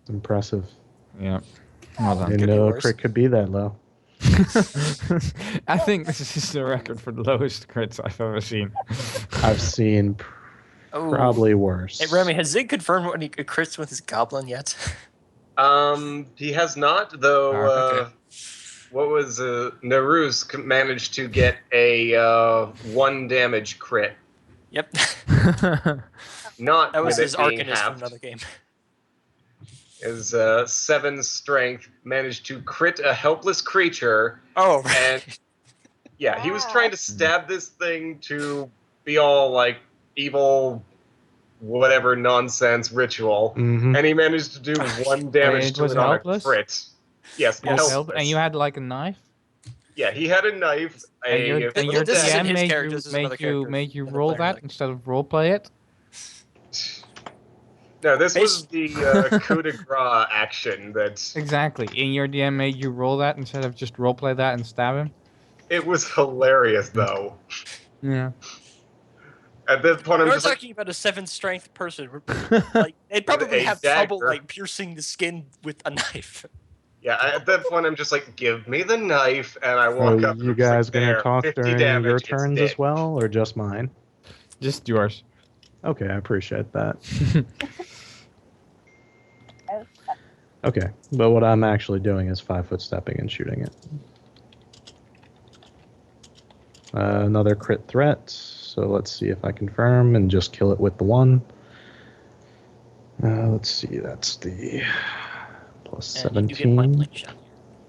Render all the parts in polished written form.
It's impressive. Yeah. Well done. Didn't know a crit could be that low. I think this is the record for the lowest crits I've ever seen. I've seen probably worse. Hey, Remy, has Zig confirmed when he crits with his goblin yet? He has not, though. Okay. What was Naruz managed to get a 1 damage crit. Yep. Not that was with his it being Arcanist from halved. another game. His 7 strength managed to crit a helpless creature. Oh, right. And yeah, he was trying to stab this thing to be all like evil, whatever nonsense ritual, and he managed to do 1 damage to it on a crit. Yes, helpless. And you had like a knife? Yeah, he had a knife. And your DM made you roll that instead of roleplay it? No, this was the coup de grace action that... Exactly. And your DM made you roll that instead of just roleplay that and stab him? It was hilarious, though. Yeah. At this point, I'm You're just talking about a 7 strength person. Like, they'd probably have trouble like piercing the skin with a knife. Yeah, at that point, I'm just like, give me the knife, and I walk up. You guys gonna talk during your turns as well, or just mine? Just yours. Okay, I appreciate that. Okay, but what I'm actually doing is 5-foot stepping and shooting it. Another crit threat, so let's see if I confirm and just kill it with the 1. Let's see, that's the plus 17.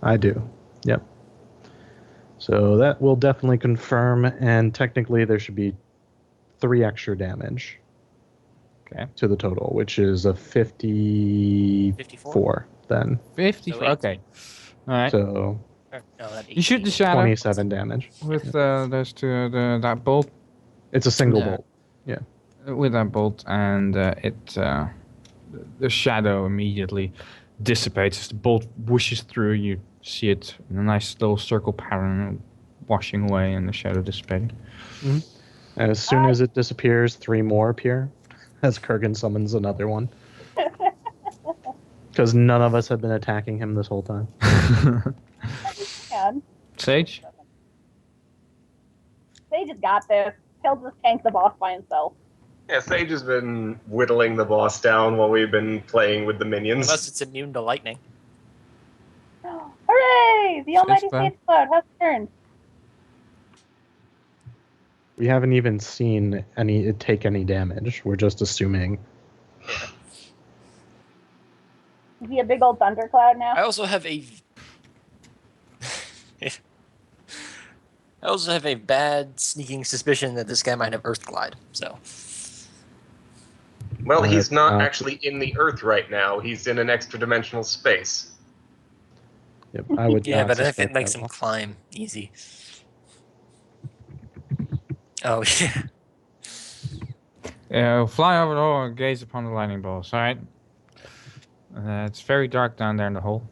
I do, yep. So that will definitely confirm, and technically there should be 3 extra damage. Okay. To the total, which is a 54 then. 54, so okay. Alright. So you shoot the shadow 27 damage. With those two, that bolt. It's a single bolt. Yeah. With that bolt, and the shadow immediately dissipates as the bolt whooshes through. You see it in a nice little circle pattern washing away and the shadow dissipating. Mm-hmm. And as soon as it disappears, 3 more appear as Kurgan summons another one. Because none of us have been attacking him this whole time. Sage? Sage has got this. He'll just tank the boss by himself. Yeah, Sage has been whittling the boss down while we've been playing with the minions. Unless it's immune to lightning. Hooray! The almighty Sage Cloud has turned. We haven't even seen it take any damage. We're just assuming. Yeah. Is he a big old thundercloud now? I also have a... I also have a bad sneaking suspicion that this guy might have Earth Glide, so... Well, he's not actually in the Earth right now. He's in an extra-dimensional space. Yep, I would. Yeah, but if it makes him climb easy. Oh, yeah. Fly over the hole and gaze upon the lightning bolts, alright? It's very dark down there in the hole.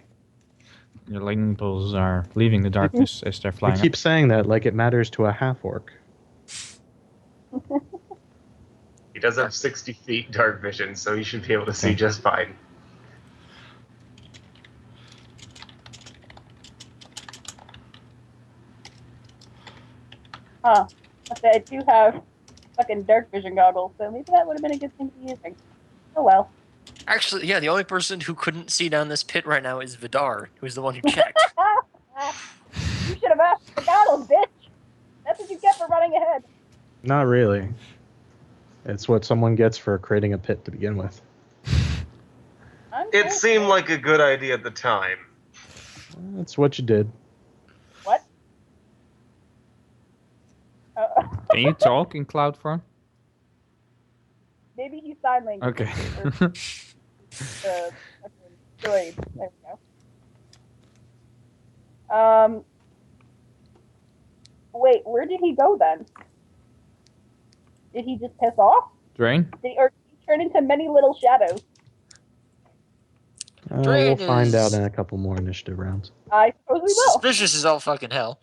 Your lightning bolts are leaving the darkness as they're flying. We keep saying that like it matters to a half-orc. He does have 60 feet dark vision, so he should be able to see just fine. Huh. I do have fucking dark vision goggles, so maybe that would have been a good thing to be using. Oh well. Actually, yeah, the only person who couldn't see down this pit right now is Vadir, who's the one who checked. You should have asked for goggles, bitch! That's what you get for running ahead. Not really. It's what someone gets for creating a pit to begin with. It seemed like a good idea at the time. That's what you did. What? Can you talk in cloud form? Maybe he's sign language. Okay. Droid. There we go. Wait, where did he go then? Did he just piss off? Drane? Or did he turn into many little shadows? We'll find out in a couple more initiative rounds. I suppose we will. Suspicious as all fucking hell.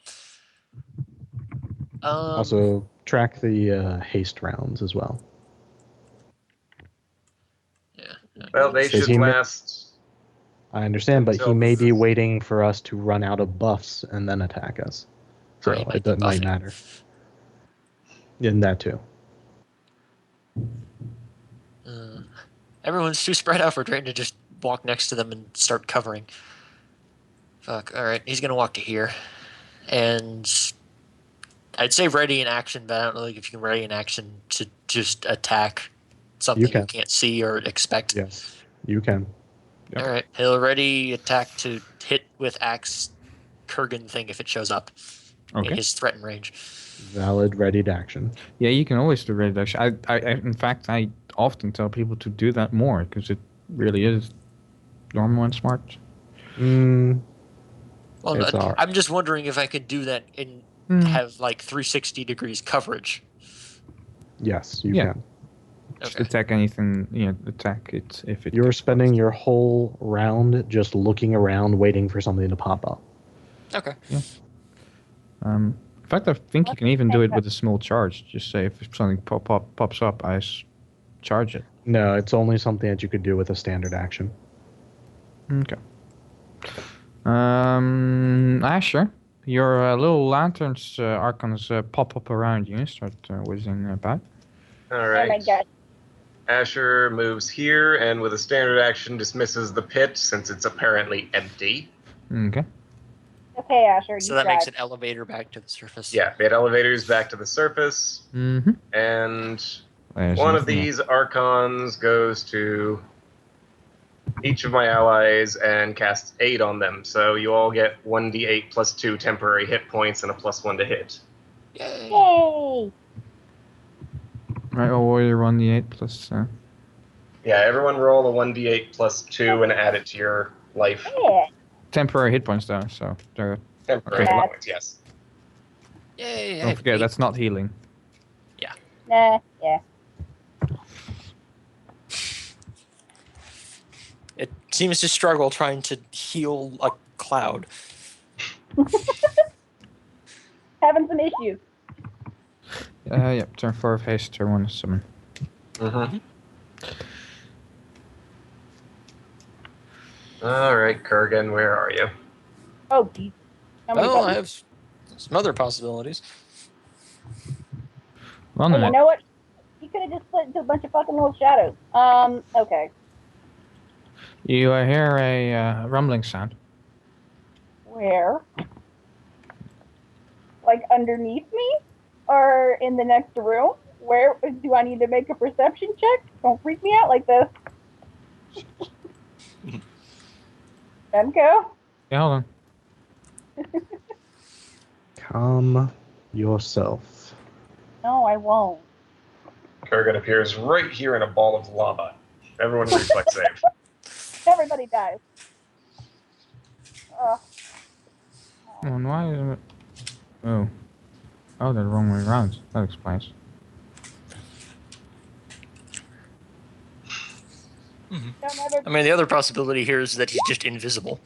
Also, track the haste rounds as well. Yeah. Well, they should last I understand, but he Until- may be waiting for us to run out of buffs and then attack us. So Or he it be might buffing. matter. In that too. Everyone's too spread out for Drane to just walk next to them and start covering. Fuck. All right, he's gonna walk to here, and I'd say ready in action, but I don't know if you can ready in action to just attack something you can. can't see or expect. Yes, you can. Yep. All right, he'll ready attack to hit with axe Kurgan thing if it shows up in Okay. his threatened range. Valid readied action. Yeah, you can always do ready action. In fact, I often tell people to do that more because it really is normal and smart. Well, It's all right. I'm just wondering if I could do that and have like 360 degrees coverage. Yes, you Yeah. can. Just Okay. attack anything. Attack it if it. You're gets spending close. your whole round just looking around, waiting for something to pop up. Okay. In fact, I think you can even do it with a small charge. Just say if something pops up, charge it. No, it's only something that you could do with a standard action. Okay. Asher, your little lanterns archons pop up around you and start whizzing about. All Oh right. my god. Asher moves here and with a standard action dismisses the pit since it's apparently empty. Okay. Okay, Asher, So you that makes tried. an elevator back to the surface. Yeah, made elevators back to the surface, Mm-hmm. and There's one of nothing these archons goes to each of my allies and casts 8 on them. So you all get 1d8 plus 2 temporary hit points and a +1 to hit. Yay. Yay! Right, or warrior 1d8 plus. Yeah, everyone roll a 1d8 plus 2 and add it to your life. Yeah. Temporary hit points though, so they're. Temporary Okay. hit points, yes. Yay. Don't forget that's not healing. Nah, yeah. It seems to struggle trying to heal a cloud. Having some issues. Yep. Turn 4 of haste. Turn 1 summon. Mm-hmm. All right, Kurgan, where are you? Oh, geez. How many Well, I buttons? have some other possibilities. Well, Oh, you Nynette. know what? He could have just split into a bunch of fucking little shadows. Okay. You hear a rumbling sound. Where? Like underneath me? Or in the next room? Where do I need to make a perception check? Don't freak me out like this. Femco? Yeah, hold on. Calm yourself. No, I won't. Kurgan appears right here in a ball of lava. Everyone reflex save. Everybody dies. Ugh. Oh, and why is it? Oh. Oh, they're the wrong way around. That explains. Don't ever. I mean, the other possibility here is that he's just invisible.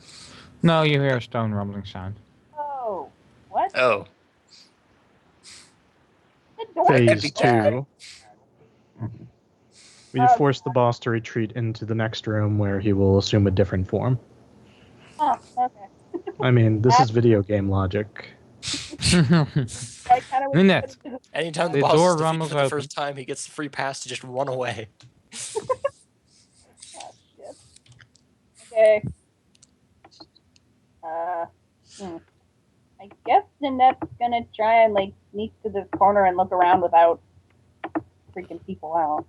No, you hear a stone rumbling sound. Oh. What? Oh. The door could Phase be 2. We Oh. force the boss to retreat into the next room where he will assume a different form. Oh, okay. I mean, this is video game logic. I kind of Nynette. Anytime the The boss door is defeated rumbles for the open. first time, he gets the free pass to just run away. Oh, shit. Okay. I guess Nynette's gonna try and, like, sneak to this corner and look around without freaking people out.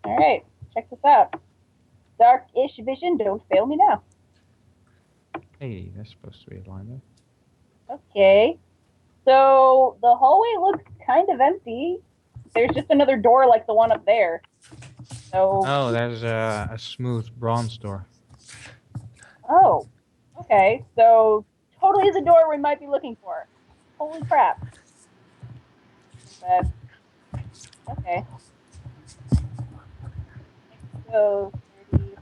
Alright, check this out. Dark-ish vision, don't fail me now. Hey, that's supposed to be a line there. Okay. So, the hallway looks kind of empty. There's just another door like the one up there. So, Oh, there's a smooth bronze door. oh, okay. So, totally the door we might be looking for. Holy crap. But, okay. So, 30.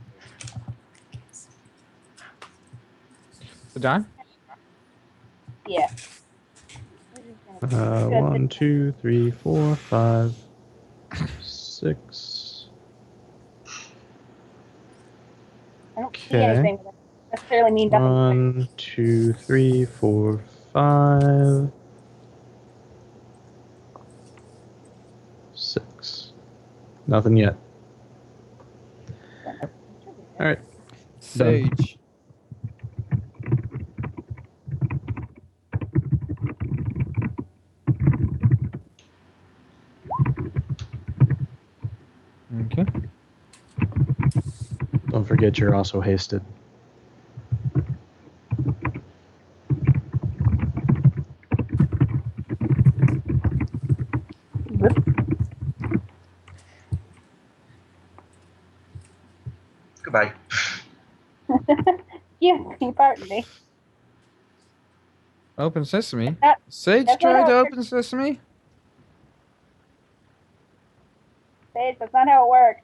The dime? Yeah. 1, 2, 3, 4, 5, 6. I don't see Okay. anything. necessarily mean nothing. 1, 2, 3, 4, 5, 6. Nothing yet. All right. Sage. Okay. Don't forget you're also hasted. Goodbye. Pardon me. Open sesame. That- Sage that's not tried to how it open sesame. Sage, that's not how it works.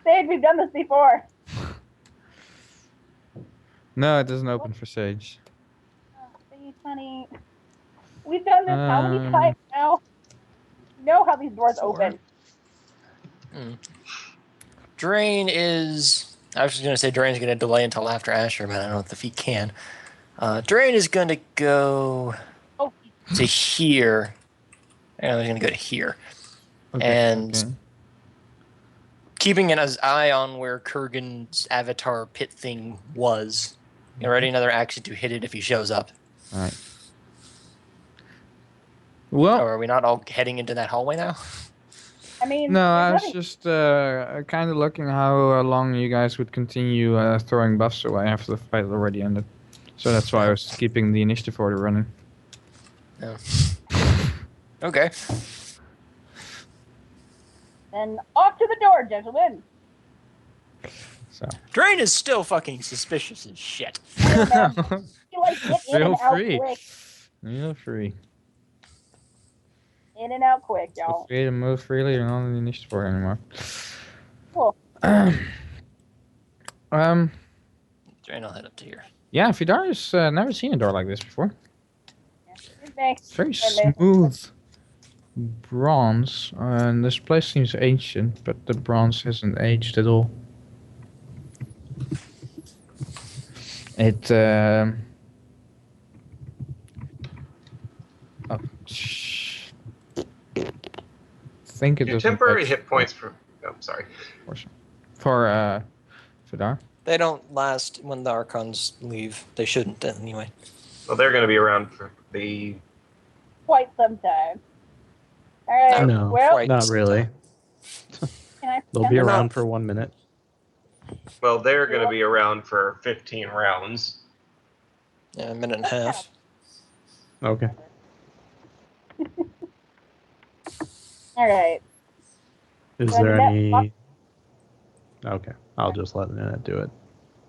Sage, we've done this before. No, it doesn't open for Sage. Oh, Sage, honey. We've done this how many Um, times now? You know how these doors 4. open. Drane is. I was just going to say Drane's going to delay until after Asher, but I don't know if he can. Drane is going to go Oh, to here. And he's going to go to here. okay, And okay. keeping his eye on where Kurgan's avatar pit thing was. You ready? Another action to hit it if he shows up. All right. Well, Or are we not all heading into that hallway now? I mean, no, I there's was nothing. just kind of looking how long you guys would continue throwing buffs away after the fight already ended. So that's why I was keeping the initiative order running. No. Okay. Then off to the door, gentlemen. So Drane is still fucking suspicious as shit. You like get in feel and out free. quick. Feel free. In and out quick, Feel y'all. free to move freely. You're not in the initiative order anymore. Cool. Drane will head up to here. Yeah, Vidar has never seen a door like this before. It's very smooth bronze, and this place seems ancient, but the bronze hasn't aged at all. It oh, think it Your doesn't temporary touch- hit points for. Oh, sorry. for Vidar. They don't last when the Archons leave. They shouldn't anyway. Well, they're going to be around for the. Quite some time. All right. No, well, quite. not really. can I They'll pretend be to- around for 1 minute. Well, they're going to be around for 15 rounds. Yeah, a minute and a half. Okay. All right. Is Well, there that- any? Okay, I'll just let Nynette do it.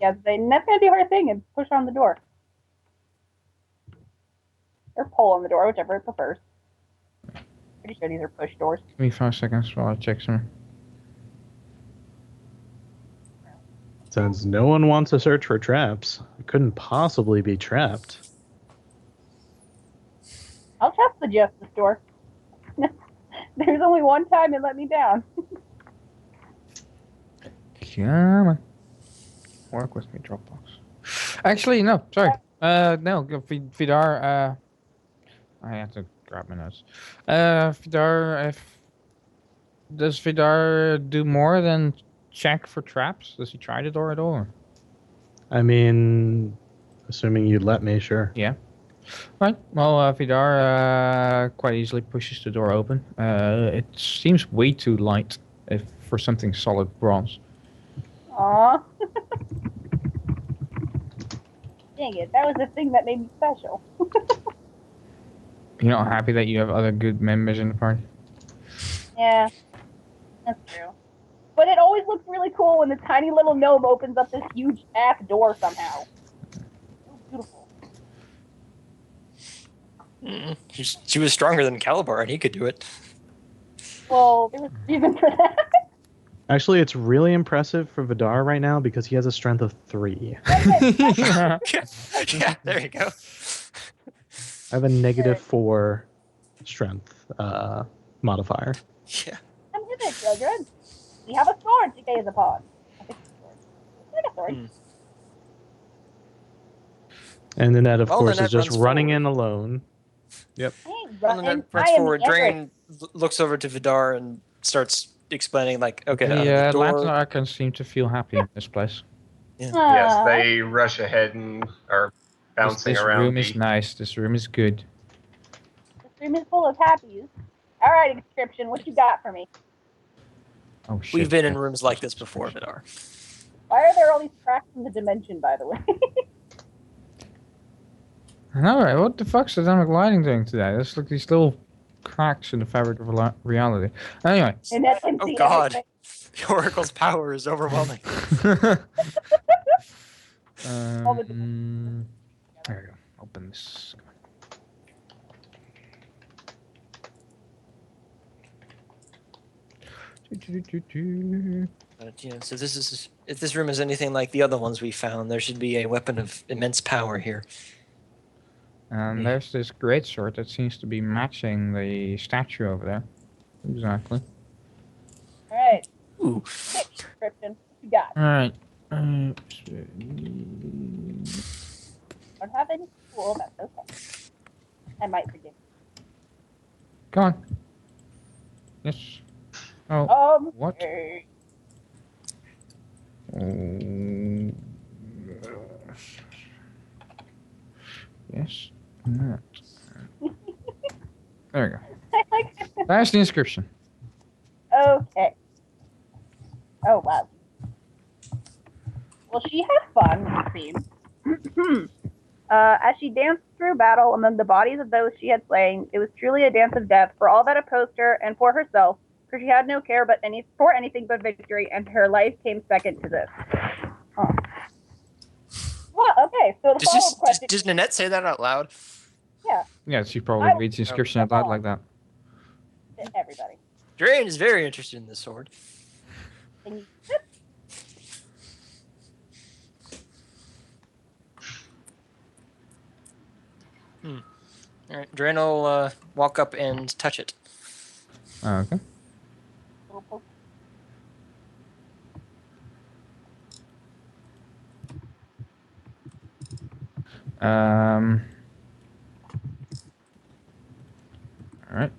Yeah, that's gonna do her thing and push on the door. Or pull on the door, whichever it prefers. Pretty sure these are push doors. Give me 5 seconds while I check some. Since no one wants to search for traps, it couldn't possibly be trapped. I'll trust the justice door. There's only one time it let me down. Come on. Work with me, Dropbox. Actually, no, sorry. No, Vidar, I have to grab my notes. Vidar, does Vidar do more than check for traps? Does he try the door at all? I mean, assuming you'd let me, sure. Yeah. Right. Well, Vidar quite easily pushes the door open. It seems way too light for something solid bronze. Aww. Dang it, that was the thing that made me special. You're not happy that you have other good members in the party? Yeah, that's true. But it always looks really cool when the tiny little gnome opens up this huge ass door somehow. It was beautiful. She was stronger than Calabar, and he could do it. Well, there was a reason for that. Actually, it's really impressive for Vadir right now because he has a strength of 3. Yeah, there you go. I have a -4 strength modifier. Yeah. I'm gonna children. We have a sword to gaze upon. I think it's a sword. It's like a sword. And Nynette, of course, Nynette is just runs running forward. in alone. Yep. Hey, Well, then runs forward. Drane looks over to Vadir and starts explaining, like, okay, The the Lantern door. Archons seem to feel happy in this place. Yes, they rush ahead and are bouncing This around. room is nice. This room is good. This room is full of happies. All right, Inscription, what you got for me? Oh shit. We've been in rooms like this before, Vadir. Why are there all these cracks in the dimension, by the way? Alright, what the fuck's the dynamic lighting doing today? There's like these little cracks in the fabric of reality. Anyway. Oh god. The Oracle's power is overwhelming. There we go. Open this. So if this room is anything like the other ones we found, there should be a weapon of immense power here. And there's this greatsword that seems to be matching the statue over there. Exactly. Alright. Ooh. Inscription, what you got? Alright. Don't have any cool, that's okay. I might forget. Come on. Yes. Oh. What? Okay. Yes. Not. There we go. I like it. That's the inscription. Okay. Oh, wow. Well, she had fun, it seems. As she danced through battle among the bodies of those she had slain, it was truly a dance of death for all that opposed her and for herself, for she had no care for anything but victory, and her life came second to this. Huh. Well, okay, so the follow-up question... Does Nynette say that out loud? Yeah. Yeah, she probably reads the inscription out loud like that. Everybody. Drane is very interested in this sword. Alright, Drane will walk up and touch it. Okay. Alright.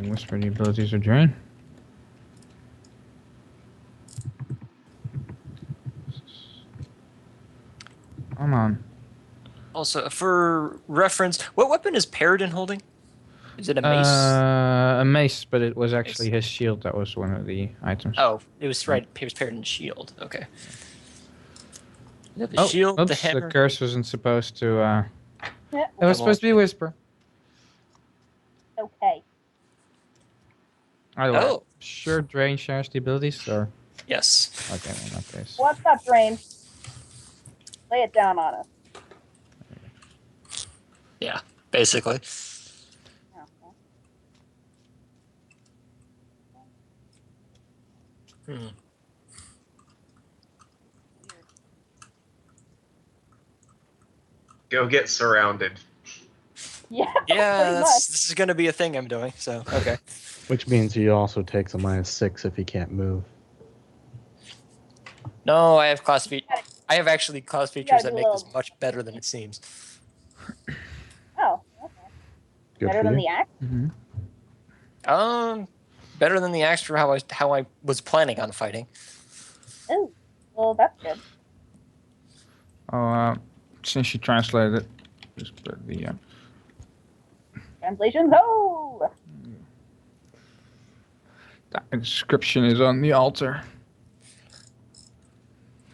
Whisper the abilities of Drane. Come on. Also, for reference, what weapon is Paradin holding? Is it a mace? A mace, but it was actually his shield that was one of the items. Oh, it was right. It was Paradin's shield. Okay. The Oh, shield, oops, the hammer. the curse wasn't supposed to. Yeah. It was supposed to be a whisper. Okay. Oh. Sure, Drane shares the abilities, or? Yes. Okay, in that case. What's up, Drane? Lay it down on us. Yeah, basically. Hmm. Go get surrounded. Yeah. Yeah, this is going to be a thing I'm doing. So okay. Which means he also takes a -6 if he can't move. No, I have class feet. I have actually class features that make this much better than it seems. Oh, okay. Good Better for than you. the axe? Mm-hmm. Better than the axe for how I was planning on fighting. Oh, well, that's good. Oh, since she translated it, just put the. Translations, oh! That inscription is on the altar.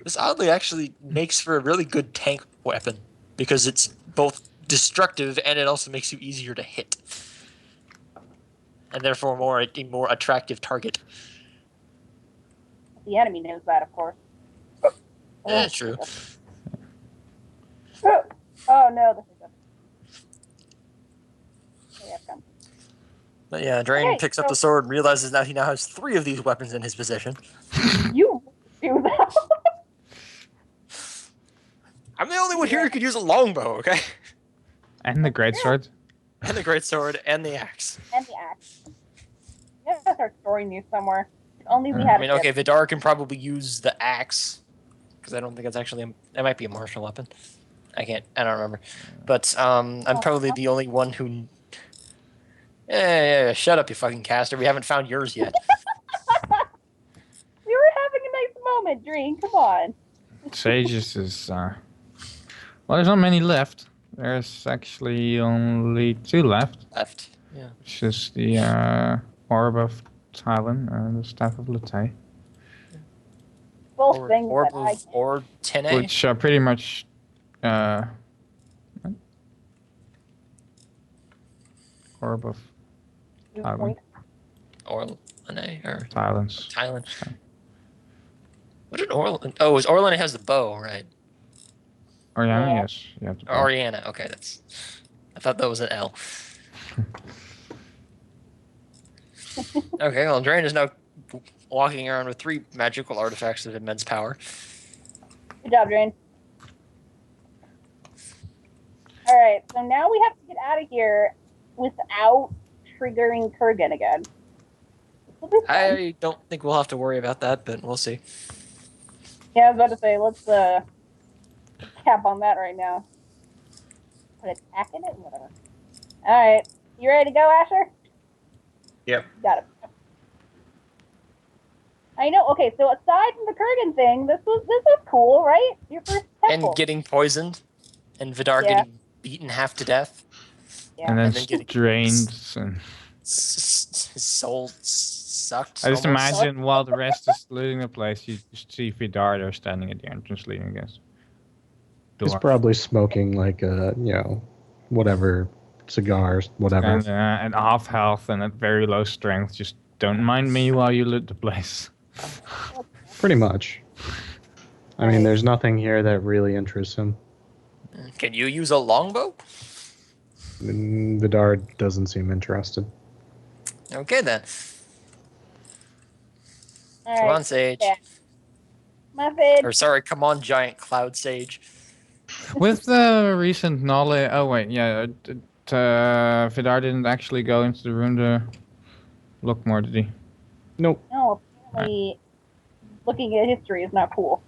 This oddly actually makes for a really good tank weapon because it's both destructive and it also makes you easier to hit, and therefore a more attractive target. The enemy knows that, of course. Yeah, true. Oh no, this is a... Yeah, come. But yeah, Drane picks up the sword and realizes that he now has 3 of these weapons in his possession. You do that. I'm the only one here who could use a longbow, okay? And the greatsword. And the greatsword and the axe. And the axe. Yeah, that's our story news somewhere. Only we had. I mean, okay, Vadir can probably use the axe because I don't think it's actually. It might be a martial weapon. I don't remember. But I'm probably the only one who. Yeah, shut up, you fucking caster. We haven't found yours yet. We were having a nice moment, Drane. Come on. Sages is well, there's not many left. There's actually only 2 left. Yeah. Which is the Orb of Talon and the Staff of Latae. Both things Orb that I of or 10A. Which are pretty much Orb of Talon. Or Orlane or Talons. Thailand. What did Orlane? Oh, it was Orlane has the bow, right? Oriana, yes. You have to bow. Oriana. Okay, that's. I thought that was an L. Okay, well, Drane is now walking around with 3 magical artifacts of immense power. Good job, Drane. Alright, so now we have to get out of here without triggering Kurgan again. I don't think we'll have to worry about that, but we'll see. Yeah, I was about to say, let's cap on that right now. Put attack in it? Whatever. Alright, you ready to go, Asher? Yep. Got it. I know. Okay, so aside from the Kurgan thing, this was cool, right? Your first temple. And getting poisoned, and Vadir getting beaten half to death. Yeah. And then getting drained. And his soul sucked. I just almost. imagine while the rest is looting the place, you just see Vidar there standing at the entrance leaning against the He's door. probably smoking like whatever cigars, whatever. And at half health and at very low strength, just don't mind me while you loot the place. Pretty much. I mean, there's nothing here that really interests him. Can you use a longbow? Vidar doesn't seem interested. Okay then. All Come right. on, Sage. Yeah. My fade. Or sorry, come on, giant cloud sage. With the recent knowledge... Oh, wait, yeah. Vidar didn't actually go into the room to look more, did he? Nope. No, apparently looking at history is not cool.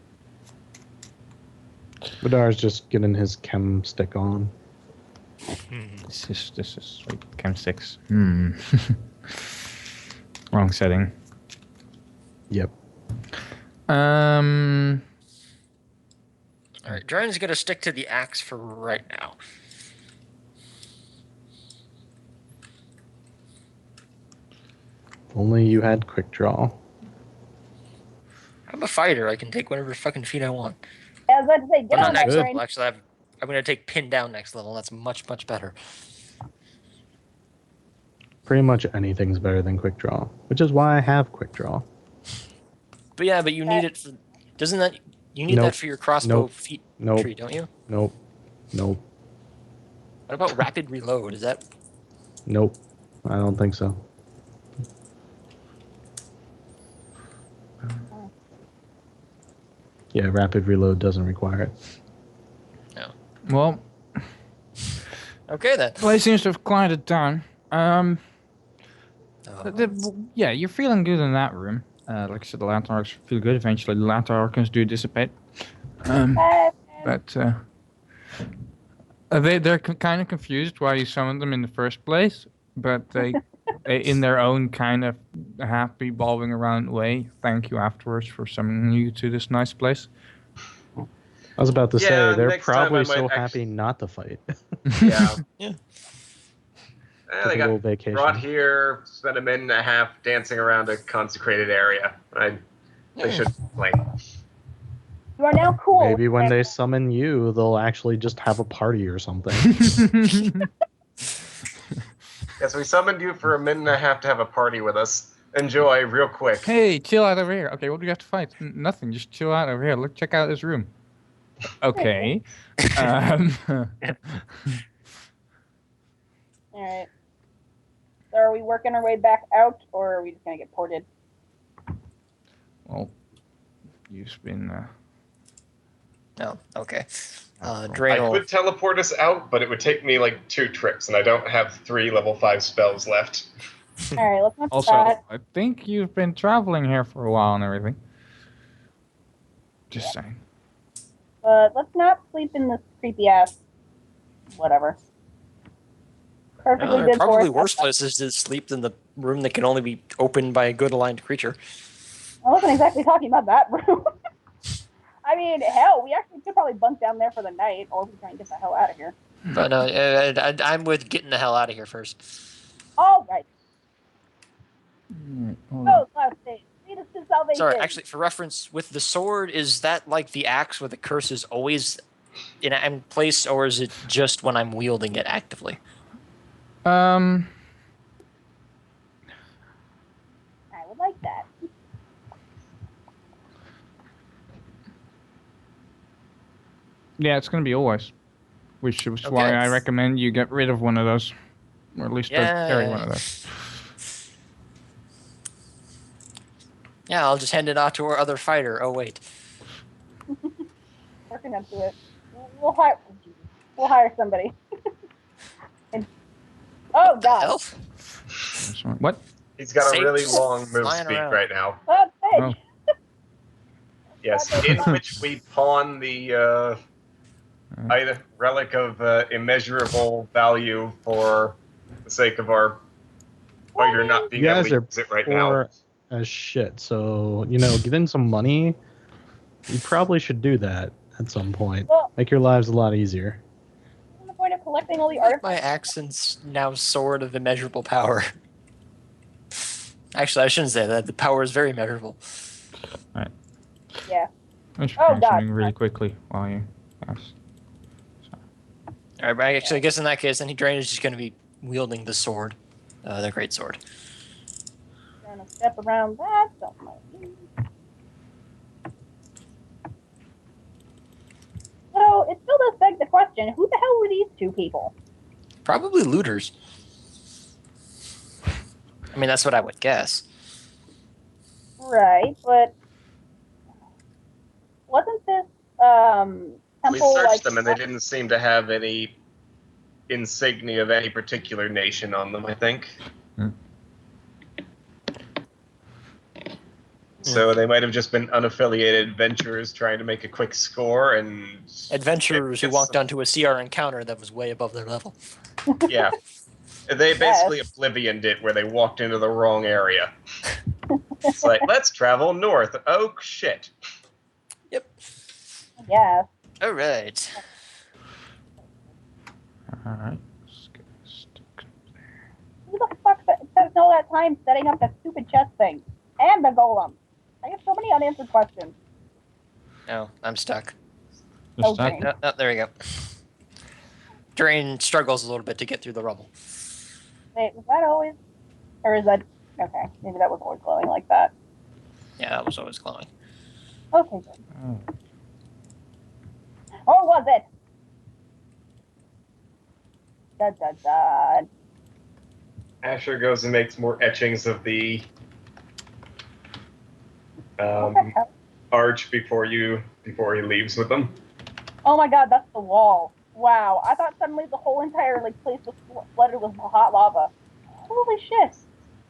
Vidar's just getting his chem stick on. This is like Chem 6. Wrong setting. Yep. Alright, Drane's gonna stick to the axe for right now. If only you had quick draw. I'm a fighter. I can take whatever fucking feat I want. I was about to say, get Well, on not that next train. level. Actually, I'm gonna take pin down next level. That's much, much better. Pretty much anything's better than quick draw, which is why I have quick draw. But yeah, but you need it for. Doesn't that you need Nope. that for your crossbow feat Nope. tree, don't you? Nope. Nope. What about rapid reload? Is that? Nope. I don't think so. Yeah, rapid reload doesn't require it. No. Well, Okay then. the place seems to have quieted down. Oh. Yeah, you're feeling good in that room. Like I said, the lanterns feel good. Eventually, the lanterns do dissipate. But they're kind of confused why you summoned them in the first place. But they in their own kind of happy, bobbing around way, thank you afterwards for summoning you to this nice place. I was about to Yeah, say, they're next time probably I might so actually- happy not to fight. Yeah. Yeah. They Typical got vacation. brought here, spent a minute and a half dancing around a consecrated area. They should complain. You are now cool. Maybe when they summon you, they'll actually just have a party or something. Yes, we summoned you for a minute and a half to have a party with us. Enjoy, real quick. Hey, chill out over here. Okay, what do we have to fight? Nothing. Just chill out over here. Look, check out this room. Okay. All right. So are we working our way back out, or are we just gonna get ported? Well, you've been. No. Okay. I Drane will. could teleport us out, but it would take me like 2 trips, and I don't have 3 level 5 spells left. All right, let's not do Also, that. I think you've been traveling here for a while and everything. Just saying. But let's not sleep in this creepy ass. Whatever. Perfectly Well, there are good probably for worse places to sleep than the room that can only be opened by a good aligned creature. I wasn't exactly talking about that room. I mean, hell, we actually could probably bunk down there for the night, or we try and get the hell out of here. But no, I'm with getting the hell out of here first. All right. Hold on. Go, last stage. Lead us to salvation. Sorry, actually, for reference, with the sword, is that like the axe where the curse is always in place, or is it just when I'm wielding it actively? I would like that. Yeah, it's gonna be always. Which is why Okay. I recommend you get rid of one of those. Or at least don't carry one of those. Yeah, I'll just hand it off to our other fighter. Oh, wait. Working up to it. We'll hire somebody. Oh The God. hell? What? He's got a really Sapes long move flying speak around. right now. Oh, bitch. Oh. Yes, in which we pawn the relic of immeasurable value for the sake of our fighter not being You able guys to are use it right now. poor as shit. So, get in some money. You probably should do that at some point. Well, Make your lives a lot easier. what's the point of collecting all the My artifacts? accent's now sword of immeasurable power. Actually, I shouldn't say that. The power is very measurable. Yeah. I should Oh, find God. something really quickly while you. Yes. All right, but actually, I guess in that case, then Drane is just going to be wielding the sword, the great sword. Gonna step around that. Don't mind. So it still does beg the question: who the hell were these two people? Probably looters. I mean, that's what I would guess. Right, but wasn't this We temple searched like them and they didn't seem to have any insignia of any particular nation on them, I think. So they might have just been unaffiliated adventurers trying to make a quick score and Adventurers who walked onto a CR encounter that was way above their level. Yeah. They basically Oblivioned it where they walked into the wrong area. It's like, let's travel north. Oh, shit. Yep. Yeah. All right. Alright. Who the fuck spent all that time setting up that stupid chest thing? And the golem. I have so many unanswered questions. No, I'm stuck. Just Okay. that? No, there we go. Drane struggles a little bit to get through the rubble. Wait, was that always? Or is that? Okay, maybe that was always glowing like that. Yeah, that was always glowing. Okay, good. Oh. Or was it? Da da da. Asher goes and makes more etchings of the What the hell? arch before he leaves with them. Oh my god, that's the wall. Wow, I thought suddenly the whole entire place was flooded with hot lava. Holy shit.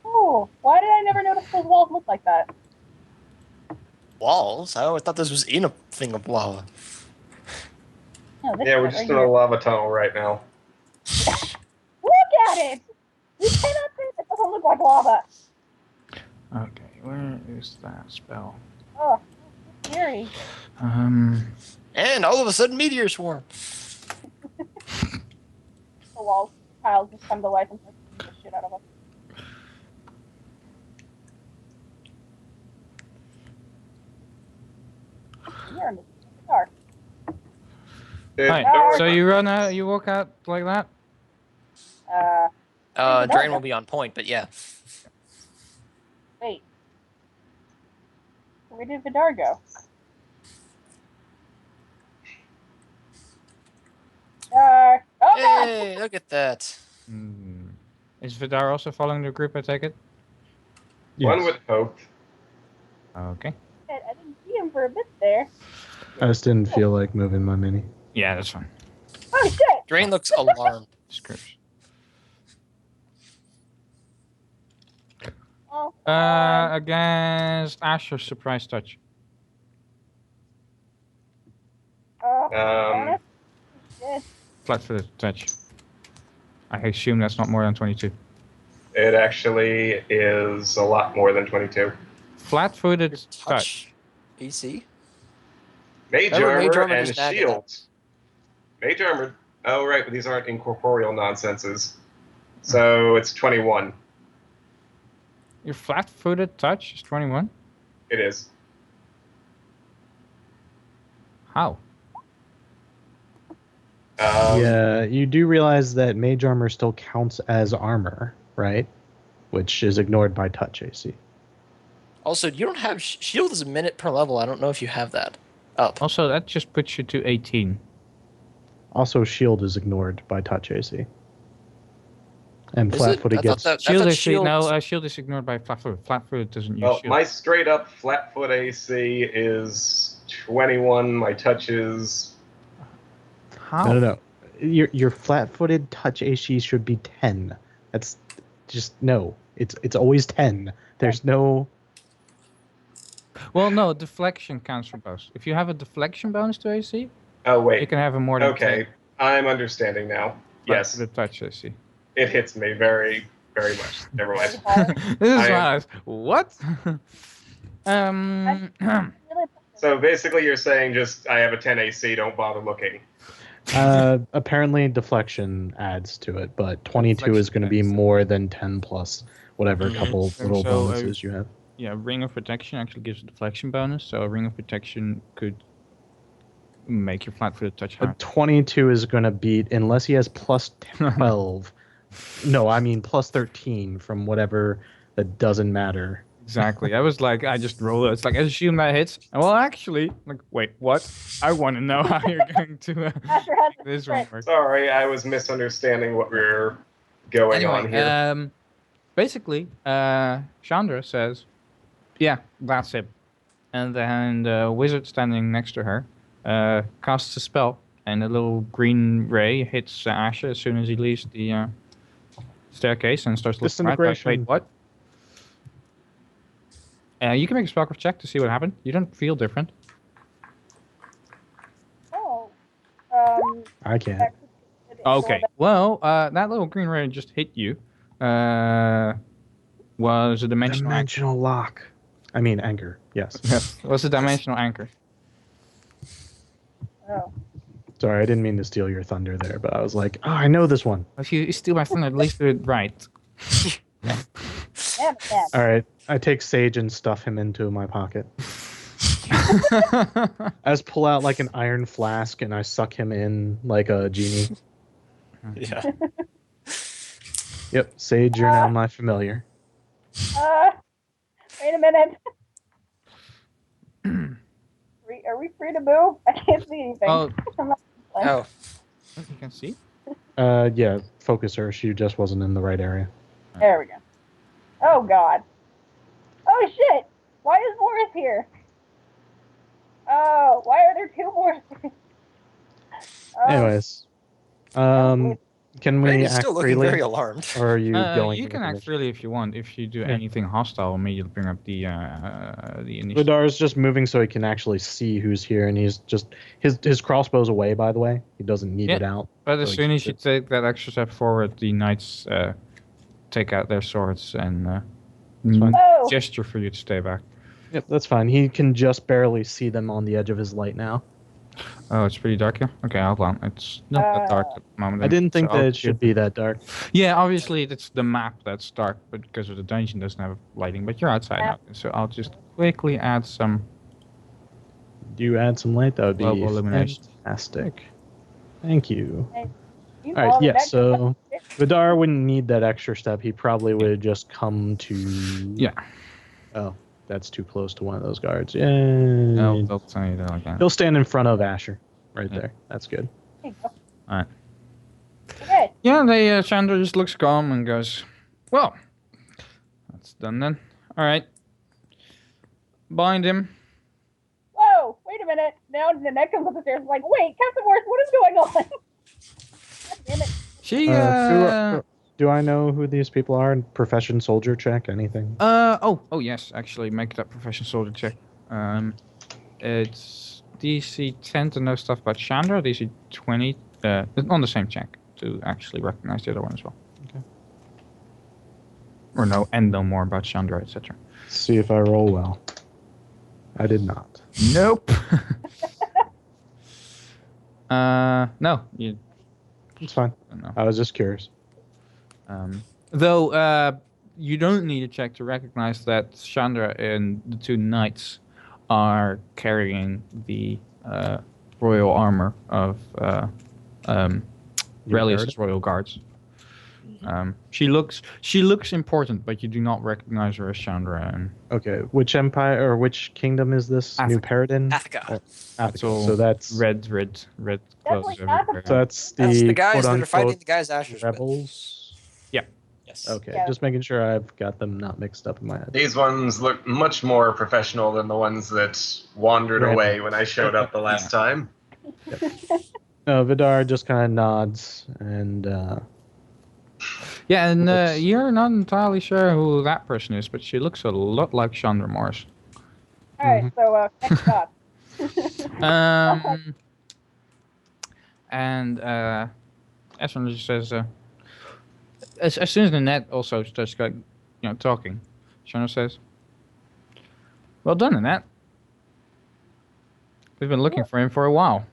Oh, why did I never notice those walls look like that? Walls? I always thought this was in a thing of lava. No, this Yeah, we're shit just right in a here. lava tunnel right now. Look at it! You cannot say that doesn't look like lava. Okay, where is that spell? Oh, scary. And all of a sudden, meteor swarm. The walls, tiles just come to life and start beating the shit out of us. You're in the dark. Alright, so you run out, you walk out like that? Drane will be on point, but yeah. Wait. Where did Vadir go? Oh god! Hey, look at that. Is Vadir also following the group, I take it? Yes. One would hope. Okay. I didn't see him for a bit there. I just didn't feel like moving my mini. Yeah, that's fine. Oh shit! Drane looks alarmed. Description. Oh, come on. Against Asher's surprise touch. Darn it. Shit. Flat-footed touch. I assume that's not more than 22. It actually is a lot more than 22. Flat-footed Your touch. AC. Mage Remember, armor mage armor and does not get that. shield. Mage armor. Oh, right, but these aren't incorporeal nonsenses. So it's 21. Your flat-footed touch is 21? It is. How? Yeah, you do realize that mage armor still counts as armor, right? Which is ignored by touch AC. Also, you don't have shield is a minute per level. I don't know if you have that up. Also, that just puts you to 18. Also, shield is ignored by touch AC. And Is flat-footed it? I thought gets... that- Shield is shield- no, shield is ignored by flat-footed. Flat-footed doesn't use Well, shield. my straight up flat foot AC is 21. My touch is. How? No. Your flat-footed touch AC should be 10. That's just no. It's always 10. There's no. Well, no, deflection counts for both. If you have a deflection bonus to AC, Oh, you wait. can have a more than Okay. I'm understanding now. 10 Yes. flat-footed touch AC. It hits me very, very much. Never mind. This is I am- what? um. Really So basically, you're saying just I have a 10 AC, don't bother looking. Apparently, deflection adds to it, but 22 is going to be Deflection adds. more than 10 plus whatever Mhm. couple So, little bonuses you have. Yeah, Ring of Protection actually gives a deflection bonus, so a Ring of Protection could make your flat-footed touch higher. But 22 is going to beat, unless he has plus 12. No, I mean plus 13 from whatever that doesn't matter. Exactly. I was like, I just roll it. It's like, I assume that hits. And well, actually, like, wait, what? I want to know how you're going to Asher has a this one crit. work. Sorry, I was misunderstanding what we're going on here. Anyway, basically, Chandra says, yeah, that's it. And then the wizard standing next to her casts a spell, and a little green ray hits Asher as soon as he leaves the staircase and starts looking right. Like, Disintegration. wait, what? You can make a spellcraft check to see what happened. You don't feel different. Oh. I can't. Okay. Well, that little green ray just hit you. Was a dimensional anchor. Dimensional lock. I mean, anchor. Yes. Yes. Was a dimensional anchor. Oh. Sorry, I didn't mean to steal your thunder there, but I was like, oh, I know this one. If you steal my thunder, at least do it right. Damn it. All right, I take Sage and stuff him into my pocket. I just pull out like an iron flask and I suck him in like a genie. Yeah. Yep, Sage, you're now my familiar. Wait a minute. Are we free to move? I can't see anything. Oh, Oh. you can see. Yeah, focus her. She just wasn't in the right area. There we go. Oh, God. Oh, shit. Why is Morris here? Oh, why are there two Morrises? Oh, Anyways, can we Drane is act still looking freely, very alarmed. or are you going? You to can the act mission? freely if you want. If you do Yeah. anything hostile, immediately bring up the initiative. Vidar's just moving so he can actually see who's here, and he's just his crossbow's away. By the way, he doesn't need Yeah. it out. But as So soon he as you keeps take that extra step forward, the knights take out their swords and fine. Oh. gesture for you to stay back. Yep, that's fine. He can just barely see them on the edge of his light now. Oh, it's pretty dark here? Okay, I'll plan. It's not that dark at the moment. I didn't think so that I'll it should be that dark. Yeah, obviously it's the map that's dark, but because of the dungeon doesn't have lighting, but you're outside now. So I'll just quickly add some. Do you add some light? That would be Global illumination. fantastic. Thank you. You All right, all yeah, back to- so Vidar wouldn't need that extra step. He probably would just come to... Yeah. Oh, that's too close to one of those guards. Yeah. They'll tell you that like that. He'll stand in front of Asher right Yeah. there. That's good. There you go. Alright. Okay. Yeah, they Chandra just looks calm and goes, well, that's done then. Alright. Bind him. Whoa, wait a minute. Now Nynette comes up the stairs and is like, wait, Captain Morris, what is going on? God damn it. She, Do I know who these people are? Profession soldier check, anything? Oh yes, actually, make that profession soldier check. It's DC 10 to know stuff about Chandra, DC 20 on the same check to actually recognize the other one as well. Okay. Or know more about Chandra, etc. See if I roll well. I did not. Nope. No, you. It's fine. No. I was just curious. Though you don't need a check to recognize that Chandra and the two knights are carrying the royal armor of Relius' royal guards. She looks important, but you do not recognize her as Chandra. And Okay, which empire or which kingdom is this? New Paradin? Athica. Athica. So that's red clothes Definitely everywhere. So that's That's the the guys that are quote-unquote fighting the guys Asher's with. rebels. Yes. Okay, Yeah. just making sure I've got them not mixed up in my head. These ones look much more professional than the ones that wandered Right. away when I showed up the last time. Vidar just kind of nods and Yeah, and Looks- you're not entirely sure who that person is, but she looks a lot like Chandra Morris. Alright, so next up. And Esmond just says, as soon as Nynette also starts talking, Chandra says, "Well done, Nynette. We've been looking for him for a while."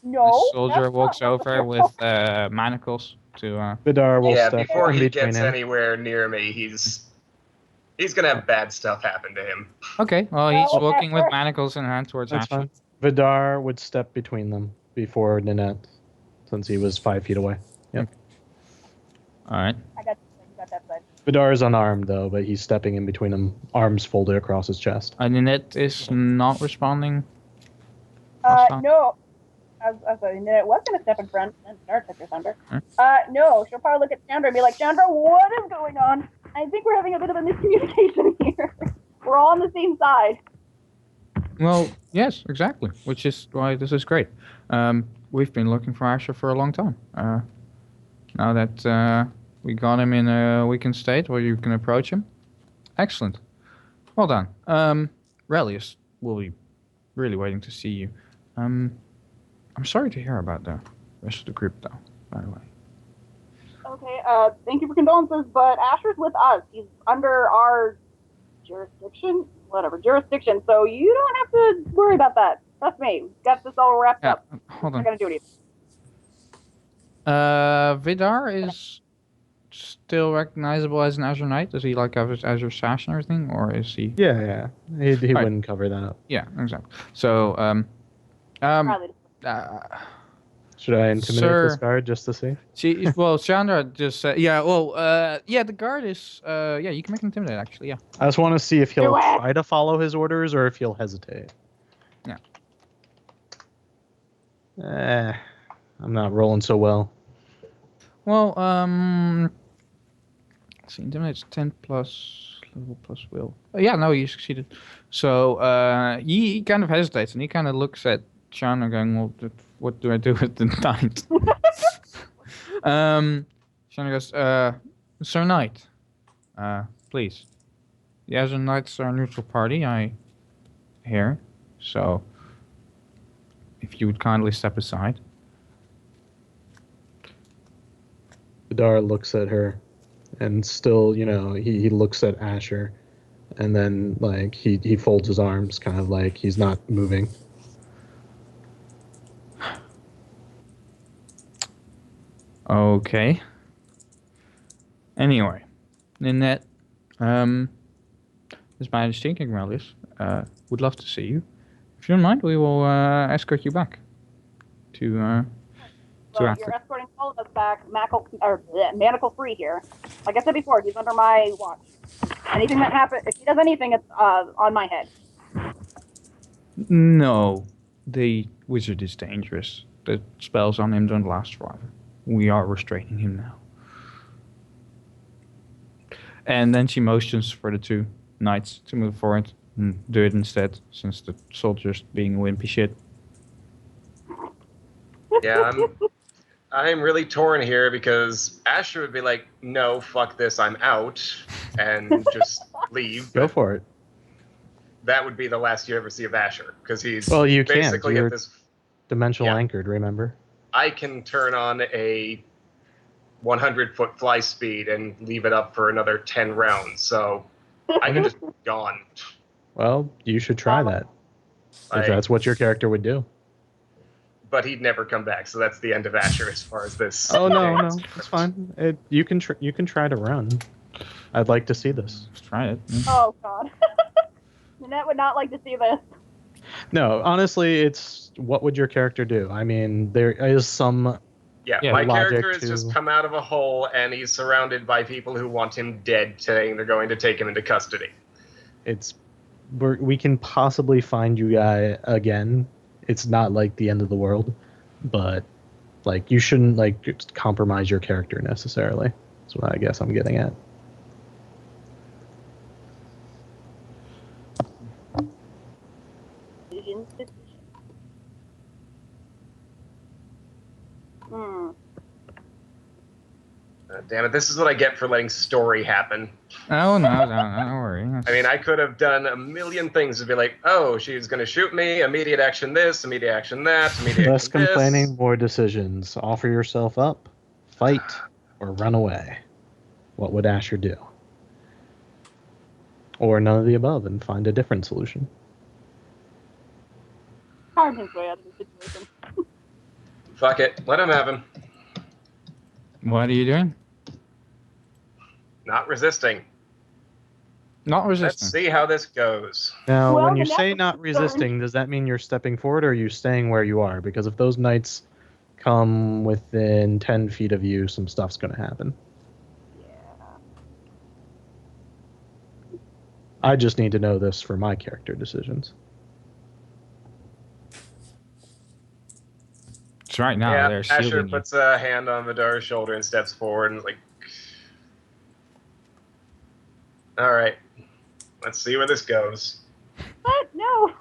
No. The soldier that's walks not what over we're with manacles to. Vidar will Yeah, step before in he between gets him. anywhere near me, he's gonna have bad stuff happen to him. Okay, well he's Well, walking with we're- manacles in hand towards That's Ashley. fine. Vidar would step between them before Nynette, since he was 5 feet away. Yep. All right. I got that side. Vidar is unarmed though, but he's stepping in between them, arms folded across his chest. Nynette is not responding. Awesome. No. I was going to step in front and start Picture Thunder. Huh? No, she'll probably look at Chandra and be like, Chandra, what is going on? I think we're having a bit of a miscommunication here. We're all on the same side. Well, yes, exactly. Which is why this is great. We've been looking for Asher for a long time. Now that we got him in a weakened state where you can approach him, excellent. Well done. Relius will be really waiting to see you. I'm sorry to hear about the rest of the group, though. By the way. Okay, thank you for condolences, but Asher's with us. He's under our jurisdiction, so you don't have to worry about that. Trust me, we've got this all wrapped up. Hold We're on. not gonna do anything. Vidar is still recognizable as an Azure Knight. Does he have his Azure Sash and everything, or is he? Yeah. He Right. wouldn't cover that up. Yeah, exactly. So, Probably. Should I intimidate Sir. this guard just to see? Chandra just said, the guard is, you can make him intimidate, actually, yeah. I just want to see if he'll Do it. try to follow his orders or if he'll hesitate. Yeah. I'm not rolling so well. Well, let's see, intimidate's 10 plus level plus will. No, you succeeded. So, he kind of hesitates and he kind of looks at Chandra going, well, what do I do with the knight? Chandra goes, Sir Knight, please. The Azure Knights are a neutral party, I hear. So, if you would kindly step aside. Vidar looks at her and still, he looks at Asher and then he folds his arms kind of like he's not moving. Okay. Anyway, Nynette, His Majesty, King Relius, would love to see you. If you don't mind, we will escort you back to Well, Athica. you're escorting all of us back, manacle free here. Like I said before, he's under my watch. Anything that happens, if he does anything, it's on my head. No, the wizard is dangerous. The spells on him don't last forever. We are restraining him now. And then she motions for the two knights to move forward and do it instead, since the soldier's being wimpy shit. Yeah, I'm really torn here because Asher would be like, no, fuck this, I'm out, and just leave. Go for it. That would be the last you ever see of Asher, because he's You basically can't. You're at this... dimensional anchored, remember? I can turn on a 100-foot fly speed and leave it up for another 10 rounds, so I can just be gone. Well, you should try that. If that's what your character would do. But he'd never come back, so that's the end of Asher as far as this. Oh no, it's fine. You can try to run. I'd like to see this. Let's try it. Oh god. Nynette would not like to see this. No, honestly, it's what would your character do? I mean, there is some. Yeah, Yeah, my logic character has to- just come out of a hole, and he's surrounded by people who want him dead, saying they're going to take him into custody. We can possibly find you guy again. It's not like the end of the world, but like you shouldn't like just compromise your character necessarily. That's what I guess I'm getting at. Decisions. Damn it, this is what I get for letting story happen. Oh, no, don't worry. I mean, I could have done a million things to be like, oh, she's going to shoot me, immediate action this, immediate action that, immediate Less action this. complaining, more decisions. Offer yourself up, fight, or run away. What would Asher do? Or none of the above and find a different solution. Carve his way out of the situation. Fuck it, let him have him. What are you doing? Not resisting. Not resisting. Let's see how this goes. Now, Well, when you then say that's not a concern. resisting, does that mean you're stepping forward or are you staying where you are? Because if those knights come within 10 feet of you, some stuff's going to happen. I just need to know this for my character decisions. It's right now. Yeah, They're Asher shielding you. puts a hand on Vadir's shoulder and steps forward and like, all right, let's see where this goes. What? No.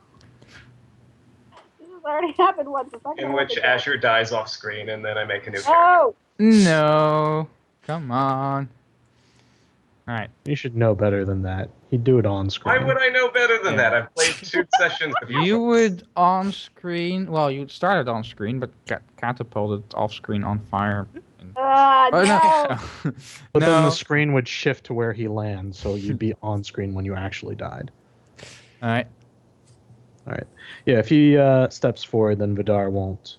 This has already happened once. It's not gonna In which happen again. Asher dies off screen, and then I make a new character. Oh. No. Come on. All right. You should know better than that. He'd do it on screen. Why would I know better than Yeah. that? I've played 2 sessions with You would on screen. Well, you started on screen, but got catapulted off screen on fire. No. no. But then No. the screen would shift to where he lands, so you'd be on screen when you actually died. All right. All right. Yeah, if he steps forward, then Vadir won't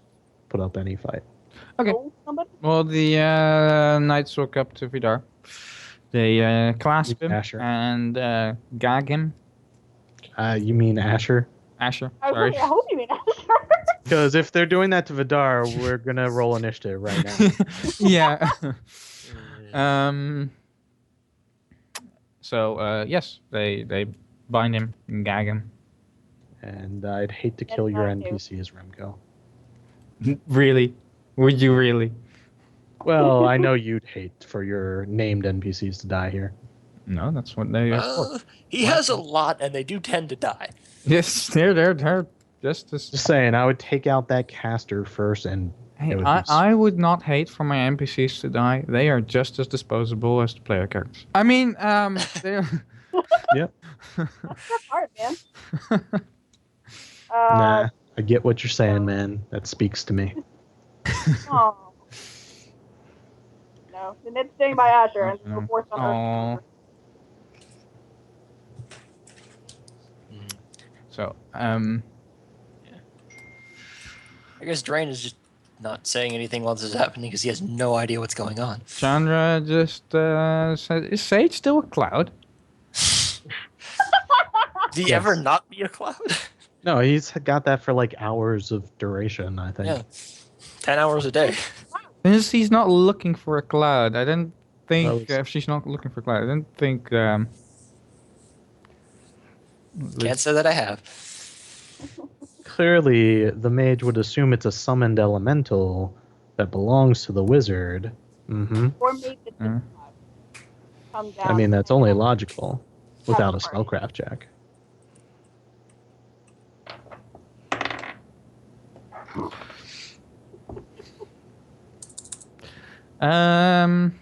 put up any fight. Okay. Oh, somebody? Well, the knights walk up to Vidar. They clasp him Asher. and gag him. You mean Asher? Asher, I was sorry. thinking, I hope you mean Asher. Because if they're doing that to Vadir, we're going to roll initiative right now. Yeah. So yes, they bind him and gag him. And I'd hate to kill your NPCs, Remco. Really? Would you really? Well, I know you'd hate for your named NPCs to die here. No, that's what they are for. He has a lot, and they do tend to die. Yes, they're just as. Just saying, I would take out that caster first and... Hey, it would I would not hate for my NPCs to die. They are just as disposable as the player characters. I mean, they're. Yep. That's hard, man. Nah, I get what you're saying, man. That speaks to me. Oh. No, the Nynette's staying by Asher and No. we're forced on Aw. Earth. So, I guess Drane is just not saying anything while this is happening because he has no idea what's going on. Chandra just said, "Is Sage still a cloud?" Do you Yes. ever not be a cloud? No, he's got that for like hours of duration, I think. Yeah. 10 hours a day. Since he's not looking for a cloud, I didn't think Well, it's- if she's not looking for a cloud, I didn't think. Can't say that I have. Clearly, the mage would assume it's a summoned elemental that belongs to the wizard. Mm-hmm. Or make the Mm. come down. I mean, that's only logical without a That's hard. spellcraft check. Ed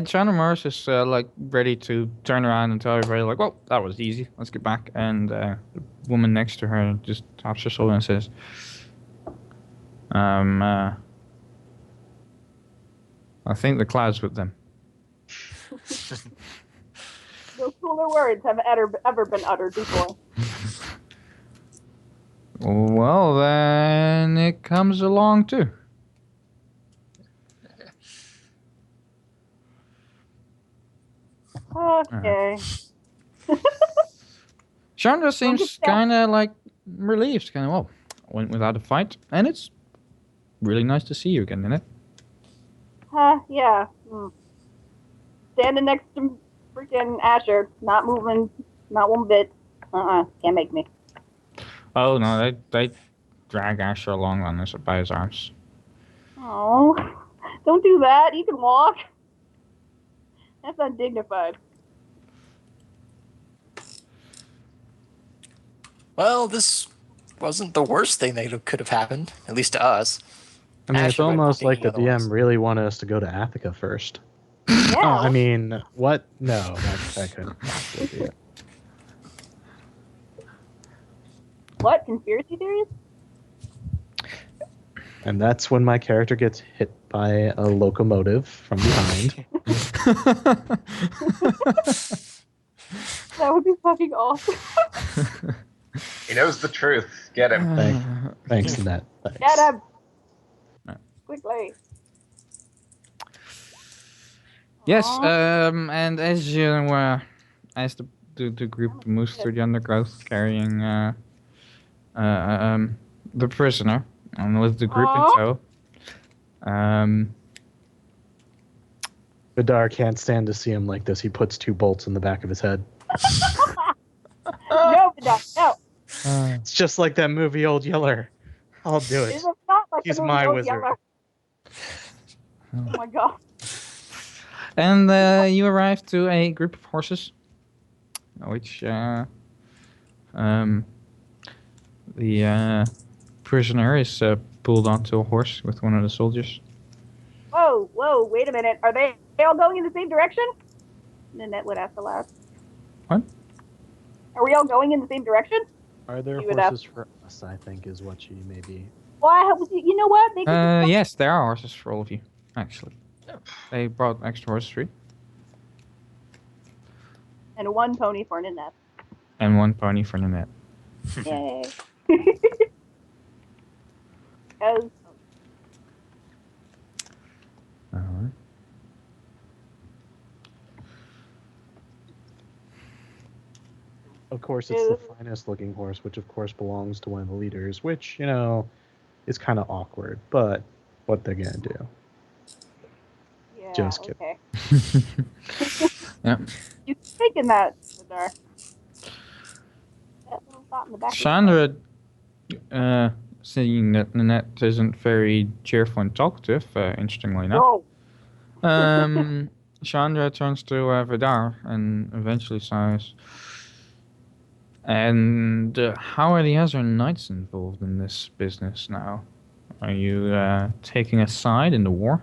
Chanamars is like ready to turn around and tell everybody like, "Well, that was easy. Let's get back." And the woman next to her just taps her shoulder and says, "I think the cloud's with them." No cooler words have ever been uttered before. Well, then it comes along too. Okay. Chandra seems kind of like relieved. Kind of, well, went without a fight, and it's really nice to see you again, isn't it? Yeah. Standing next to freaking Asher, not moving, not one bit. Can't make me. Oh no, they drag Asher along on this by his arms. Oh, don't do that. You can walk. That's undignified. Well, this wasn't the worst thing that could have happened, at least to us. I mean, it's Asher might be almost like the thinking otherwise. DM really wanted us to go to Athica first. Yeah. Oh, I mean, what? No, that couldn't possibly be it. What? Conspiracy theories? And that's when my character gets hit by a locomotive from behind. That would be fucking awesome. He knows the truth. Get him. Thanks, Nynette. Thanks. Get him! Quickly. Yes, Aw. and as you as the group moves through the undergrowth, carrying the prisoner, and with the group in tow, Vadir can't stand to see him like this. He puts 2 bolts in the back of his head. No, no. It's just like that movie Old Yeller. I'll do it. It's not like He's the movie my Old wizard. Yeller. Oh my god. and you arrive to a group of horses, which the prisoner is pulled onto a horse with one of the soldiers. Whoa, wait a minute. Are they all going in the same direction? Nynette would ask aloud. What? Are we all going in the same direction? Are there You would horses for us, I think, is what she may be. Well, you know what? They could just Yes, there are horses for all of you, actually. They brought extra horses for you. and 1 pony for Nynette. And 1 pony for Nynette. Yay. As Alright. Of course, it's the finest looking horse, which of course belongs to one of the leaders, which, you know, is kind of awkward, but what they're going to do. yeah, Just kidding. okay. Yeah. You taking that, Vadir. That little thought in the back. Chandra, seeing that Nynette isn't very cheerful and talkative, interestingly enough, No. Chandra turns to Vadir and eventually says, "And how are the other knights involved in this business now? Are you taking a side in the war?"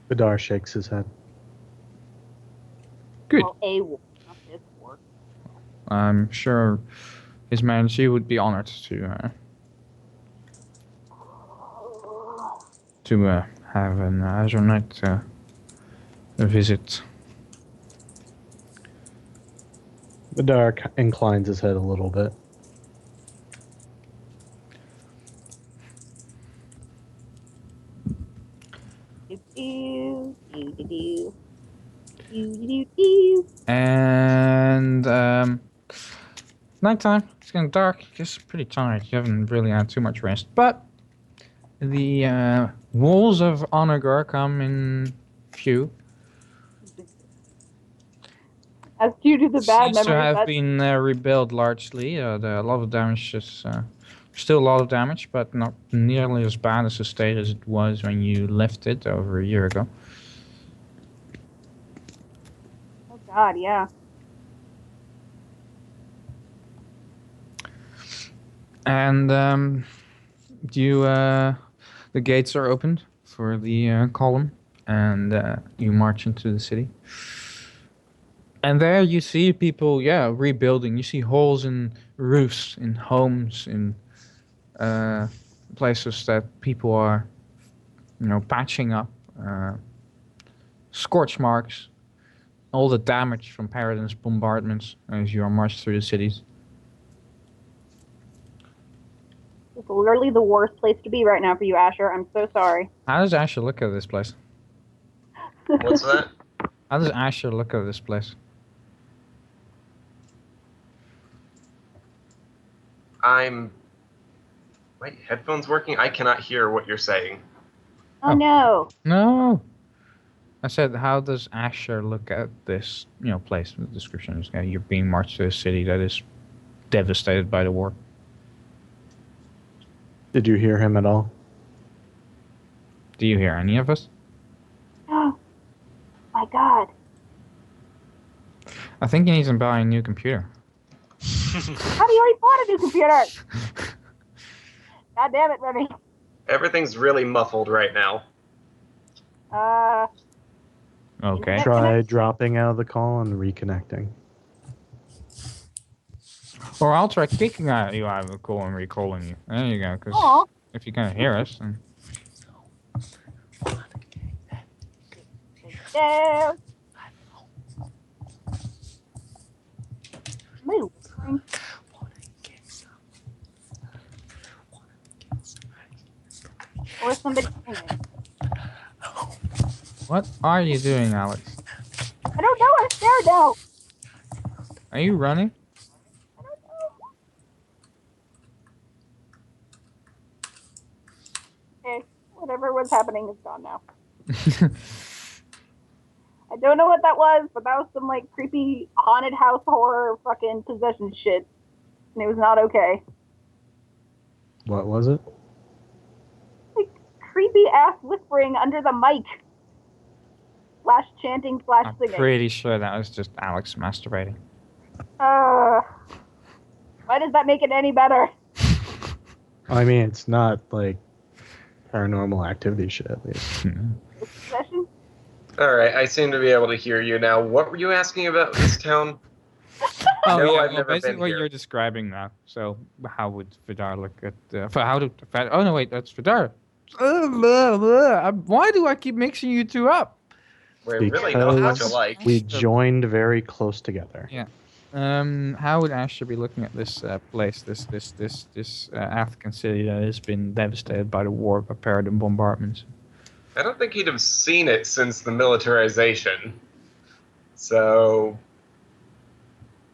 Vadir shakes his head. Good. Well, a war, not this war. I'm sure His Majesty would be honored to have an Azure Knight visit. Vadir inclines his head a little bit. And nighttime. It's getting dark. Just pretty tired. You haven't really had too much rest. But the walls of Onagar come in few. As due to the bad Seems to memories. have been rebuilt largely. A lot of damage is still a lot of damage, but not nearly as bad as the state as it was when you left it over a year ago. Oh god, yeah. And the gates are opened for the column, and you march into the city. And there you see people, rebuilding. You see holes in roofs, in homes, in places that people are, patching up. Scorch marks, all the damage from Paradin's bombardments as you are marched through the cities. It's literally the worst place to be right now for you, Asher. I'm so sorry. How does Asher look at this place? What's that? How does Asher look at this place? Wait, headphones working? I cannot hear what you're saying. Oh no. No. I said, how does Asher look at this, place? The description is you're being marched to a city that is devastated by the war. Did you hear him at all? Do you hear any of us? Oh my god. I think you need to buy a new computer. How do you already bought a new computer? God damn it, Remy. Everything's really muffled right now. Okay. Try dropping out of the call and reconnecting. Or I'll try kicking you out of the call and recalling you. There you go. Because if you can't hear us, then... Yeah. Move. Or somebody singing. What are you doing, Alex? I don't know. I'm scared now. Are you running? I don't know. Okay, whatever was happening is gone now. I don't know what that was, but that was some like creepy haunted house horror fucking possession shit. And it was not okay. What was it? Like creepy ass whispering under the mic. Slash chanting slash I'm singing. pretty sure that was just Alex masturbating. Why does that make it any better? I mean, it's not like paranormal activity shit, at least. Possession? Alright, I seem to be able to hear you now. What were you asking about this town? Oh, No, yeah, I've never basically been what here. you're describing now. So, how would Vadir look at... oh, no, wait, that's Vadir. Why do I keep mixing you two up? We're really not much Because alike. we joined very close together. Yeah. How would Asher be looking at this place, this African city that has been devastated by the war by Paradin bombardments? I don't think he'd have seen it since the militarization. So,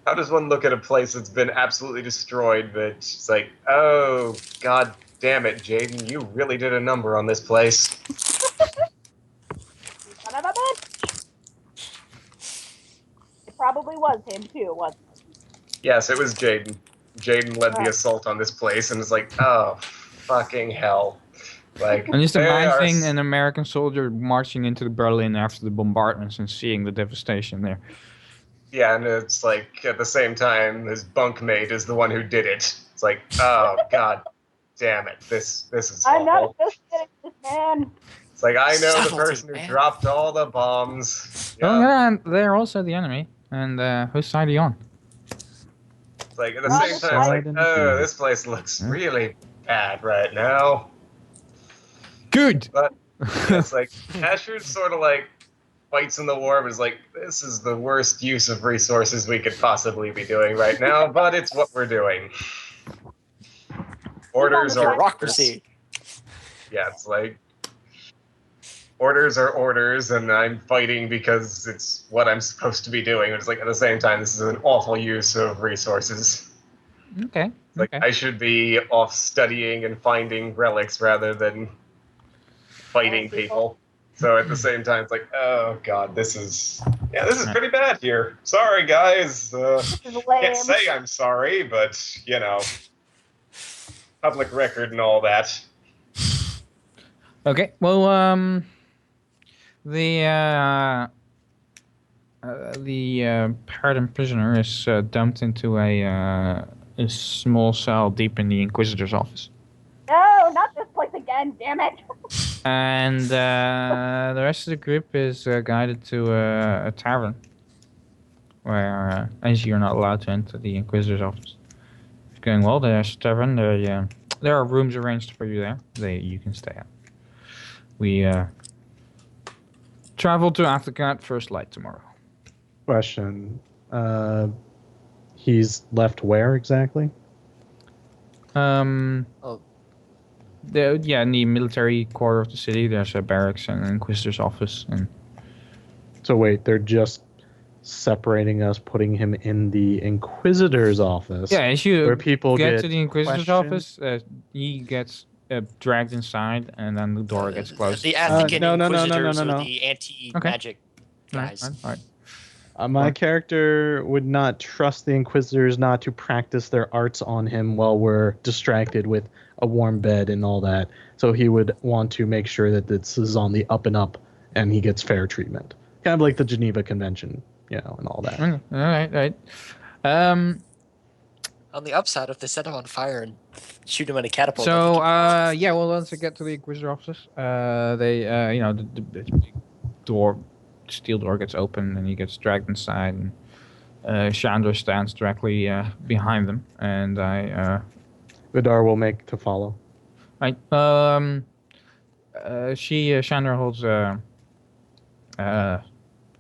how does one look at a place that's been absolutely destroyed, but it's like, oh, god damn it, Jaden, you really did a number on this place. Son of a bitch! It probably was him too, wasn't it? Yes, it was Jaden. Jaden led the assault on this place and was like, oh, fucking hell. Like, I'm just they are imagining an American soldier marching into Berlin after the bombardments and seeing the devastation there. Yeah, and it's like, at the same time, his bunkmate is the one who did it. It's like, oh, god damn it, this is I'm not awful. associated with this man. It's like, I know the Subtlety, person who man. dropped all the bombs. Oh, yeah, and they're also the enemy. And whose side are you on? It's like, at the same time, it's like, oh, this place looks really bad right now. Good! But it's like, Asher's sort of like, fights in the war, but is like, this is the worst use of resources we could possibly be doing right now, but it's what we're doing. Orders are Bureaucracy. Yeah, it's like, orders are orders, and I'm fighting because it's what I'm supposed to be doing. It's like, at the same time, this is an awful use of resources. Okay. It's like, I should be off studying and finding relics rather than fighting people. So at the same time, it's like, oh god, this is pretty bad here. Sorry, guys. Can't say I'm sorry, but, public record and all that. Okay, well, the Paradin prisoner is dumped into a small cell deep in the Inquisitor's office. No, not this place again. Damn it! And the rest of the group is guided to a tavern, where as you're not allowed to enter the Inquisitor's office. It's going well. There's a tavern. There are rooms arranged for you there. You can stay at. We travel to Africa first light tomorrow. Question. He's left where exactly? In the military quarter of the city, there's a barracks and an Inquisitor's office. And So wait, they're just separating us, putting him in the Inquisitor's office. yeah, as you where people get to the Inquisitor's questioned. office, he gets dragged inside, and then the door gets closed. The African no. Inquisitors or the anti-magic guys. All right. My character would not trust the Inquisitors not to practice their arts on him while we're distracted with a warm bed and all that. So he would want to make sure that this is on the up and up and he gets fair treatment. Kind of like the Geneva Convention, and all that. Okay. All right. On the upside, if they set him on fire and shoot him in a catapult. So, once I get to the Inquisitor office, the door, steel door gets open and he gets dragged inside, and Chandra stands directly behind them, and Vadir will make to follow. Right. Chandra holds a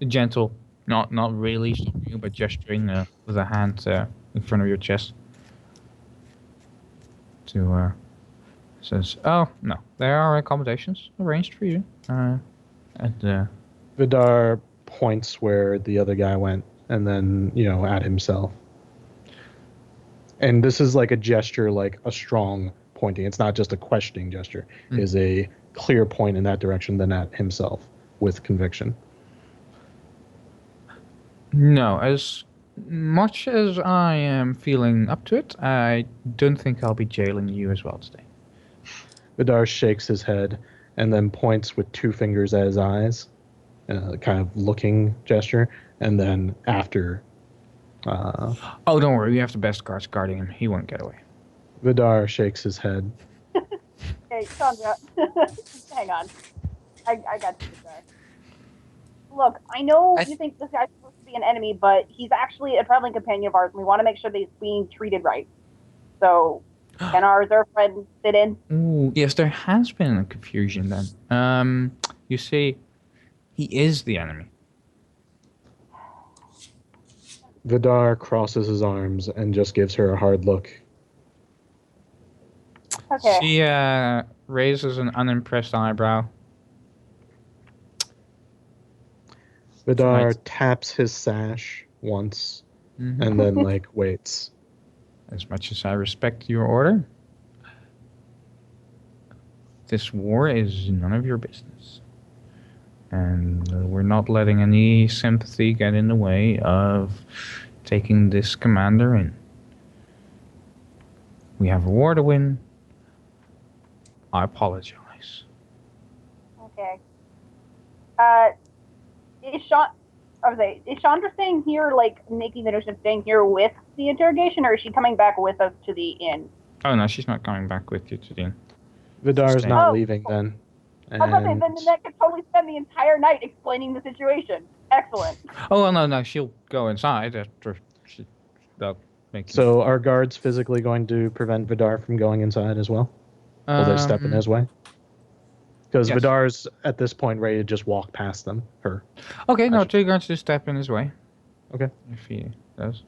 gentle, not really stopping you, but gesturing with a hand in front of your chest. Says, "Oh no, there are accommodations arranged for you." Vadir points where the other guy went, and then at himself. And this is like a gesture, like a strong pointing. It's not just a questioning gesture. It is a clear point in that direction, then at himself with conviction. No, as much as I am feeling up to it, I don't think I'll be jailing you as well today. Vadir shakes his head and then points with two fingers at his eyes, kind of looking gesture, and then after. Oh, don't worry, we have the best guards guarding him. He won't get away. Vadir shakes his head. Hey, Chandra, hang on. I got you there. Look, I know you think this guy's supposed to be an enemy, but he's actually a traveling companion of ours, and we want to make sure that he's being treated right. So, can our reserve friend fit in? Ooh, yes, there has been a confusion then. You see, he is the enemy. Vadir crosses his arms and just gives her a hard look. Okay. She raises an unimpressed eyebrow. Vadir taps his sash once and then waits. As much as I respect your order, this war is none of your business. And we're not letting any sympathy get in the way of taking this commander in. We have a war to win. I apologize. Okay. Is Chandra staying here, making the notion of staying here with the interrogation, or is she coming back with us to the inn? Oh no, she's not coming back with you to the inn. Vidar's not leaving then. I was about to say, then Nynette could totally spend the entire night explaining the situation. Excellent. Oh, well, no, she'll go inside after So are guards physically going to prevent Vadir from going inside as well? Will they step in his way? Because yes. Vidar's at this point ready to just walk past them. Okay, no, two guards just step in his way. Okay. If he does.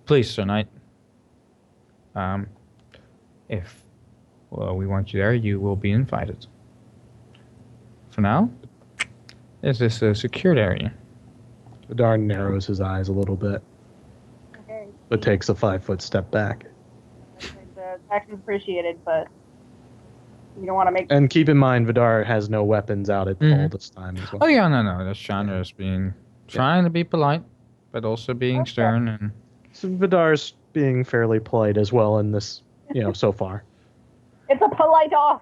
Please, Sir Knight. If we want you there, you will be invited. For now, this is a secured area. Vadir narrows his eyes a little bit, but takes a 5-foot step back. The action's appreciated, but you don't want to make... And keep in mind, Vadir has no weapons out at all this time as well. Oh, yeah, no. That's Chandra's trying to be polite, but also being stern. And so Vidar's being fairly polite as well in this, so far. It's a polite off.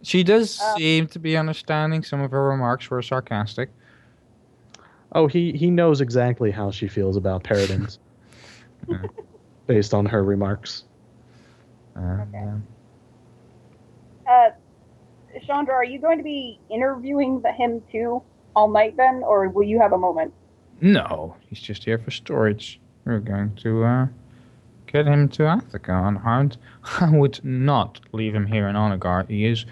She does seem to be understanding. Some of her remarks were sarcastic. Oh, he knows exactly how she feels about paradins. Based on her remarks. And, Chandra, are you going to be interviewing him too all night then, or will you have a moment? no, he's just here for storage. We're going to get him to Attica unharmed. I would not leave him here in Onagar. He is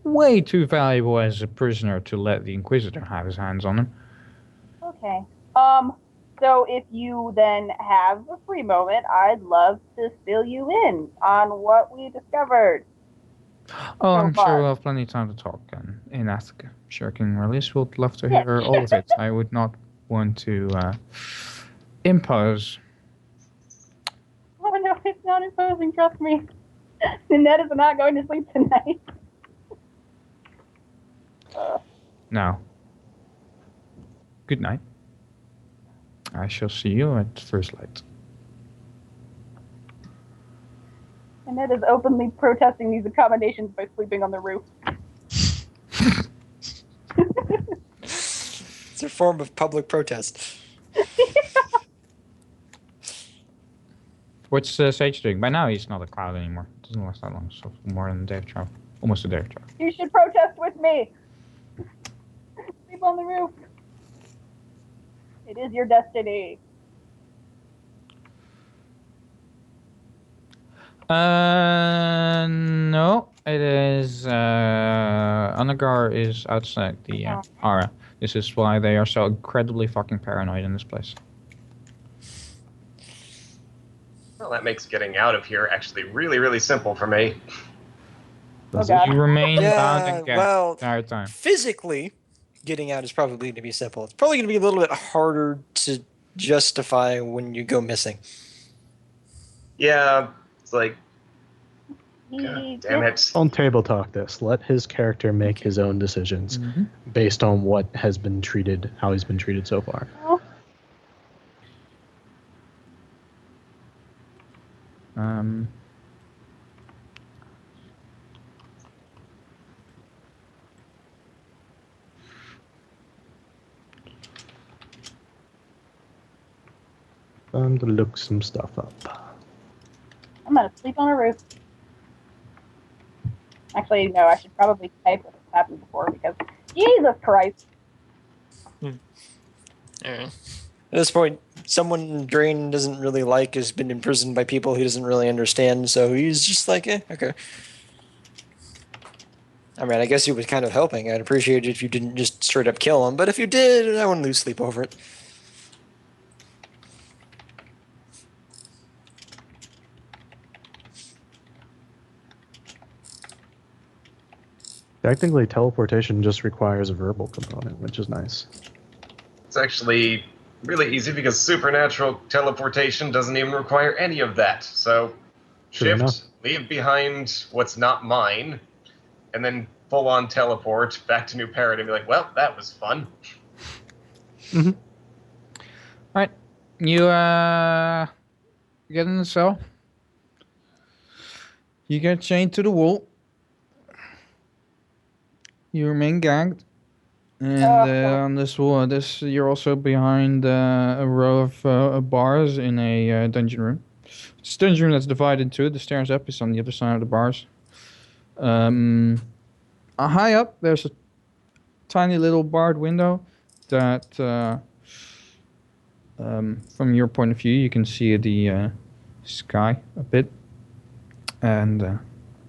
way too valuable as a prisoner to let the Inquisitor have his hands on him. Okay. So if you then have a free moment, I'd love to fill you in on what we discovered. Oh, I'm far. sure we'll have plenty of time to talk in Attica. Sure, King Release would love to hear all of it. I would not want to impose. Oh no, it's not imposing, trust me. Nynette is not going to sleep tonight. Now, good night. I shall see you at first light. Nynette is openly protesting these accommodations by sleeping on the roof. It's a form of public protest. What's Sage doing? By now, he's not a cloud anymore. It doesn't last that long. So more than a day of travel. Almost a day of travel. You should protest with me. Sleep on the roof. It is your destiny. No. It is, Onagar is outside the Aura. This is why they are so incredibly fucking paranoid in this place. Well, that makes getting out of here actually really, really simple for me. Oh god. You remain bound Yeah, and gagged well, the entire time. physically, getting out is probably going to be simple. It's probably going to be a little bit harder to justify when you go missing. Yeah, it's like, God damn it. Don't table talk this. Let his character make his own decisions based on what has been treated, how he's been treated so far. Time to look some stuff up. I'm gonna sleep on a roof. Actually, no, I should probably type what has happened before because Jesus Christ. At this point, someone Drane doesn't really like has been imprisoned by people he doesn't really understand, so he's just like, okay. I mean, I guess he was kind of helping. I'd appreciate it if you didn't just straight up kill him, but if you did, I wouldn't lose sleep over it. Technically, teleportation just requires a verbal component, which is nice. It's actually really easy because supernatural teleportation doesn't even require any of that. So, shift, leave behind what's not mine, and then full-on teleport back to New Parrot and be like, well, that was fun. All right. You get in the cell. You get chained to the wall. You remain gagged. And on this wall, you're also behind a row of bars in a dungeon room. It's a dungeon room that's divided into it. The stairs up is on the other side of the bars. High up, there's a tiny little barred window that, from your point of view, you can see the sky a bit. And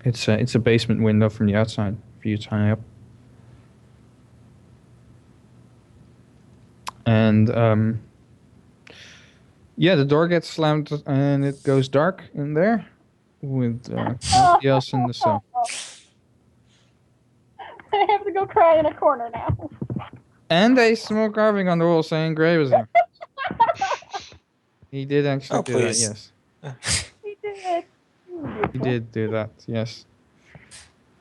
it's a basement window from the outside for you to high up. And the door gets slammed and it goes dark in there with nobody else in the cell. I have to go cry in a corner now. And a small carving on the wall saying Gray was here. He did actually do that, yes. He did. He did do that, yes.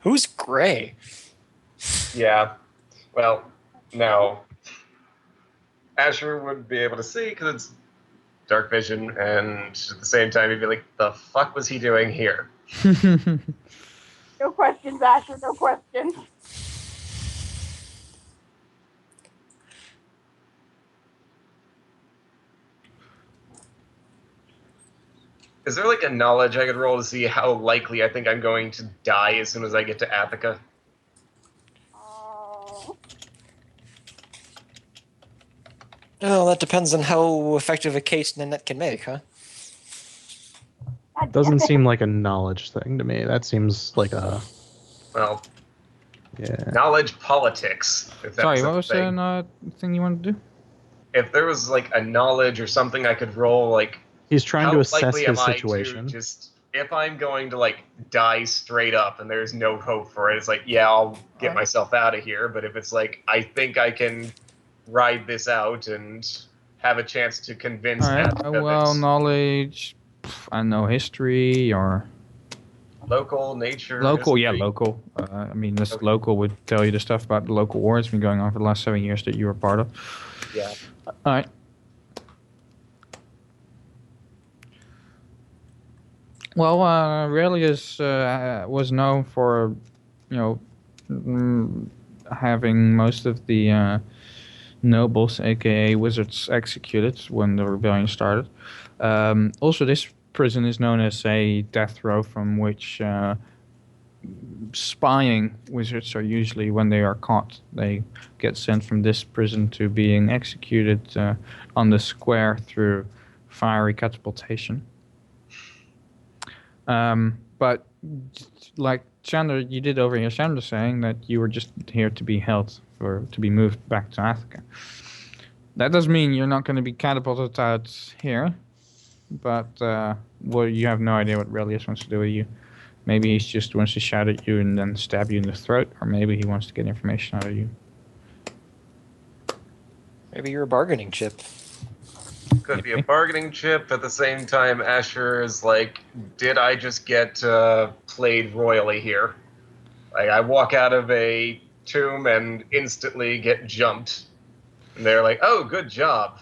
Who's Gray? Yeah. Well, no. Asher would be able to see because it's dark vision, and at the same time, he'd be like, the fuck was he doing here? No questions, Asher, no questions. Is there like a knowledge I could roll to see how likely I think I'm going to die as soon as I get to Attica? Oh, that depends on how effective a case Nynette can make, huh? Doesn't seem like a knowledge thing to me. That seems like a... Well, yeah. knowledge politics. If that Sorry, was what a was thing. the thing you wanted to do? If there was like a knowledge or something I could roll, like He's trying how to assess likely his am I situation. to just if I'm going to like die straight up and there's no hope for it, it's like yeah, I'll get myself out of here. But if it's like I think I can ride this out and have a chance to convince Attica well, that knowledge, I know history or local nature, local. history. Yeah, local. I mean, this local would tell you the stuff about the local war that's been going on for the last 7 years that you were part of. Yeah. All right. Well, Aurelius was known for, having most of the nobles, aka wizards, executed when the rebellion started. Also, this prison is known as a death row from which spying wizards are usually, when they are caught, they get sent from this prison to being executed on the square through fiery catapultation. But like Chandler, you did overhear Chandler saying that you were just here to be held to be moved back to Attica. That does mean you're not going to be catapulted out here, but well, you have no idea what Relius wants to do with you. Maybe he just wants to shout at you and then stab you in the throat, or maybe he wants to get information out of you. Maybe you're a bargaining chip. Could be a bargaining chip. At the same time, Asher is like, did I just get played royally here? Like, I walk out of a tomb and instantly get jumped. And they're like, oh, good job.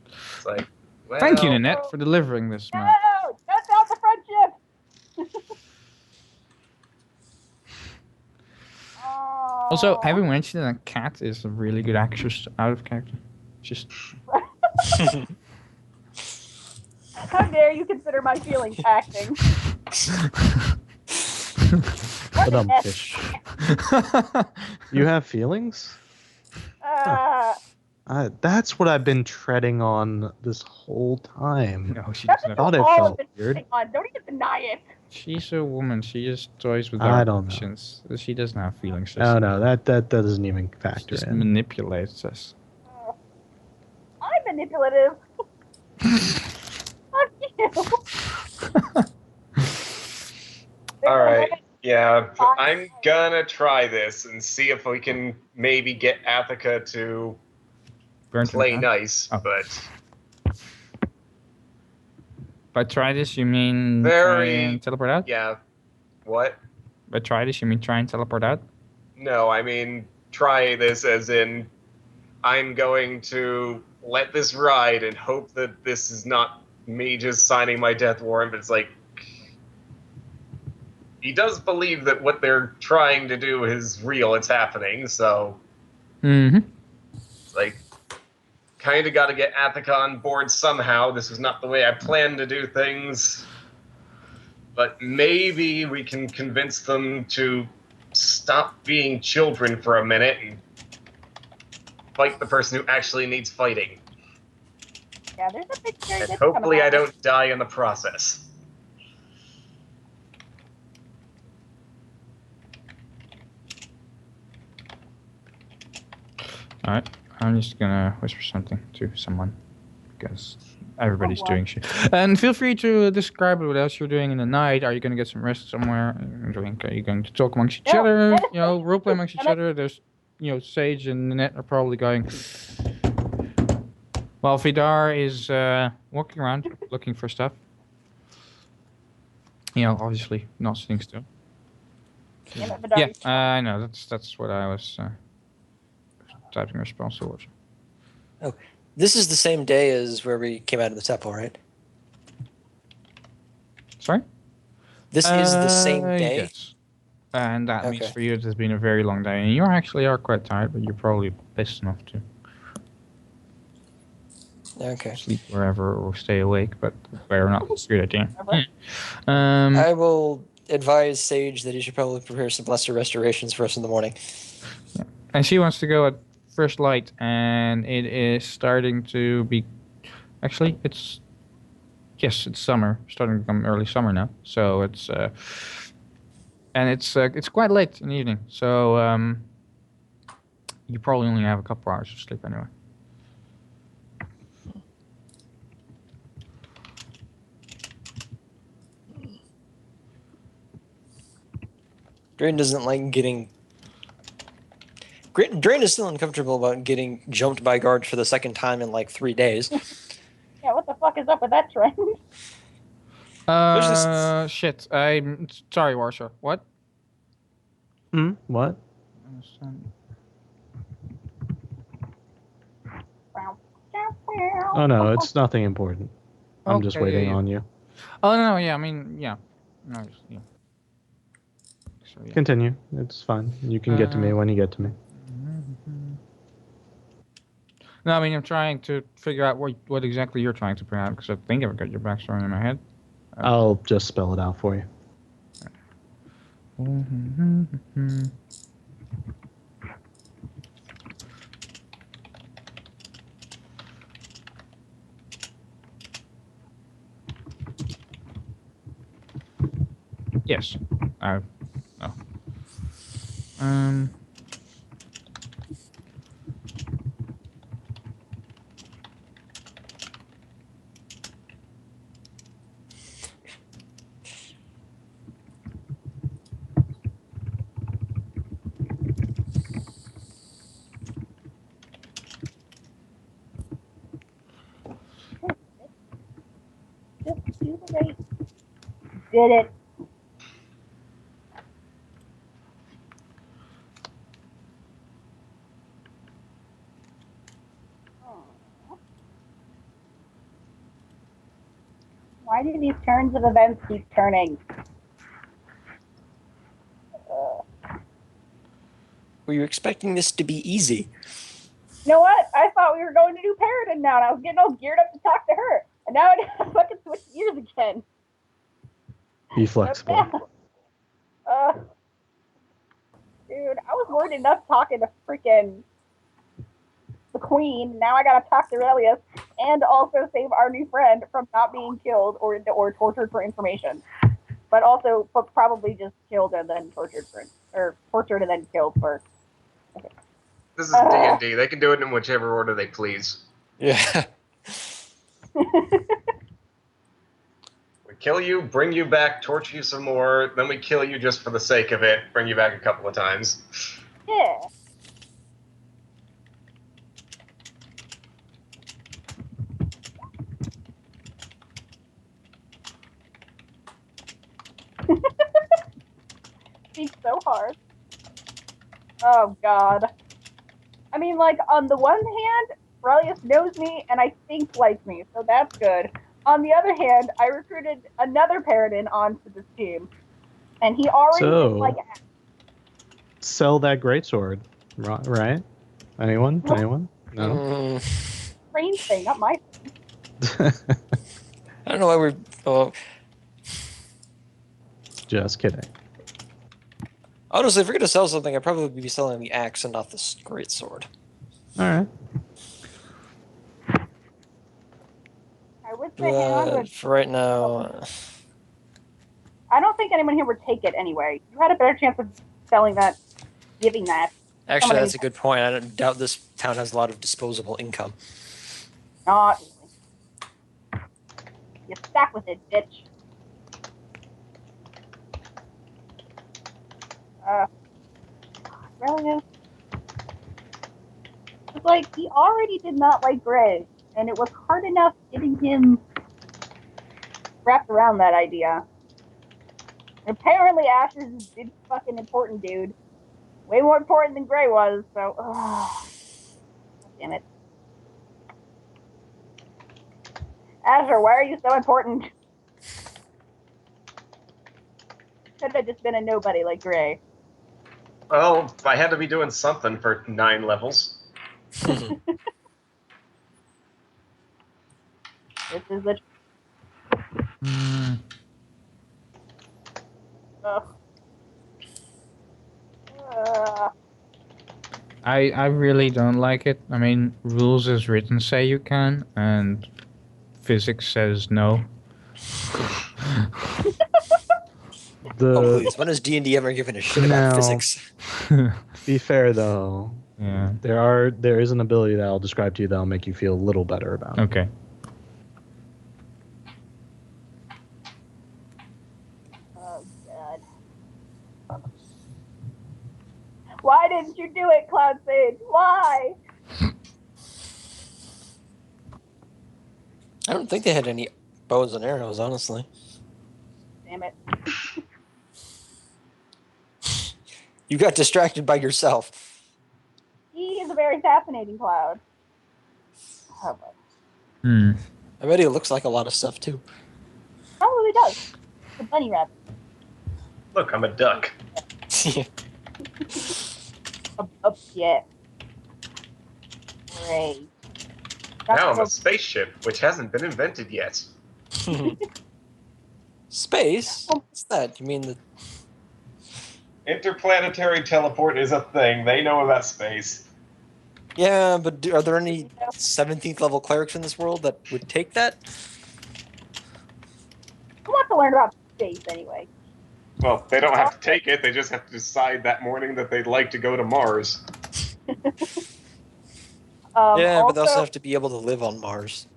It's like, well... Thank you, Nynette, for delivering this, man. No! That's not the friendship! Also, having mentioned that Cat is a really good actress out of character. Just... How dare you consider my feelings acting? But fish. You have feelings? That's what I've been treading on this whole time. No, she That's doesn't. what Thought it all felt been weird. on. Don't even deny it. She's a woman. She just toys with I our don't know. emotions. She doesn't have feelings. No, that doesn't even factor just in. manipulates us. I'm manipulative. Fuck you. All right. Yeah, I'm gonna try this and see if we can maybe get Attica to play nice, but... By try this, you mean try and teleport out? Yeah. What? By try this, you mean try and teleport out? No, I mean try this as in I'm going to let this ride and hope that this is not me just signing my death warrant, but it's like... He does believe that what they're trying to do is real, it's happening, so... Mm-hmm. It's like... Kind of got to get Attica on board somehow. This is not the way I planned to do things. But maybe we can convince them to stop being children for a minute and fight the person who actually needs fighting. Yeah, there's a big And hopefully I don't die in the process. Alright, I'm just gonna whisper something to someone because everybody's doing shit. And feel free to describe what else you're doing in the night. Are you gonna get some rest somewhere? Are you going to talk amongst each other? You know, roleplay amongst each other. There's, Sage and Nynette are probably going. While Vadir is walking around looking for stuff. Obviously not sitting still. Yeah, I know. That's what I was typing a response towards. Oh, this is the same day as where we came out of the temple, right? Sorry? This is the same day? Yes. And that means for you it has been a very long day. And you actually are quite tired, but you're probably pissed enough to. Okay. sleep wherever or stay awake, but better not. It's a good idea. I will advise Sage that he should probably prepare some lesser restorations for us in the morning. Yeah. And she wants to go at first light, and it is starting to be. Actually, it's summer, starting to become early summer now. So it's and it's quite late in the evening. So you probably only have a couple hours of sleep anyway. Drane doesn't like getting. Drane is still uncomfortable about getting jumped by guards for the second time in like 3 days. Yeah, what the fuck is up with that trend? Shit. I'm sorry, Warsha. What? What? Oh no, it's nothing important. I'm just waiting on you. Oh no, yeah. I mean, yeah. No, yeah. So, yeah. Continue. It's fine. You can get to me when you get to me. No, I mean, I'm trying to figure out what exactly you're trying to bring out, because I think I've got your backstory in my head. I'll just spell it out for you. Yes. No. Just do the right. Did it. Why do these turns of events keep turning? Were you expecting this to be easy? You know what? I thought we were going to do Paradin now, and I was getting all geared up to talk to her. And now I gotta fucking switch gears again. Be flexible. Dude, I was worried enough talking to freaking the queen. Now I gotta talk to Relius and also save our new friend from not being killed or tortured for information. But probably just killed and then tortured tortured and then killed for. Okay. This is D&D. They can do it in whichever order they please. Yeah. We kill you, bring you back, torture you some more, then we kill you just for the sake of it, bring you back a couple of times. Yeah. Speaks so hard. Oh god. I mean, like, on the one hand, Relius knows me and I think likes me, so that's good. On the other hand, I recruited another Paradin onto this team, and he already didn't like it. Sell that greatsword, right? Anyone? No. Rain's thing, not my I don't know why we're. Oh. Just kidding. Honestly, if we're gonna sell something, I'd probably be selling the axe and not the greatsword. All right. I would say hang on, but for right now. I don't think anyone here would take it anyway. You had a better chance of selling that, giving that. Actually, that's a good point. I don't doubt this town has a lot of disposable income. Not really. You stack with it, bitch. Relius. It's like, he already did not like Gray, and it was hard enough getting him wrapped around that idea. And apparently Asher's is a big fucking important dude. Way more important than Gray was, so... damn it. Asher, why are you so important? Could have just been a nobody like Gray. Well, I had to be doing something for 9 levels. This is the. Mm, Ugh. I really don't like it. I mean, rules as written say you can, and physics says no. Oh please, when has D&D ever given a shit about No. physics? Be fair though. Yeah. There is an ability that I'll describe to you that'll make you feel a little better about it. Okay. Oh god. Why didn't you do it, Cloud Sage? Why? I don't think they had any bows and arrows, honestly. Damn it. You got distracted by yourself. He is a very fascinating cloud. Oh, but Hmm. I bet he looks like a lot of stuff too. probably does. The bunny rabbit. Look, I'm a duck. Yeah. Great. Now I'm a spaceship, which hasn't been invented yet. Space? What's that? You mean the... Interplanetary teleport is a thing. They know about space. Yeah, but are there any 17th level clerics in this world that would take that? Who wants to learn about space anyway? Well, they don't have to take it. They just have to decide that morning that they'd like to go to Mars. Yeah, but they also have to be able to live on Mars.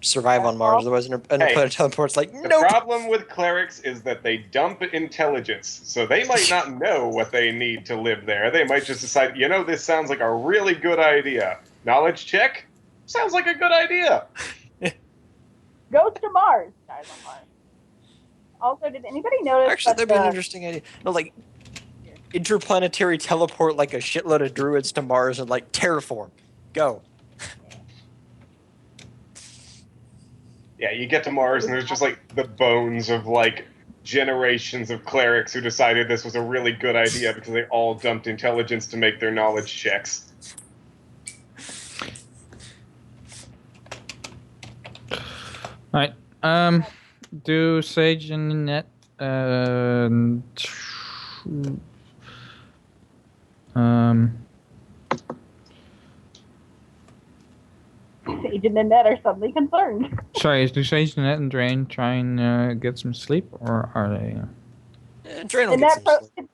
Survive on Mars, otherwise interplanetary teleport's like, The nope! problem with clerics is that they dump intelligence, so they might not know what they need to live there. They might just decide, you know, this sounds like a really good idea. Knowledge check? Sounds like a good idea. Goes to Mars. Dies on Mars. Also, did anybody notice Actually, that that'd be an interesting idea. No, like, interplanetary teleport like a shitload of druids to Mars and, like, terraform. Go. Yeah, you get to Mars and there's just like the bones of like generations of clerics who decided this was a really good idea because they all dumped intelligence to make their knowledge checks. Alright. Do Sage and Nynette Sage and Nynette are suddenly concerned. sorry, do Sage, Nynette, and Drane try and get some sleep, or are they? Drane will get some sleep.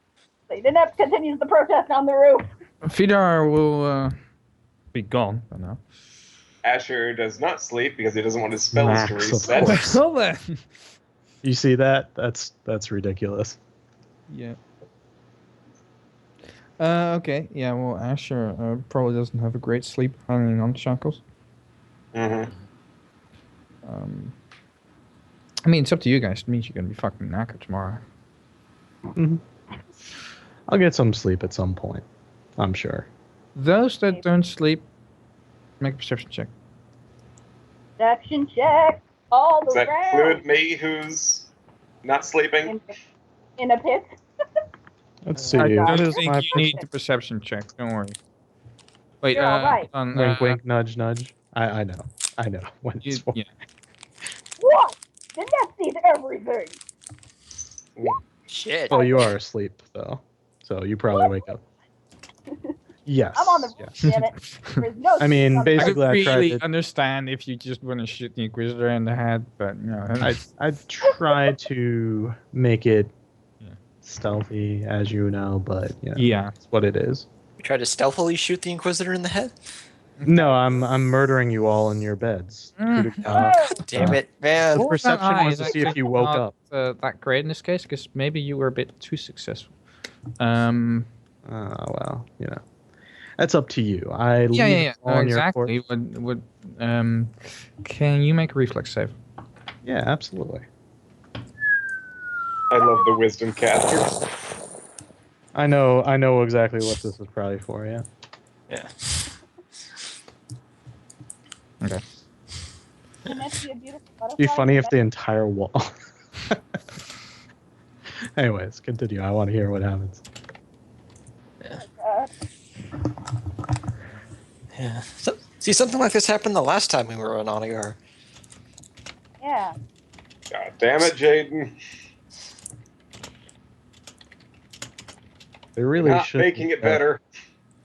Nynette continues the protest on the roof. Vadir will be gone by now. Asher does not sleep because he doesn't want his spells Max, to of reset. course. Well then. You see that? That's ridiculous. Yeah. Okay. Yeah. Well, Asher probably doesn't have a great sleep hanging on shackles. Mm-hmm. I mean, it's up to you guys. It means you're gonna be fucking knackered tomorrow. Mm-hmm. I'll get some sleep at some point. I'm sure. Those that don't sleep, make a perception check. Perception check. All the Does that round. include me who's not sleeping? In a pit. Let's see. I What don't is think my you need the perception check. Don't worry. Wait. You're all right. On, wink, wink, nudge, nudge. I know. I know. When it's for. Yeah. What? Nynette sees everything. Shit. Well, you are asleep though, so you probably wake up. Yes. I'm on the roof, yes. damn it. There's no I mean, I could basically, I tried really to. understand if you just want to shoot the Inquisitor in the head, but you know. I tried to make it Yeah. stealthy, as you know, but Yeah. it's what it is. You try to stealthily shoot the Inquisitor in the head? No, I'm murdering you all in your beds. Mm. Damn it, man. The perception Eye was is to see if actually you woke not, up. that great in this case, because maybe you were a bit too successful. Well, that's up to you. I leave Yeah. it on Exactly. your court. Can you make a reflex save? Yeah, absolutely. I love the wisdom caster. I know exactly what this is probably for. Yeah. Yeah. Okay. Nynette be a beautiful butterfly. It'd be funny if the entire wall. Anyways, continue. I want to hear what happens. Yeah. See, something like this happened the last time we were on Onagar. Yeah. God damn it, Jaden. They really Not should making it better.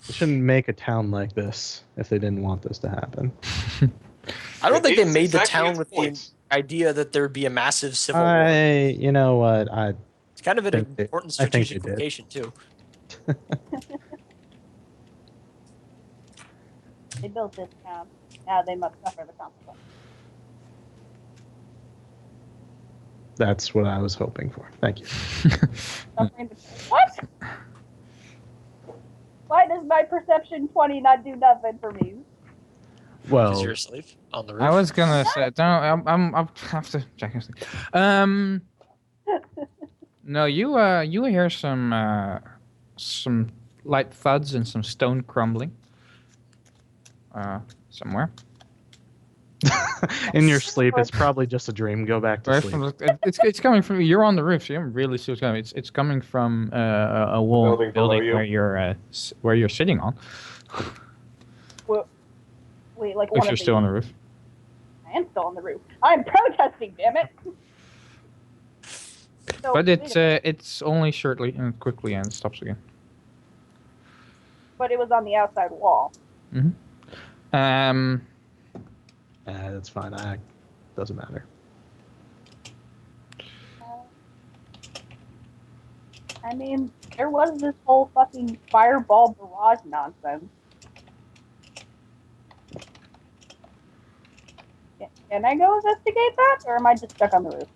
They shouldn't make a town like this if they didn't want this to happen. I don't think they It's made the exactly town its with point. the idea that there'd be a massive civil war. You know what? It's kind of an think they- important I think they strategic did. location too. They built this town. Now they must suffer the consequences. That's what I was hoping for. Thank you. Suffering the... What? Why does my perception 20 not do nothing for me? Because Well, you're a slave on the roof. I was gonna say, don't. I have to check this thing. No, you hear some light thuds and some stone crumbling. Somewhere. in your sleep, it's probably just a dream. Go back to Right sleep. from it's coming from you're on the roof, so you don't really see what's coming. It's coming from a wall Building below you. where you're sitting on. Wait, like If one you're of still on the roof. I am still on the roof. I'm protesting, damn it! So, But wait a minute. it's only shortly and quickly and stops again. But it was on the outside wall. That's fine. Doesn't matter. I mean, there was this whole fucking fireball barrage nonsense. Can I go investigate that, or am I just stuck on the roof?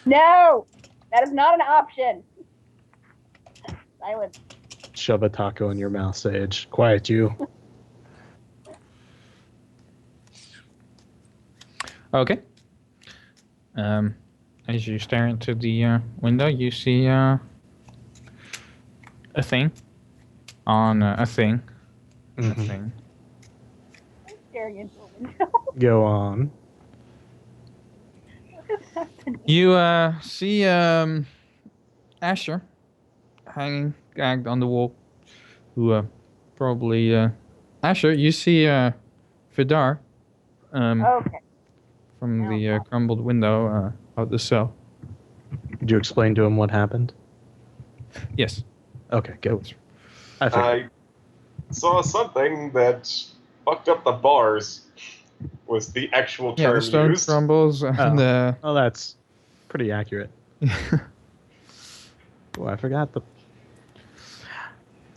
No! That is not an option! Silence. Shove a taco in your mouth, Sage. Quiet you. Okay. As you stare into the window, you see a thing on a thing. A Mhm. thing. I'm staring into a window. Go on. What is happening? You see Asher hanging gagged on the wall. Who probably Asher, you see Vadir Okay. from the crumbled window of the cell. Did you explain to him what happened? Yes. Okay, go. I figured. I saw something that fucked up the bars. Was the actual Yeah, term the stone used? crumbles and Oh, that's pretty accurate. Oh, I forgot the.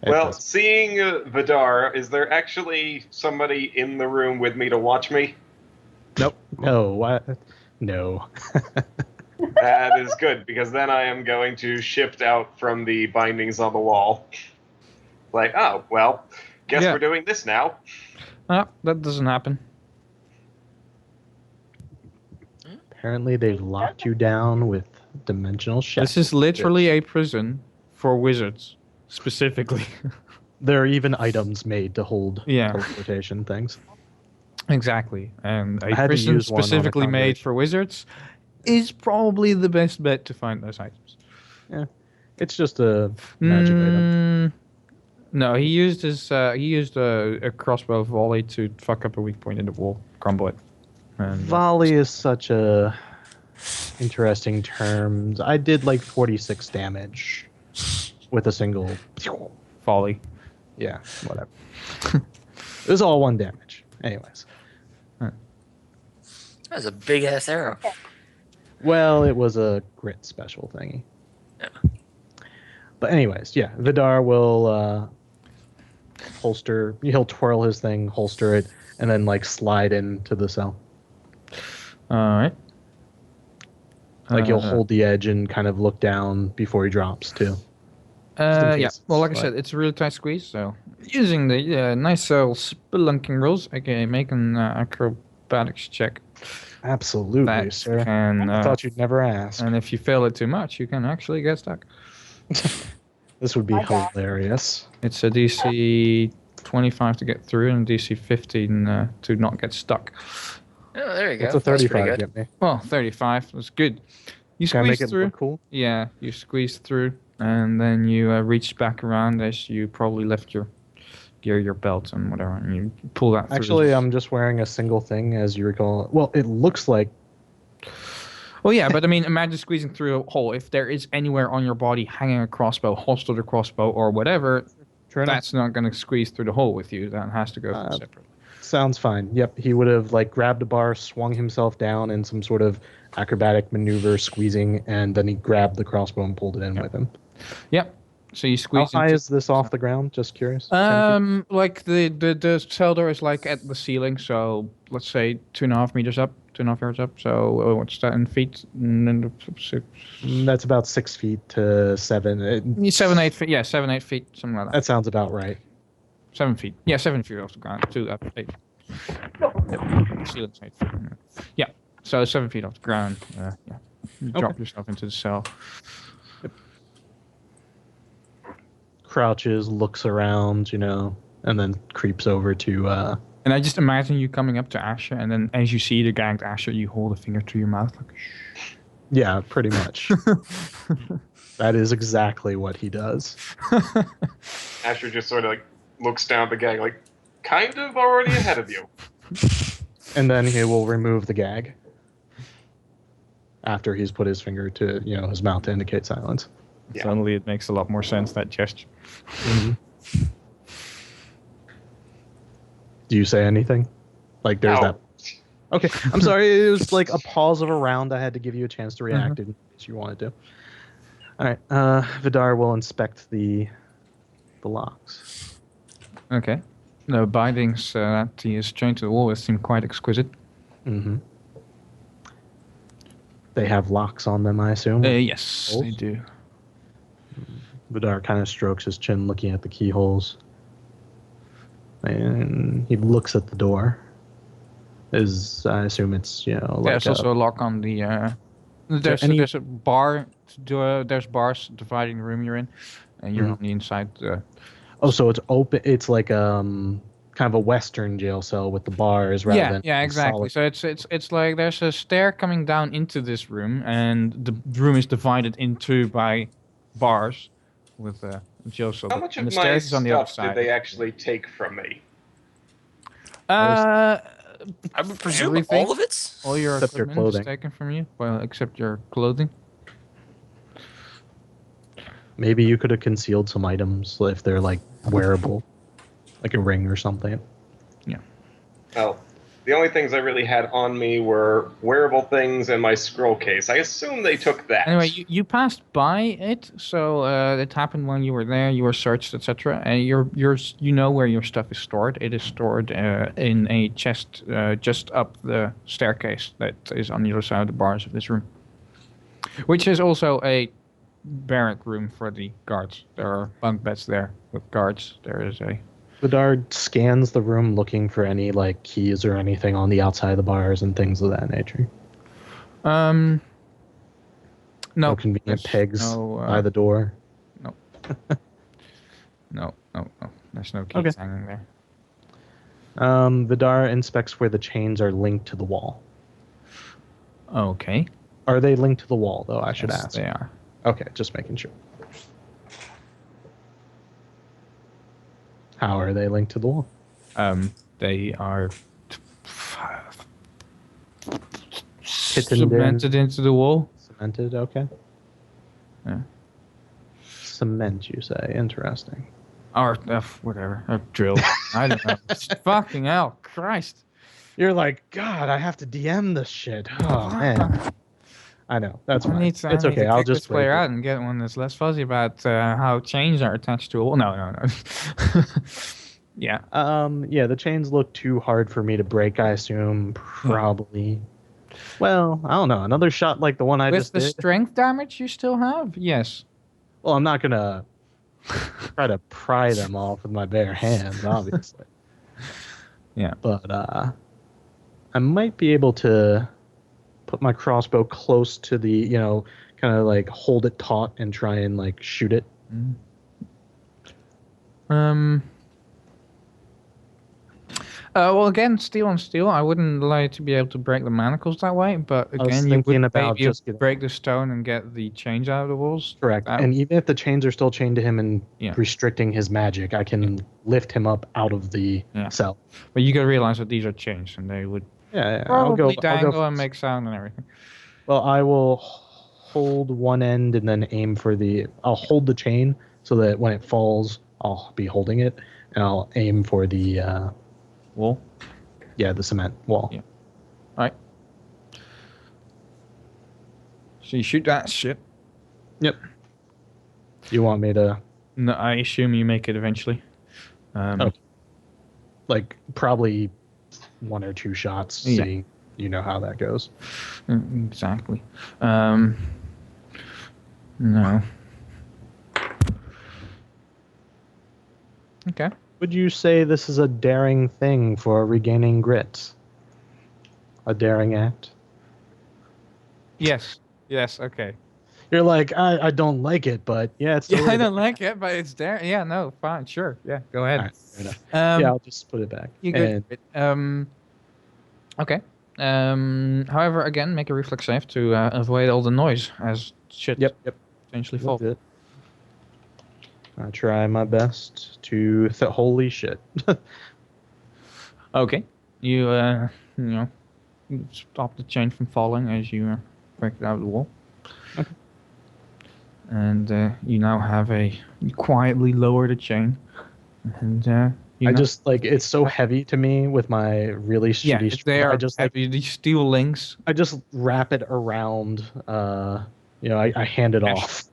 Well, seeing Vadir, is there actually somebody in the room with me to watch me? Nope. No. What? No. That is good, because then I am going to shift out from the bindings on the wall. Like, oh, well, guess Yeah. we're doing this now. That doesn't happen. Apparently, they've locked you down with dimensional shackles. This is literally a prison for wizards, specifically. There are even items made to hold Yeah. teleportation things. Exactly. And I a had to prison use one on a specifically made conjuration. for wizards is probably the best bet to find those items. It's just a magic item. No, he used a crossbow volley to fuck up a weak point in the wall, crumble it. And, Volley is such a interesting term. I did like 46 damage with a single. volley. Yeah, whatever. It was all one damage. Anyways. That's a big ass arrow. Well, it was a grit special thingy. Yeah. But anyways, yeah, Vadir will holster. He'll twirl his thing, holster it, and then like slide into the cell. All right. Like he'll hold the edge and kind of look down before he drops too. Yeah. case Well, like I it's said, it's a really tight squeeze. So using the nice spelunking rolls, aka make an acrobatics check. Absolutely, That sir. can. I thought you'd never ask. And if you fail it too much, you can actually get stuck. This would be My God. hilarious. It's a DC 25 to get through and a DC 15 to not get stuck. Oh, there you go. What's a That's pretty 35 good. get me? Well, 35 was good. You Can I make squeeze it through. look cool? Yeah, you squeeze through, and then you reach back around as you probably left your gear, your belt, and whatever, and you pull that through. Actually, I'm just wearing a single thing, as you recall. Well, it looks like... Well, yeah, but I mean, imagine squeezing through a hole. If there is anywhere on your body hanging a crossbow, holstered a crossbow, or whatever, that's not going to squeeze through the hole with you. That has to go separately. Sounds fine. Yep, he would have like grabbed a bar, swung himself down in some sort of acrobatic maneuver, squeezing, and then he grabbed the crossbow and pulled it in with him. Yep. So you squeeze. How high is this off the ground? Just curious. Like the cell door is like at the ceiling, so let's say 2.5 meters up, 2.5 yards up. So what's that in feet? That's about 6 feet to 7. 7, 8 feet. Yeah, 7, 8 feet, something like that. That sounds about right. 7 feet. Yeah, 7 feet off the ground. 2 up 8. Yep. Ceiling's 8 feet. Yeah. So 7 feet off the ground. Yeah. You drop yourself into the cell. Crouches, looks around, and then creeps over to... And I just imagine you coming up to Asher, and then as you see the gagged Asher, you hold a finger to your mouth like, shh. Yeah, pretty much. That is exactly what he does. Asher just sort of like looks down at the gag like, kind of already ahead of you. And then he will remove the gag after he's put his finger to, his mouth to indicate silence. Yeah. Suddenly it makes a lot more sense, that gesture. Mm-hmm. Do you say anything? Like there's that... Okay, I'm sorry. It was like a pause of a round. I had to give you a chance to react in case you wanted to. All right, Vadir will inspect the locks. Okay. The bindings that he is chained to the wall seem quite exquisite. Mm-hmm. They have locks on them, I assume? Yes, they do. Vadir kind of strokes his chin looking at the keyholes. And he looks at the door. I assume it's, like there's also a lock on the... There's a bar. There's bars dividing the room you're in. And you're on the inside. So it's open. It's like kind of a Western jail cell with the bars rather than... Yeah, exactly. So it's like there's a stair coming down into this room, and the room is divided into by bars with a jail cell. How much of the my stairs is on the other stuff side. did they actually take from me? I would presume everything. all of it? All your except your equipment is clothing. taken from you. Well, except your clothing. Maybe you could have concealed some items if they're like wearable, like a ring or something. Yeah. Well, the only things I really had on me were wearable things and my scroll case. I assume they took that. Anyway, you passed by it, so it happened when you were there. You were searched, etc. And you know where your stuff is stored. It is stored in a chest just up the staircase that is on the other side of the bars of this room, which is also a barrack room for the guards. There are bunk beds there with guards. There is a... Vadir scans the room looking for any like keys or anything on the outside of the bars and things of that nature. No convenient pegs by the door. No. No. There's no keys hanging there. Vadir inspects where the chains are linked to the wall. Okay. Are they linked to the wall though? I should ask. They are. Okay, just making sure. How are they linked to the wall? They are Cemented into the wall. Cemented, okay. Yeah. Cement, you say? Interesting. Or whatever. Drilled. I don't know. Fucking hell, Christ! You're like, God, I have to DM this shit. Oh man. I know. That's fine. It's okay. I'll just play out and get one that's less fuzzy about how chains are attached to a wall. No. Yeah. Yeah, the chains look too hard for me to break, I assume. Probably. Well, I don't know. Another shot like the one I just did. With the strength damage you still have? Yes. Well, I'm not going to try to pry them off with my bare hands, obviously. Yeah. But I might be able to put my crossbow close to the, kind of like hold it taut and try and like shoot it. Well, again, steel on steel. I wouldn't like to be able to break the manacles that way, but I was again, you thinking would about maybe just getting... break the stone and get the chains out of the walls. Correct. That- And even if the chains are still chained to him and Yeah. restricting his magic, I can lift him up out of the Yeah. cell. But you gotta realize that these are chains, and they would Yeah, probably I'll dangle go and make sound and everything. Well, I will hold one end and then aim for the... I'll hold the chain so that when it falls, I'll be holding it, and I'll aim for the... Wall? Yeah, the cement wall. Yeah. Alright. So you shoot that shit. Yep. You want me to... No, I assume you make it eventually. Okay. Like, probably 1 or 2 shots, Yeah. seeing you know how that goes. Exactly. No. Okay. Would you say this is a daring thing for regaining grit? A daring act? Yes. Yes, okay. You're like, I don't like it, but yeah, it's... Yeah, totally I don't like it, but it's there. Yeah, no, fine, sure. Yeah, go ahead. All right, fair enough. Um, Yeah, I'll just put it back. You good? Okay. However, again, make a reflex save to avoid all the noise as shit Yep. potentially We'll fall. do it. I try my best to... Holy shit. Okay. You stop the chain from falling as you break it out of the wall. Okay. And you now have you quietly lower the chain. And I just, like, it's so heavy to me with my really shitty... they are I just, heavy. like, These steel links. I just wrap it around, I hand it Ash. off.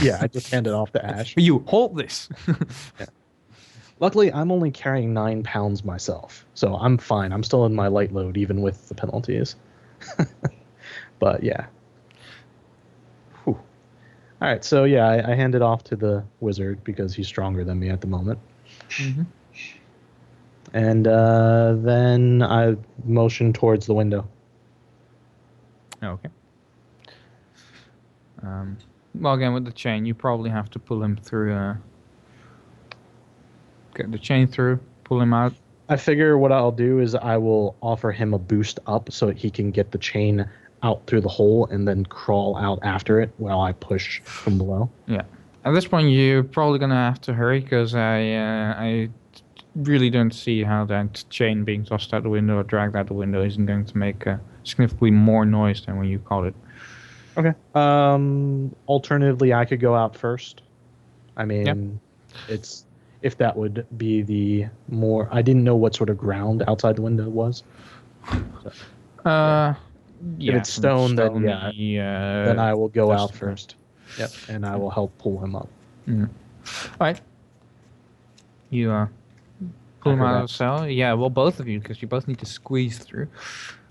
Yeah, I just hand it off to Ash. You hold this. Yeah. Luckily, I'm only carrying 9 pounds myself, so I'm fine. I'm still in my light load, even with the penalties. But, yeah. Whew. All right, so, yeah, I hand it off to the wizard because he's stronger than me at the moment. Mm-hmm. And then I motion towards the window. Okay. Well, again, with the chain, you probably have to pull him through. Get the chain through, pull him out. I figure what I'll do is I will offer him a boost up so he can get the chain out through the hole and then crawl out after it while I push from below. Yeah. At this point, you're probably gonna have to hurry because I really don't see how that chain being tossed out the window or dragged out the window isn't going to make significantly more noise than when you caught it. Okay. Alternatively, I could go out first. I mean, it's... If that would be the more... I didn't know what sort of ground outside the window was. So, Yeah. if it's stone, then yeah. Then I will go out first. Yep. And I will help pull him up. Yeah. All right. You pull him out of the cell. Yeah, well, both of you, because you both need to squeeze through.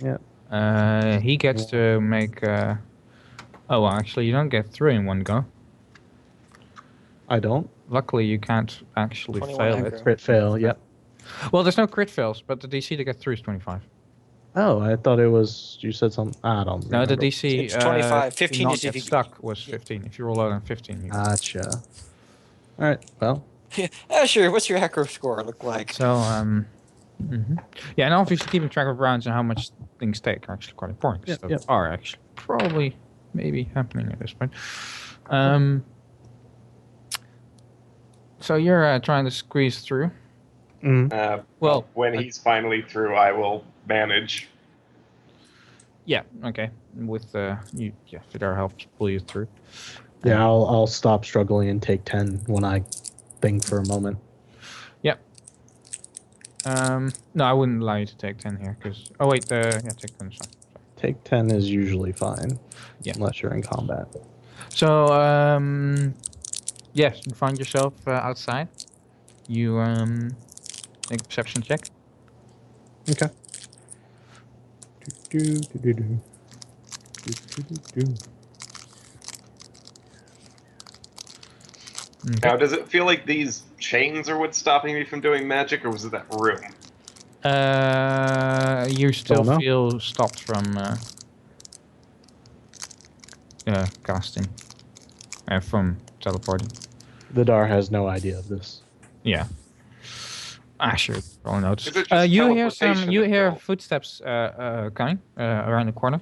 Yeah. He gets to make... oh, well, actually, you don't get through in one go. I don't. Luckily, you can't actually 21 fail aggro. it. Crit fail, yep. Well, there's no crit fails, but the DC to get through is 25. Oh, I thought it was... You said something... I don't No, remember. the DC... It's 25. 15 to not is if get you... stuck was 15. If you roll out on 15, you... Gotcha. All right, well... Asher, what's your aggro score look like? So, yeah, and obviously keeping track of rounds and how much things take are actually quite important. Yep, So yep. are actually probably maybe happening at this point. So you're trying to squeeze through. Well, when he's finally through, I will manage. Yeah, okay. With Vadir helps pull you through. Yeah, I'll stop struggling and take 10 when I think for a moment. Yep. No, I wouldn't allow you to take 10 here, because... Oh, wait, take 10, sorry. Take 10 is usually fine. Yeah. Unless you're in combat. So, yes, you find yourself outside. You make a perception check. Okay. Now, does it feel like these chains are what's stopping me from doing magic, or was it that room? You still feel stopped from casting. From teleporting. Vidar has no idea of this. Yeah. Sure. I'll notice. Is it just You hear teleportation You as hear well? footsteps coming around the corner.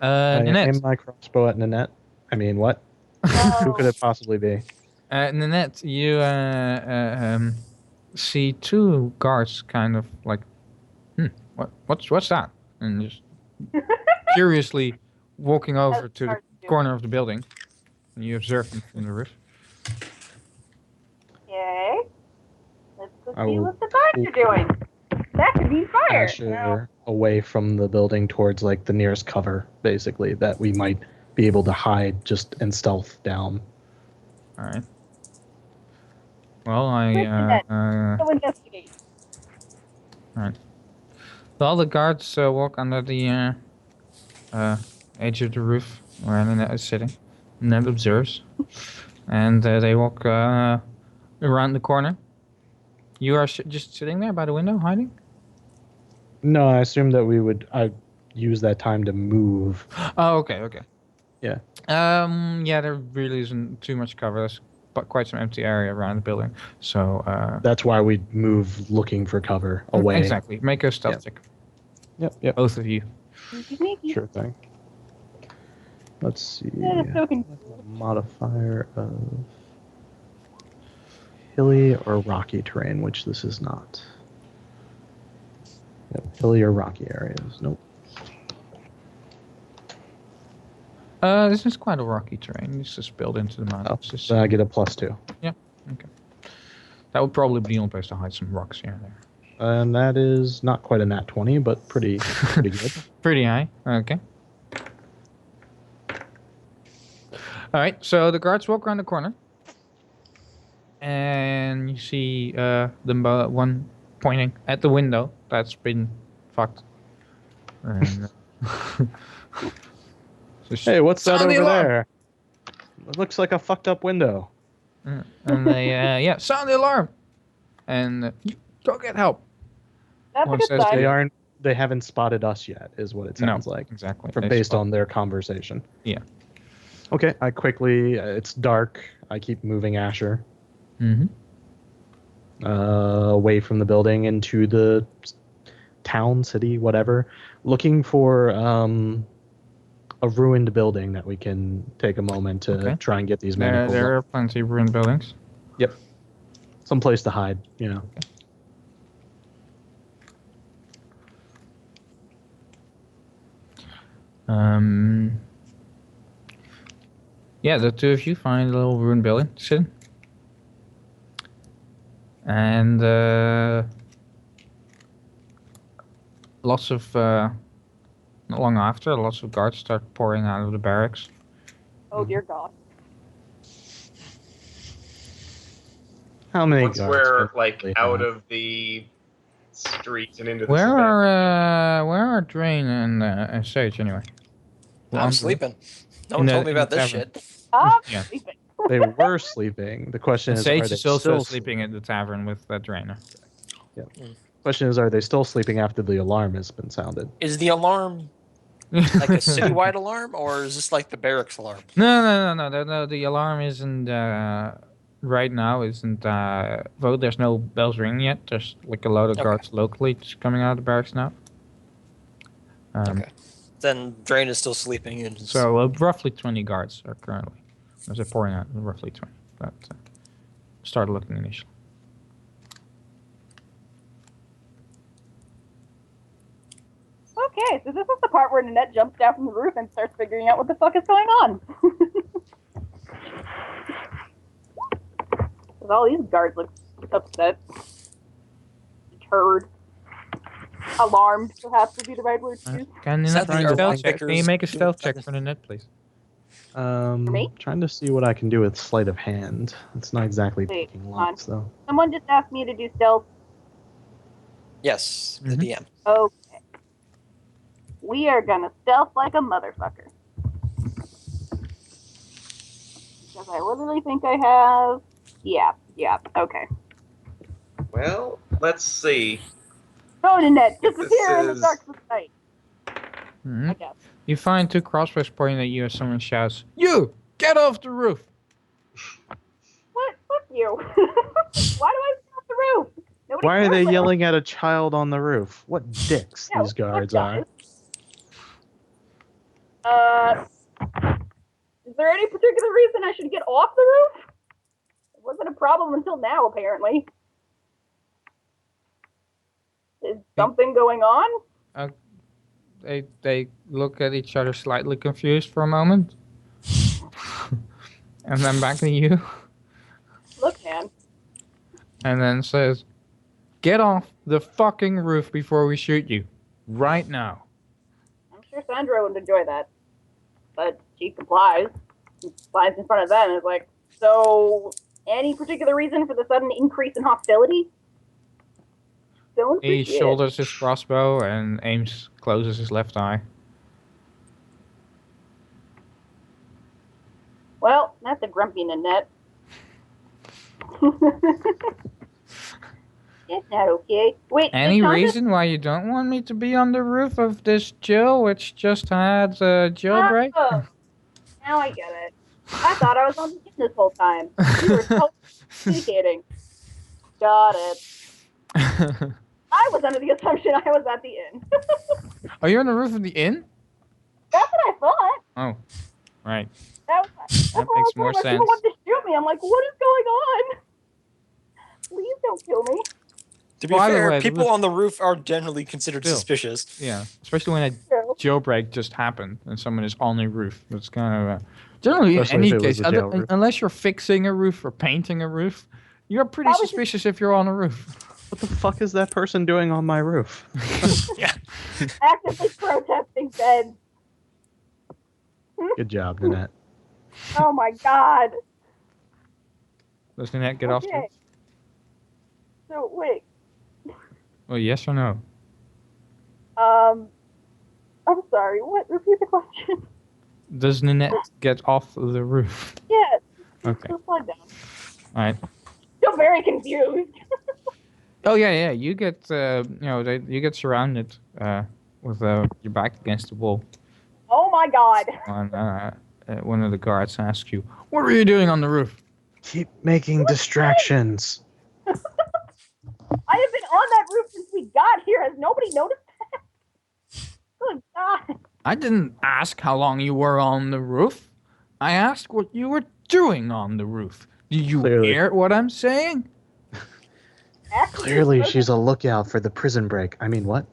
I Nynette. aim my crossbow at Nynette. I mean, what? Who could it possibly be? Nynette, you see two guards kind of like, what's that? And just curiously walking over to the corner of the building. And you observe them from the roof. Okay. Let's go I see will what the guards are doing. That could be fire. Asher away from the building towards like the nearest cover, basically, that we might be able to hide just and stealth down. All right. Well, Go investigate. all right. Well, the guards walk under the edge of the roof where Nynette is sitting. Nynette observes, and they walk around the corner. You are just sitting there by the window, hiding? No, I assume that I use that time to move. Oh, okay. Yeah. Yeah, there really isn't too much cover. There's quite some empty area around the building. So That's why we move looking for cover away. Exactly. Make a stealth check. Yep. Both of you. Sure thing. Let's see. That is so Modifier of hilly or rocky terrain, which this is not. Yep, hilly or rocky areas. Nope. This is quite a rocky terrain. It's just built into the mountain. Oh, so I get a +2. Yeah. Okay. That would probably be on place to hide some rocks here and there. And that is not quite a nat 20, but pretty good. Pretty high. Okay. All right. So the guards walk around the corner, and you see the one pointing at the window that's been fucked. And, Hey, what's that Sound the over alarm! there? It looks like a fucked up window. And they sound the alarm, and you go get help. That's One a good says sign. They haven't spotted us yet, is what it sounds like. Exactly. Based on their conversation. Yeah. Okay, I quickly, it's dark. I keep moving Asher away from the building into the town, city, whatever, looking for a ruined building that we can take a moment to try and get these manacles. There are plenty of ruined buildings. Yep. Some place to hide, you know. Yeah, the two of you find a little ruined building to sit in. And lots of, not long after, lots of guards start pouring out of the barracks. Oh dear God. How many Once guards we're can like we out have? of the street and into the Where cement. are Drane and Sage anyway? I'm sleeping. No one told me about this shit. I'm Yeah. sleeping. They were sleeping. The question is, Sage are they is also still sleeping at the tavern with Drane. Question is, are they still sleeping after the alarm has been sounded? Is the alarm like a citywide alarm, or is this like the barracks alarm? No. The alarm isn't right now. Isn't well, there's no bells ringing yet. There's like a load of guards locally just coming out of the barracks now. Okay. Then Drane is still sleeping. And So roughly 20 guards are currently. As they're pouring out, roughly 20. But started looking initially. Okay, so this is the part where Nynette jumps down from the roof and starts figuring out what the fuck is going on. Because all these guards look upset. Deterred. Alarmed, perhaps would be the right word to use. Can you Sadly, our stealth check? watchmakers Can you make a do stealth it check better. for Nynette, please? me? Trying to see what I can do with sleight of hand. It's not exactly Wait, picking hold on. locks, though. Someone just asked me to do stealth. yes, the DM. Okay. We are gonna stealth like a motherfucker. Because I literally think I have... Yeah, okay. Well, let's see. Oh, Nynette, If disappear in the this dark of the night. Mhm. I guess. You find two crossbows pointing at you as someone shouts, "You! Get off the roof!" What? Fuck you. Why do I stay off the roof? Nobody Why are cares they what yelling at a child on the roof? What dicks Yeah, these what the fuck, guards are. guys? Is there any particular reason I should get off the roof? It wasn't a problem until now, apparently. Is something going on? They look at each other slightly confused for a moment. And then back to you. Look, man. And then says, "Get off the fucking roof before we shoot you. Right now." I'm sure Sandra would enjoy that. But she complies. She flies in front of them and is like, so, any particular reason for the sudden increase in hostility? Don't He appreciate shoulders his crossbow and closes his left eye. Well, that's a grumpy Nynette. It's not okay. Wait, Any Chandra? reason why you don't want me to be on the roof of this jail, which just had a jailbreak? Oh, now I get it. I thought I was on the inn this whole time. We were totally communicating. Got it. I was under the assumption I was at the inn. Are you on the roof of the inn? That's what I thought. Oh, right. That makes more sense. People want to shoot me. I'm like, what is going on? Please don't kill me. To be By the fair, way, people on the roof are generally considered Still. suspicious. Yeah, especially when a No. jailbreak just happened and someone is on a roof. That's kind of generally Especially in if any it was case, a jail roof. unless you're fixing a roof or painting a roof, you're pretty Probably suspicious if you're on a roof. What the fuck is that person doing on my roof? Actively protesting beds. Good job, Nynette. Oh my god. Does Nynette get off the Okay. roof? So, wait. Well, yes or no? I'm sorry. What? Repeat the question. Does Nynette get off the roof? Yes. Okay. Just slide down. All right. Still very confused. Oh yeah. You get you get surrounded with your back against the wall. Oh my god. And one of the guards asks you, "What were you doing on the roof?" Keep making distractions. I have been on that roof since we got here. Has nobody noticed that? Good god. I didn't ask how long you were on the roof. I asked what you were doing on the roof. Do you Clearly. hear what I'm saying? Clearly, she's a lookout for the prison break. I mean, what?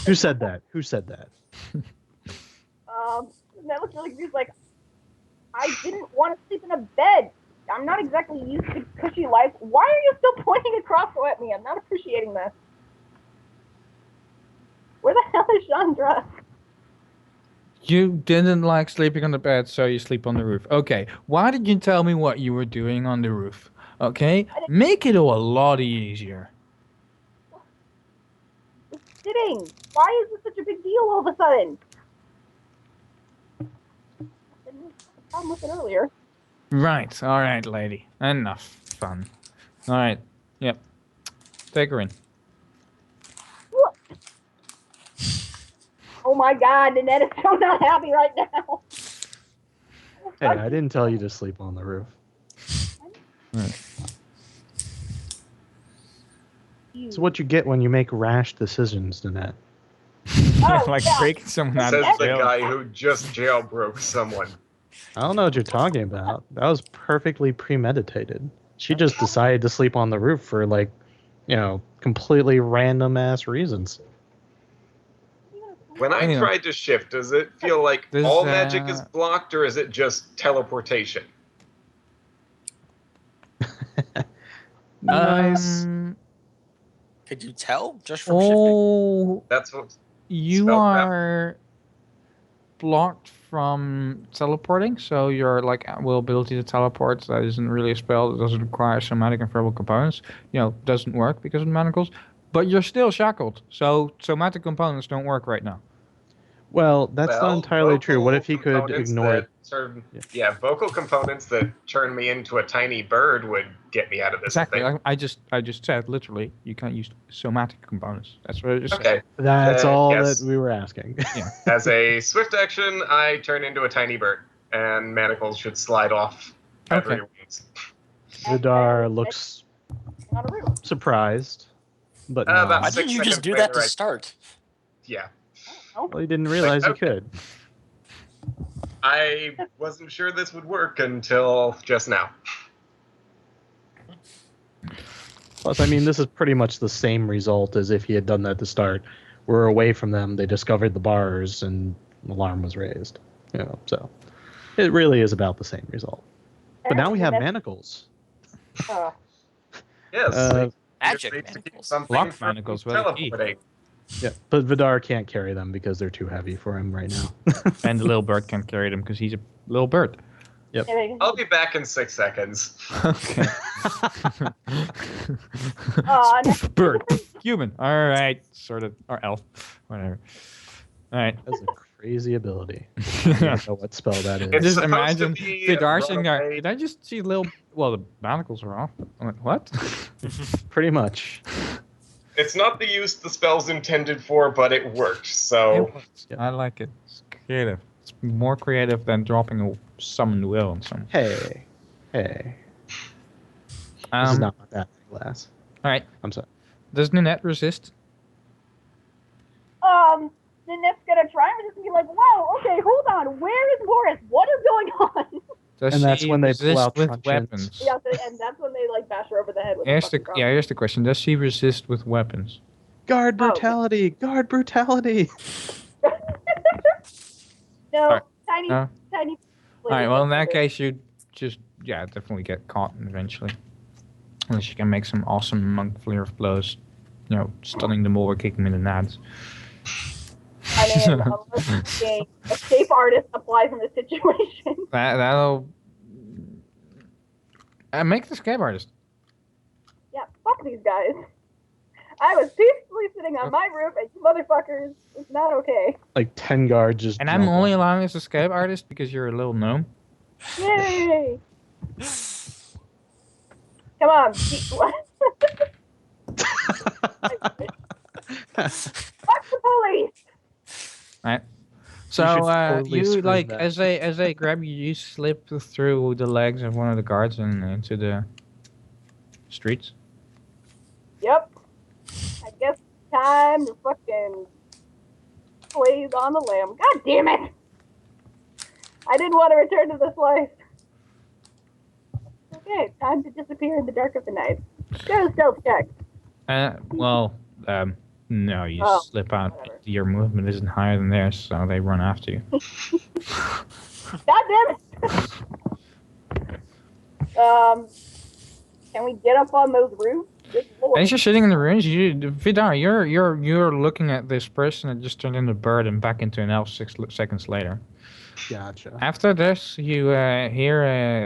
Who said that? Who said that? That looks really confused. Like, I didn't want to sleep in a bed. I'm not exactly used to cushy life. Why are you still pointing a crossbow at me? I'm not appreciating this. Where the hell is Chandra? You didn't like sleeping on the bed, so you sleep on the roof. Okay, why did you tell me what you were doing on the roof? Okay, make it a lot easier. It's sitting. Why is this such a big deal all of a sudden? I didn't have a problem with it earlier. Right, alright, lady. Enough fun. Alright, yep. Take her in. Oh my god, Nynette is so not happy right now. Hey, I didn't tell you to sleep on the roof. Right. It's what you get when you make rash decisions, Nynette. Like breaking someone out Says of the jail. guy who just jailbroke someone. I don't know what you're talking about. That was perfectly premeditated. She just decided to sleep on the roof for, like, completely random ass reasons. When I Anyway. tried to shift, does it feel like This, all magic is blocked, or is it just teleportation? Nice. Could you tell just from shifting? That's what. You Spell trap. are blocked from teleporting, so your ability to teleport, that isn't really a spell, that doesn't require somatic and verbal components, doesn't work because of manacles, but you're still shackled, so somatic components don't work right now. Well, that's not entirely true. What if he could components ignore that vocal components that turn me into a tiny bird would get me out of this Exactly. thing. I just said literally you can't use somatic components. That's what I just said. Okay. That's all yes. that we were asking. Yeah. As a swift action, I turn into a tiny bird, and manacles should slide off. Okay. Wings. Vadir looks on a roof. surprised, but About no. Why 6 didn't you just seconds do that later, to start? Yeah. Oh, Well, he didn't realize Like, he could. I wasn't sure this would work until just now. Plus, I mean, this is pretty much the same result as if he had done that to start. We're away from them. They discovered the bars, and alarm was raised. You know, so it really is about the same result. But now we have manacles. Yes. Magic they keep manacles. something Lock from manacles with a key. teleporting. Yeah, but Vadir can't carry them because they're too heavy for him right now. And the little bird can't carry them because he's a little bird. I'll be back in 6 seconds. Okay. Bird. Human. All right. Sort of. Or elf. Whatever. All right. That's a crazy ability. I don't know what spell that is. It's Just supposed imagine to be Vidar saying, runaway. did I just see little... Well, the manacles are off. I'm like, what? Pretty much. It's not the use the spell's intended for, but it worked, so... Yep. I like it. It's creative. It's more creative than dropping a summoned will on someone. Hey. This is not my bad glass. All right. I'm sorry. Does Nynette resist? Nynette's gonna try and just be like, wow, okay, hold on, where is Morris? What is going on? Does And that's she when they pull resist out with truncheons. weapons? Yeah, and that's when they like bash her over the head with Here's the the, fucking here's the question. Does she resist with weapons? Guard brutality! Guard brutality! No, Alright. tiny. All right. Well, in that case, you just definitely get caught eventually, unless you can make some awesome monk flare of blows, stunning them or kicking them in the nads. I mean, unless a escape artist applies in this situation. That'll make the escape artist. Yeah, fuck these guys. I was peacefully sitting on my roof, and you motherfuckers, it's not okay. Like 10 guards just. And I'm jump only on. allowing this escape artist because you're a little gnome. Yay! Come on. Fuck the police! Right. should So totally you scream like that. as they grab you, you slip through the legs of one of the guards and into the streets. Yep. I guess time to fucking plays on the limb. God damn it! I didn't want to return to this life. Okay, time to disappear in the dark of the night. Go stealth check. No, you Oh, slip out. whatever. Your movement isn't higher than theirs, so they run after you. God damn it! Can we get up on those roofs? Good lord. As you're sitting in the ruins, Vidar, you're looking at this person that just turned into a bird and back into an elf 6 seconds later. Gotcha. After this, you hear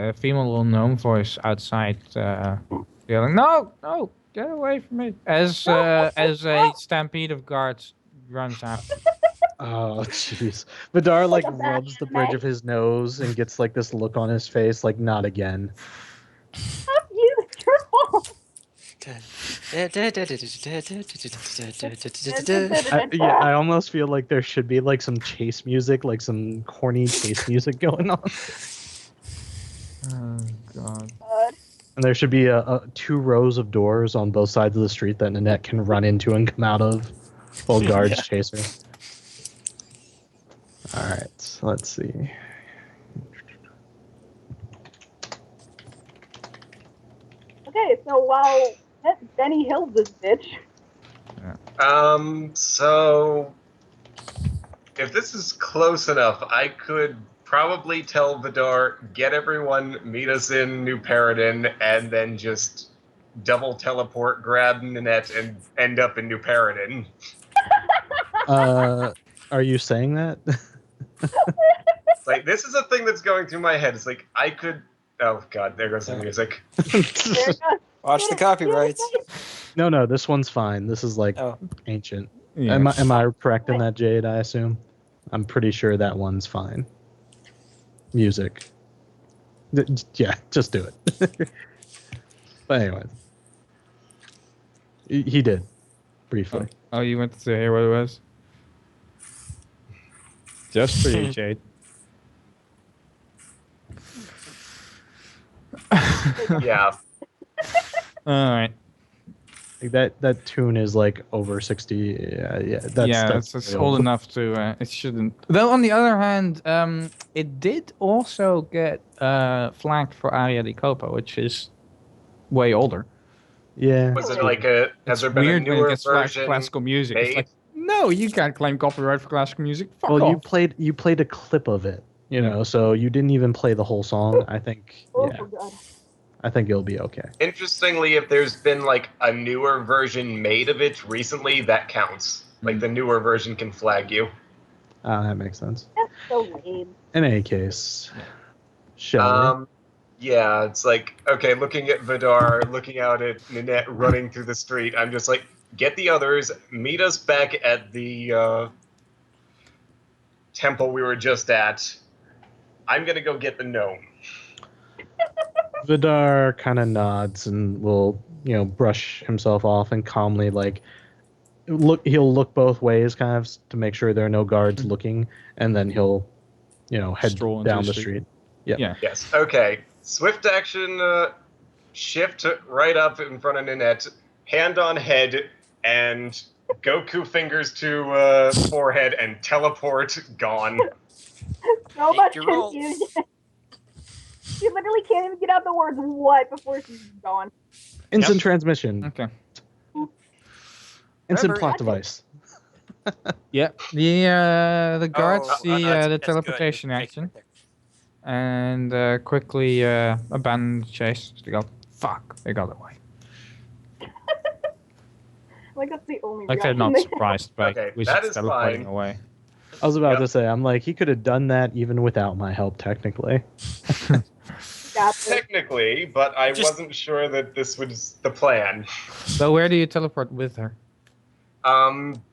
a female little gnome voice outside yelling, "No, no, get away from me!" As a stampede of guards runs after. Oh, jeez. Vadir like Like a bad rubs the anime. bridge of his nose and gets like this look on his face, like not again. Fuck you, it's your fault. I almost feel like there should be like some chase music, like some corny chase music going on, Oh God! and there should be a 2 rows of doors on both sides of the street that Nynette can run into and come out of while guards chase her. All right, so let's see. Okay, so while Benny Hill's this bitch. So if this is close enough, I could probably tell Vadir, get everyone, meet us in New Paradin, and then just double teleport, grab Nynette, and end up in New Paradin. Are you saying that? It's like, this is a thing that's going through my head. It's like, I could... Oh, God, there goes the music. There it goes. Watch the copyrights. No, this one's fine. This is like Oh. ancient. Yeah. Am I correct in that, Jade? I assume. I'm pretty sure that one's fine. Music. Yeah, just do it. But anyway, he did briefly. Oh, you went to hear what it was? Just for you, Jade. Yeah. All right. Like that tune is like over 60. That's it's really old enough to. It shouldn't. Though on the other hand, it did also get flagged for Aria di Copa, which is way older. Yeah. Was it like a? Has It's there been a weird when it newer gets flagged for version classical music. made? It's like, no, you can't claim copyright for classical music. Fuck Well, off. you played a clip of it, so you didn't even play the whole song. I think God. I think it'll be okay. Interestingly, if there's been like a newer version made of it recently, that counts. Like the newer version can flag you. That makes sense. That's so lame. In any case, shall Yeah, it's like, okay, looking at Vadir, looking out at Nynette running through the street, I'm just like, get the others, meet us back at the temple we were just at. I'm gonna go get the gnome. Vidar kind of nods and will, brush himself off and calmly he'll look both ways kind of to make sure there are no guards looking, and then he'll, head Stroll into down the the street. street. Yep. Yeah. Yes, okay. Swift action, shift right up in front of Nynette, hand on head, and Goku fingers to forehead and teleport gone. So Make much your roll. confusion. She literally can't even get out the words "what" before she's gone. Instant transmission. Okay. Instant Remember- plot device. Yeah. The guards Oh, see no, the that's good. teleportation Make it action right there. and quickly abandon the chase. So they go, fuck, they got away. Like that's the only. Like they're not reaction surprised by Okay, wizards that is teleporting fine. away. I was about Yep. to say, I'm like, he could have done that even without my help, technically. got this. Technically, but I wasn't sure that this was the plan. So where do you teleport with her?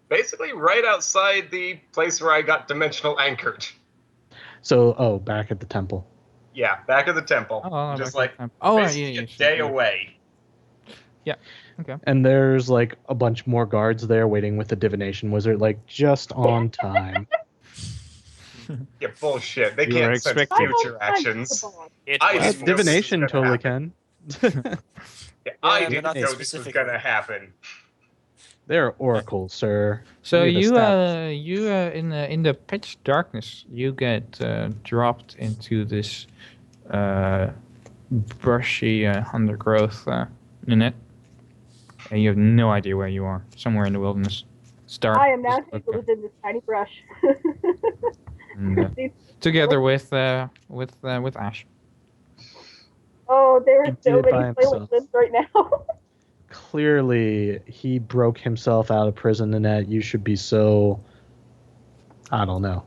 Basically right outside the place where I got dimensional anchored. So, back at the temple. Yeah, back at the temple. Just like basically a day away. And there's like a bunch more guards there waiting with the divination wizard, like just on time. Yeah, bullshit. They You were can't sense expecting- future actions. It I was didn't know Divination this was gonna totally happen. can. Yeah, I they're didn't not know that this was specific. gonna happen. They're oracles, sir. So Need a you stat. in the pitch darkness you get dropped into this brushy undergrowth Nynette, and you have no idea where you are. Somewhere in the wilderness. It's dark. I am now Just tangled look within this tiny brush. And, together with Ash. Oh, there He are did so it by many flailing himself. limbs right now. Clearly, he broke himself out of prison, Nynette. You should be so. I don't know.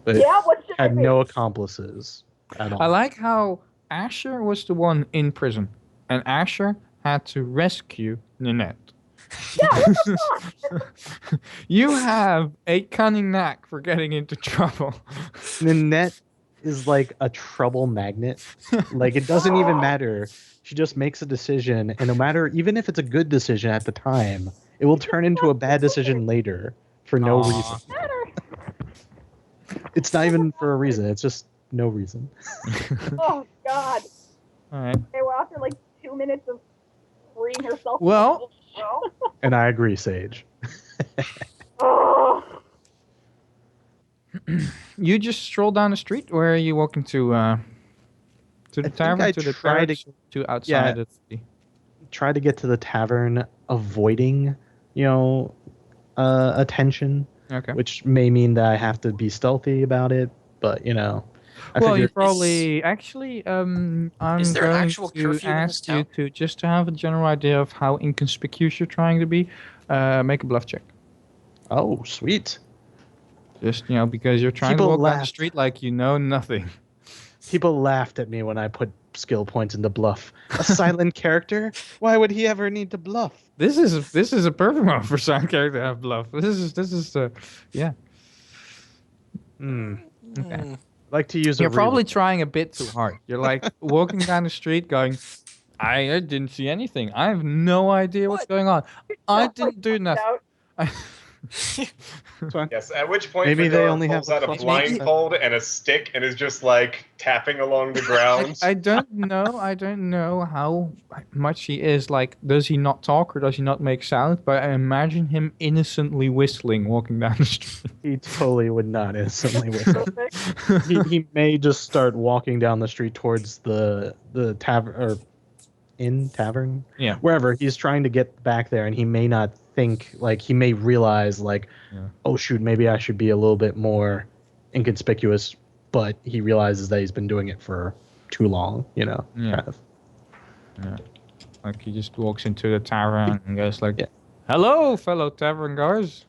But Yeah, what should I had be? no accomplices at all. I like how Asher was the one in prison, and Asher had to rescue Nynette. Yeah, what the fuck? You have a cunning knack for getting into trouble. Nynette is like a trouble magnet. Like, it doesn't even matter. She just makes a decision, and no matter, even if it's a good decision at the time, it will turn into a bad decision later for no Aw. reason. It's not even for a reason. It's just no reason. Oh God. All right. Okay, well after like 2 minutes of freeing herself. Well- And I agree, Sage. Oh. You just stroll down the street, or are you walking to the think tavern, I to the tried barracks, to outside of the... Try to get to the tavern, avoiding, attention, Okay. which may mean that I have to be stealthy about it. But I Well, figured you probably actually. I'm Is there an going actual to curfew in this ask you town? just to have a general idea of how inconspicuous you're trying to be. Make a bluff check. oh, sweet. Just because you're trying People to walk down the laughed. street like you know nothing. People laughed at me when I put skill points into bluff. A silent character? Why would he ever need to bluff? This is a perfect one for some character to have bluff. This is yeah. Hmm. Okay. Hmm. Like to use. You're a probably reload. trying a bit too hard. You're like walking down the street going, I didn't see anything. I have no idea what's What? going on. I didn't do nothing. Out. Yes, at which point Maybe they Vadir only have pulls out a plus blindfold and a stick and is just like tapping along the ground. I don't know how much he is. Like, does he not talk or does he not make sound? But I imagine him innocently whistling walking down the street. He totally would not instantly whistle. he may just start walking down the street towards the tavern or tavern, Yeah. wherever he's trying to get back there, and he may not think, like, he may realize, like, oh shoot, maybe I should be a little bit more inconspicuous, but he realizes that he's been doing it for too long, kind of. Yeah. Like, he just walks into the tavern and goes like, hello, fellow tavern guards.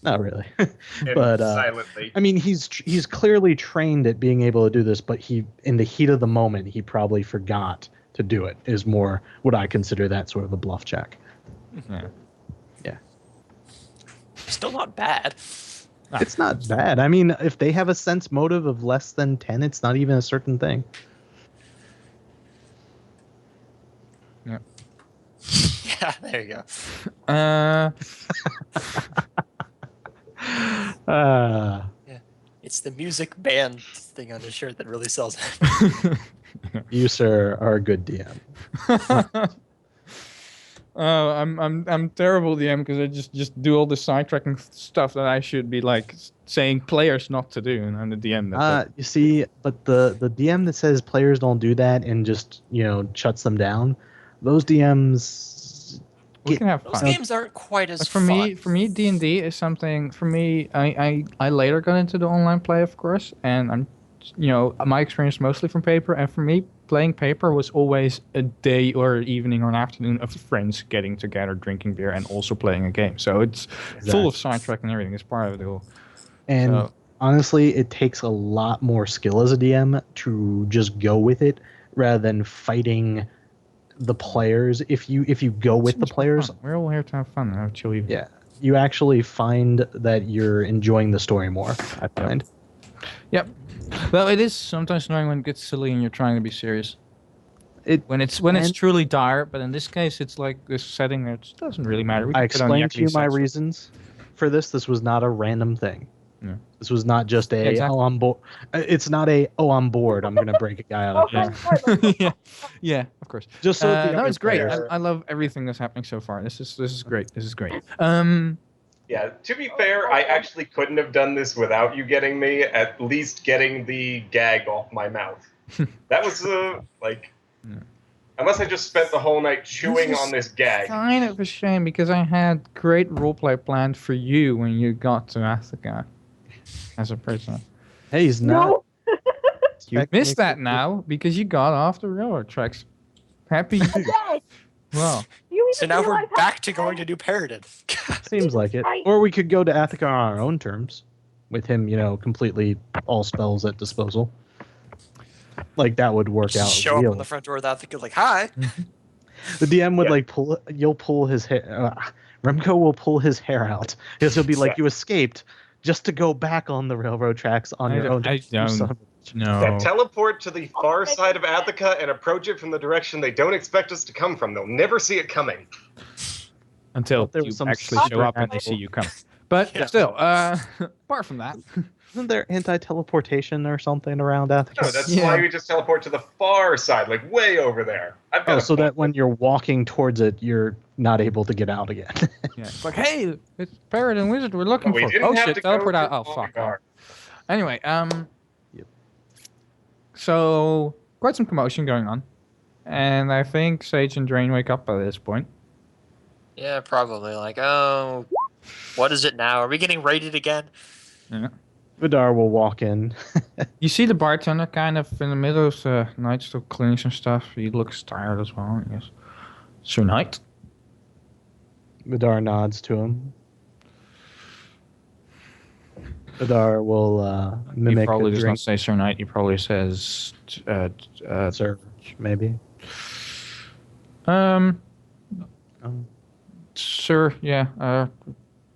Not really. And but silently. I mean, he's clearly trained at being able to do this, but in the heat of the moment, he probably forgot to do it, is more what I consider that sort of a bluff check. Yeah. Still not bad. It's not bad. I mean, if they have a sense motive of less than 10, it's not even a certain thing. Yeah. Yeah, there you go. Yeah. It's the music band thing on his shirt that really sells it. You, sir, are a good DM. Oh, I'm terrible DM because I just do all the sidetracking stuff that I should be like saying players not to do, and I'm the DM. You see, but the DM that says players don't do that and just shuts them down, those DMs we can have fun. Those games aren't quite as for fun. For me, D&D is something. For me, I later got into the online play, of course, and I'm my experience mostly from paper, and for me, playing paper was always a day or evening or an afternoon of friends getting together, drinking beer, and also playing a game. So it's full of sidetrack and everything. It's part of it all. And honestly, it takes a lot more skill as a DM to just go with it rather than fighting the players. If you go with the players, we're all here to have fun. Have chill evening. Yeah, you actually find that you're enjoying the story more. I find. Yep. Well, it is sometimes annoying when it gets silly and you're trying to be serious. When it's truly dire, but in this case, it's like this setting that doesn't really matter. I explained to you my reasons for this. This was not a random thing. Yeah. This was not just I'm bored. It's not I'm bored. I'm gonna break a guy out of yeah. Yeah, of course. Just so no, it's great. I love everything that's happening so far. This is great. This is great. Yeah, to be fair, I actually couldn't have done this without you getting me, at least getting the gag off my mouth. That was, unless I just spent the whole night chewing on this gag. Kind of a shame, because I had great roleplay planned for you when you got to Attica as a prisoner. Hey, he's not. You missed that now, because you got off the railroad tracks. Happy you. Well. So now we're back to going to do Paradin. Seems like it. Or we could go to Attica on our own terms, with him, completely all spells at disposal. Like, that would work out. Show up on the front door of Attica, like, hi. The DM would you'll pull his hair. Remco will pull his hair out because he'll be like, you escaped just to go back on the railroad tracks on your own. I don't. No. Yeah, teleport to the far side of Attica and approach it from the direction they don't expect us to come from. They'll never see it coming. Until you actually show up and they see you come. But still, apart from that. Isn't there anti-teleportation or something around Attica? No, that's why we just teleport to the far side, like way over there. So that when you're walking towards it, you're not able to get out again. Yeah, it's like, hey, it's Paradin Wizard we're looking for. Oh shit, teleport out. Oh fuck. Anyway, So, quite some commotion going on. And I think Sage and Drane wake up by this point. Yeah, probably. Like, oh, what is it now? Are we getting raided again? Yeah. Vadir will walk in. You see the bartender kind of in the middle of the night still cleaning some stuff. He looks tired as well, I guess. Sir Knight? Vadir nods to him. Vadir will mimic. He probably does not say Sir Knight. He probably says, Sir, maybe. Sir, yeah.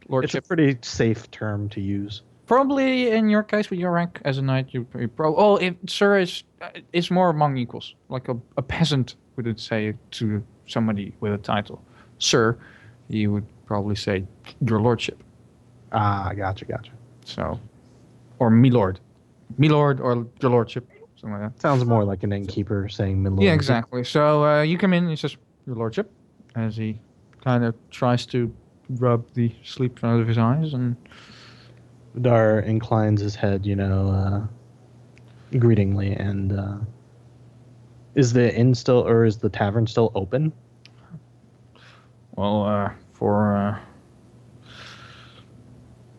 Lordship. It's a pretty safe term to use. Probably in your case, with your rank as a knight, you probably. Oh, if Sir is more among equals. Like a peasant would say to somebody with a title. Sir, he would probably say your lordship. Ah, gotcha. So, or me lord or your lordship, something like that. Sounds more like an innkeeper saying "milord." Yeah, exactly. So you come in, he says, your lordship, as he kind of tries to rub the sleep out of his eyes. And Vadir inclines his head, greetingly, and is the inn still, or is the tavern still open? well, for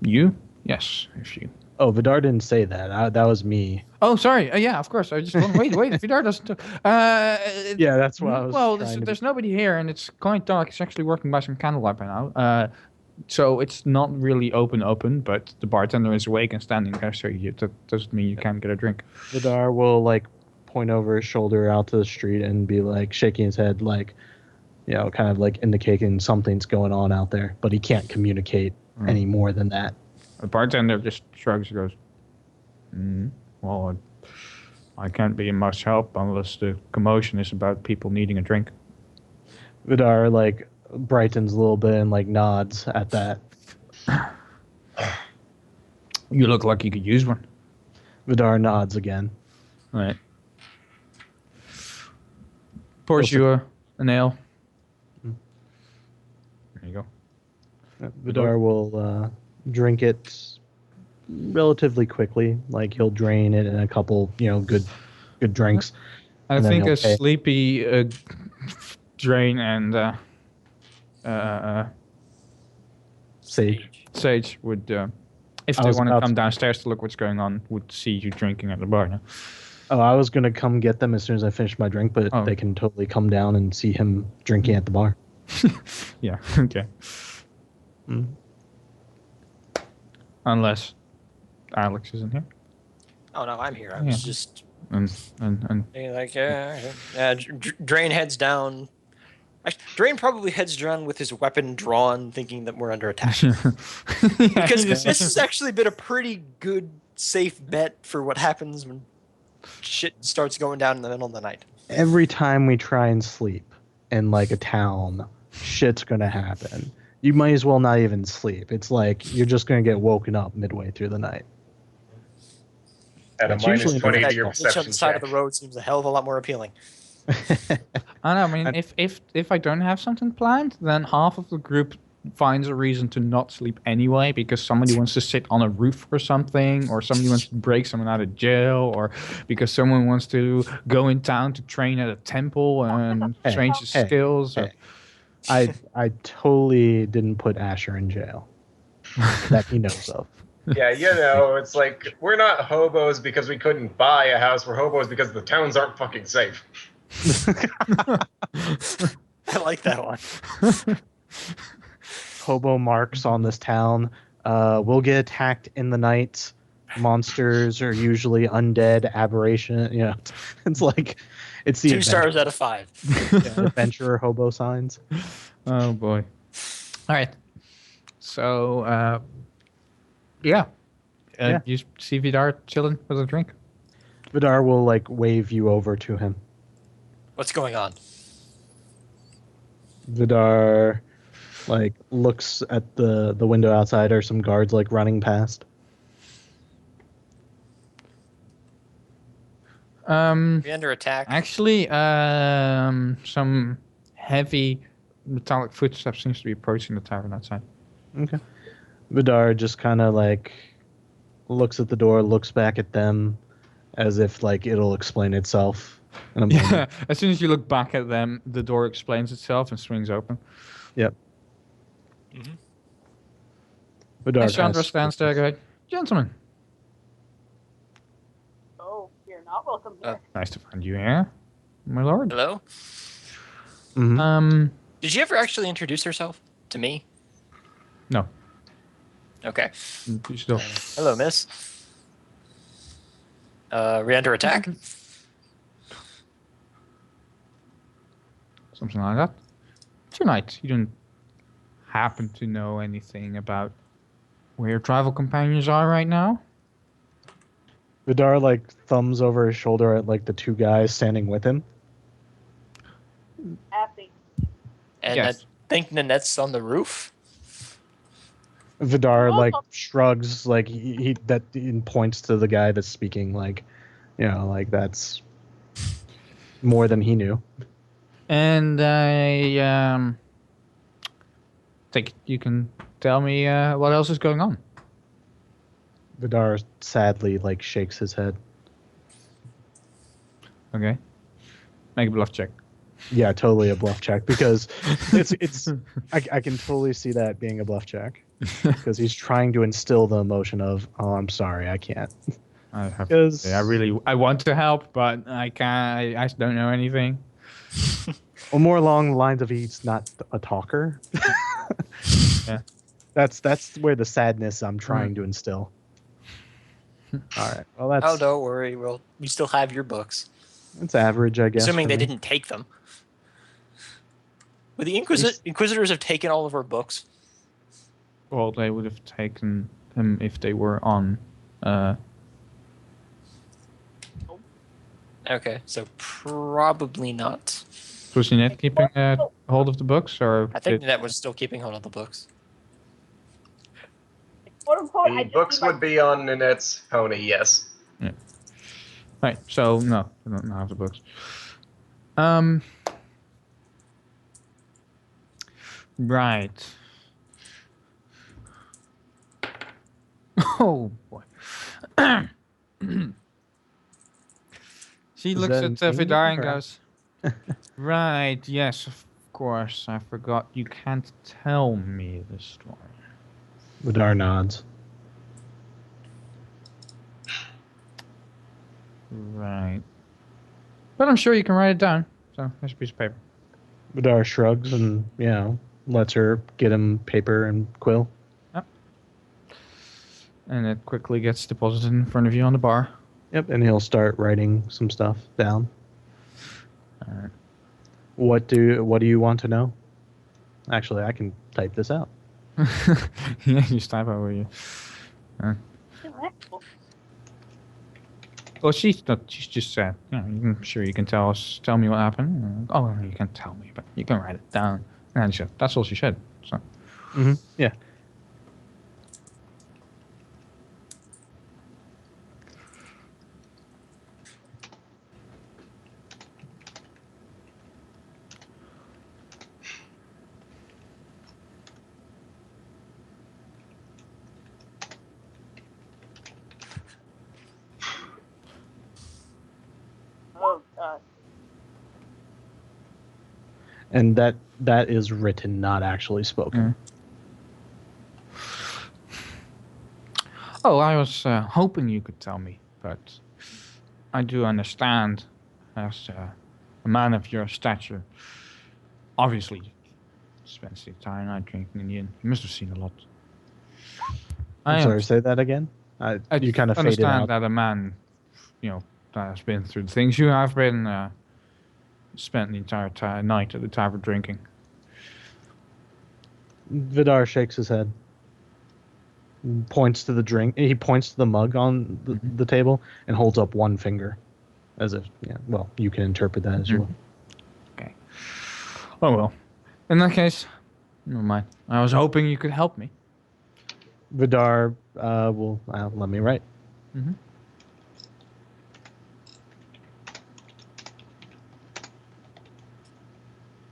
you, yes, if you. Oh, Vadir didn't say that. That was me. Oh, sorry. Yeah, of course. I just wait. Vidar doesn't. Yeah, that's what I was. Well, there's nobody here, and it's quite dark. It's actually working by some candlelight by now. So it's not really open, but the bartender is awake and standing there, so that doesn't mean you can't get a drink. Vadir will like point over his shoulder out to the street and be like shaking his head, like, kind of like indicating something's going on out there, but he can't communicate any more than that. The bartender just shrugs and goes, well, I can't be of much help unless the commotion is about people needing a drink. Vadir like brightens a little bit and like nods at that. You look like you could use one. Vadir nods again. All right. Pours you an ale. There you go. Vadir will drink it relatively quickly. Like he'll drain it in a couple, good drinks. I think a sleepy Drane and Sage would, if they want to come downstairs to look what's going on, would see you drinking at the bar. No? Oh, I was gonna come get them as soon as I finish my drink, but they can totally come down and see him drinking at the bar. Yeah. Okay. Unless Alex isn't here. Oh no, I'm here. I was just and like Drane heads down. Drane probably heads down with his weapon drawn, thinking that we're under attack. Because this has actually been a pretty good, safe bet for what happens when shit starts going down in the middle of the night. Every time we try and sleep in like a town, shit's gonna happen. You might as well not even sleep. It's like you're just gonna get woken up midway through the night. At a minus 20 to your On perception the side check. of the road seems a hell of a lot more appealing. I don't know. I mean, if I don't have something planned, then half of the group finds a reason to not sleep anyway, because somebody wants to sit on a roof or something, or somebody wants to break someone out of jail, or because someone wants to go in town to train at a temple and change his skills. Or... I totally didn't put Asher in jail that he knows of. Yeah, it's like we're not hobos because we couldn't buy a house. We're hobos because the towns aren't fucking safe. I like that one. Hobo marks on this town. We'll get attacked in the night. Monsters are usually undead, aberration. It's like it's the 2 stars out of 5. Adventurer hobo signs. Oh boy! All right. So you see Vadir chilling with a drink. Vadir will like wave you over to him. What's going on? Vadir like looks at the window outside. Are some guards like running past? We under attack? Actually, some heavy metallic footsteps seems to be approaching the tavern outside. Okay. Vadir just kind of like looks at the door, looks back at them, as if like it'll explain itself. Yeah. As soon as you look back at them, the door explains itself and swings open. Yep. Vadir Chandra stands there, going, "Gentlemen, You're not welcome here. nice to find you here, my lord." Hello? Mm-hmm. Did you ever actually introduce yourself to me? No. Okay. You still. Hello, miss. We under attack? Something like that. Tonight, you don't happen to know anything about where your travel companions are right now? Vadir like thumbs over his shoulder at like the 2 guys standing with him. Happy. And Yes. I think Nynette's on the roof? Vidar like shrugs, like he points to the guy that's speaking, like, you know, like that's more than he knew. And I think you can tell me what else is going on. Vidar sadly like shakes his head. Okay. Make a bluff check. Yeah, totally a bluff check, because it's I can totally see that being a bluff check, because he's trying to instill the emotion of, oh, I'm sorry, I can't. I want to help, but I can't. I don't know anything. Well, more along the lines of he's not a talker. Yeah. That's where the sadness I'm trying to instill. All right. Well, that's. Oh, don't worry. We still have your books. It's average, I guess. Assuming they didn't take them. Would the Inquisitors have taken all of our books? Well, they would have taken them if they were on. Okay, so probably not. Was Nynette keeping hold of the books, or I think Nynette was still keeping hold of the books. Quote unquote, I The just books need my- would be on Nynette's pony, yes. Yeah. Right. So no, I don't have the books. Right. Oh boy. She looks that at an English Vidar and or- goes, right, yes, of course. I forgot. You can't tell me the story. Vidar nods. Right. But I'm sure you can write it down. So there's a piece of paper. Vidar shrugs and, you know, lets her get him paper and quill. Yep. And it quickly gets deposited in front of you on the bar. Yep, and he'll start writing some stuff down. All right. What do you want to know? Actually, I can type this out. Yeah, just type over you. Well, she's not. She's just said, you know, I'm sure you can tell me what happened. Oh, well, you can't tell me, but you can write it down. And she said, that's all she said. So. Mm-hmm. Yeah. Oh god. And that is written, not actually spoken. Oh, I was hoping you could tell me, but I do understand, as a man of your stature, obviously, you spend the entire night drinking in the inn. You must have seen a lot. I'm sorry, say that again? You kind of faded understand out. that a man, you know, that has been through the things you have been, spent the entire night at the tavern drinking. Vidar shakes his head. Points to the drink. He points to the mug on the table and holds up one finger, as if, yeah. Well, you can interpret that as you will. Okay. Oh well. In that case, never mind. I was hoping you could help me. Vidar will let me write. Mm-hmm.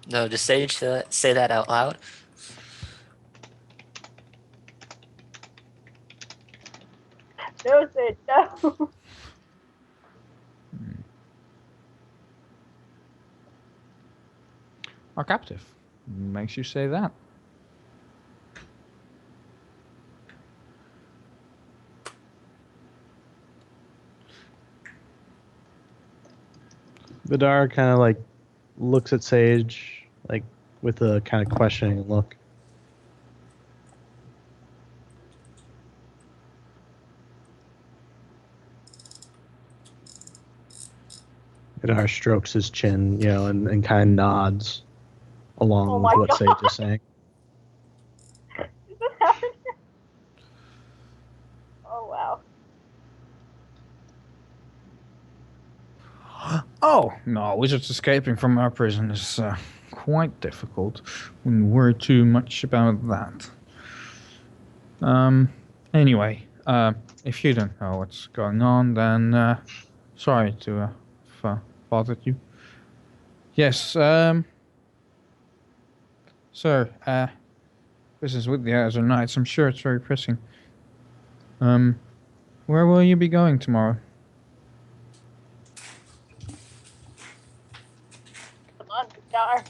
No, just say that out loud. No, Sid, no. Our captive makes you say that. Vidar kind of like looks at Sage like with a kind of questioning look. Vidar strokes his chin, you know, and kind of nods along Oh with my what God. Sage is saying. Is this happening? Oh wow. Oh no, wizards escaping from our prison is quite difficult. Wouldn't worry too much about that. Anyway, if you don't know what's going on, then sorry to have bothered you. Yes, sir, business with the other knights. I'm sure it's very pressing. Where will you be going tomorrow? Come on, Star.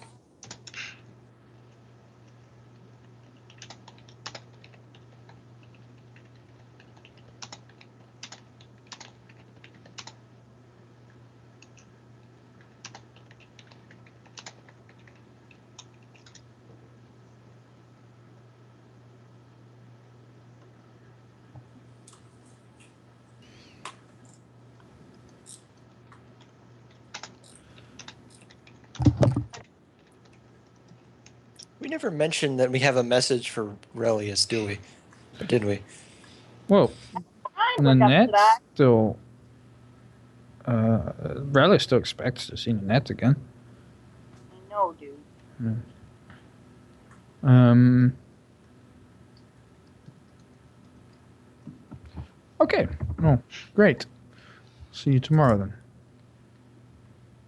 We never mentioned that we have a message for Relius, do we? Or did we? Well, Fine, look up to Nynette that. still... Relish still expects to see Nynette again. I know, dude. Okay. Oh, great. See you tomorrow then.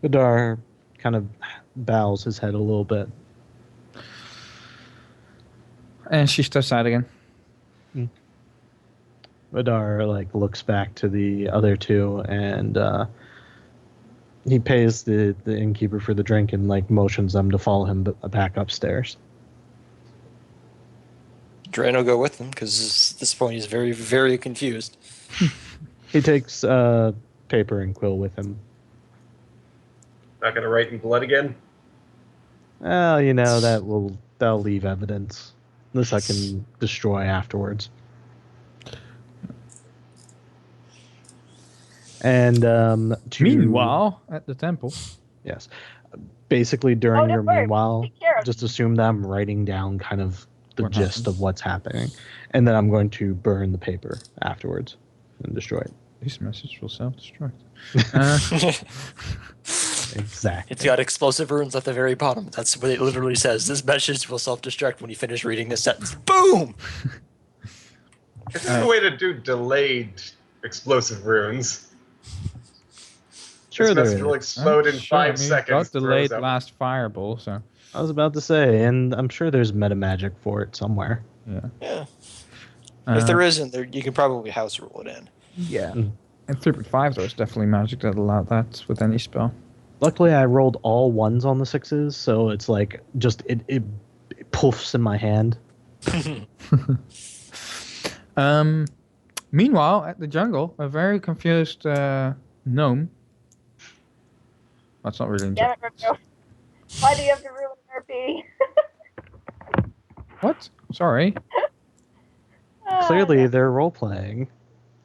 Vadir kind of bows his head a little bit. And she steps out again. Vadir looks back to the other two, and he pays the innkeeper for the drink and motions them to follow him back upstairs. Drane will go with them because at this point he's very, very confused. He takes paper and quill with him. Not gonna write in blood again? Well, that'll leave evidence. This I can destroy afterwards. And meanwhile, at the temple. Yes. Basically, during your don't worry, meanwhile, take care of just assume that I'm writing down kind of the What gist happened? of what's happening. And then I'm going to burn the paper afterwards and destroy it. This message will self-destruct. Exactly. It's got explosive runes at the very bottom. That's what it literally says. This message will self-destruct when you finish reading this sentence. Boom! Is there a way to do delayed explosive runes? Sure This there message is. will explode in 5 seconds. Got delayed throws up. last fireball, so I was about to say, and I'm sure there's meta magic for it somewhere. yeah. Yeah. If there isn't, you can probably house rule it in. Yeah. And 3.5 there's definitely magic that allow that with any spell. Luckily, I rolled all ones on the sixes, so it's it poofs in my hand. Meanwhile, at the jungle, a very confused gnome. That's not really in Damn it, Ripco. Why do you have to ruin RP? What? Sorry. Clearly, they're role playing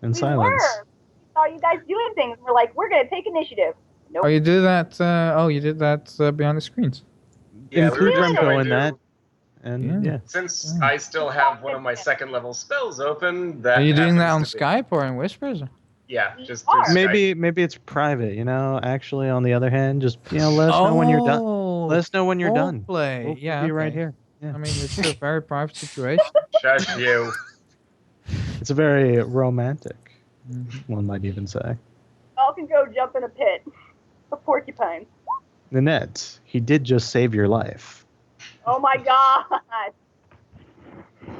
in we silence. were. We saw you guys doing things. We're like, we're gonna take initiative. Nope. Oh, you did that. You did that behind the screens. Yeah, we were Include just Remco going in to- that. And Yeah. yeah. Since I still have one of my second level spells open, that Are you doing that on happens to be- Skype or in Whispers? Yeah, just are. through Skype. Maybe it's private, Actually, on the other hand, just let us know when you're done. Let us know when you're done. Play. We'll Yeah, be right okay. here. Yeah. I mean, it's a very private situation. Shush you. It's a very romantic, one might even say. Y'all can go jump in a pit of porcupines. Nynette, he did just save your life. Oh my god!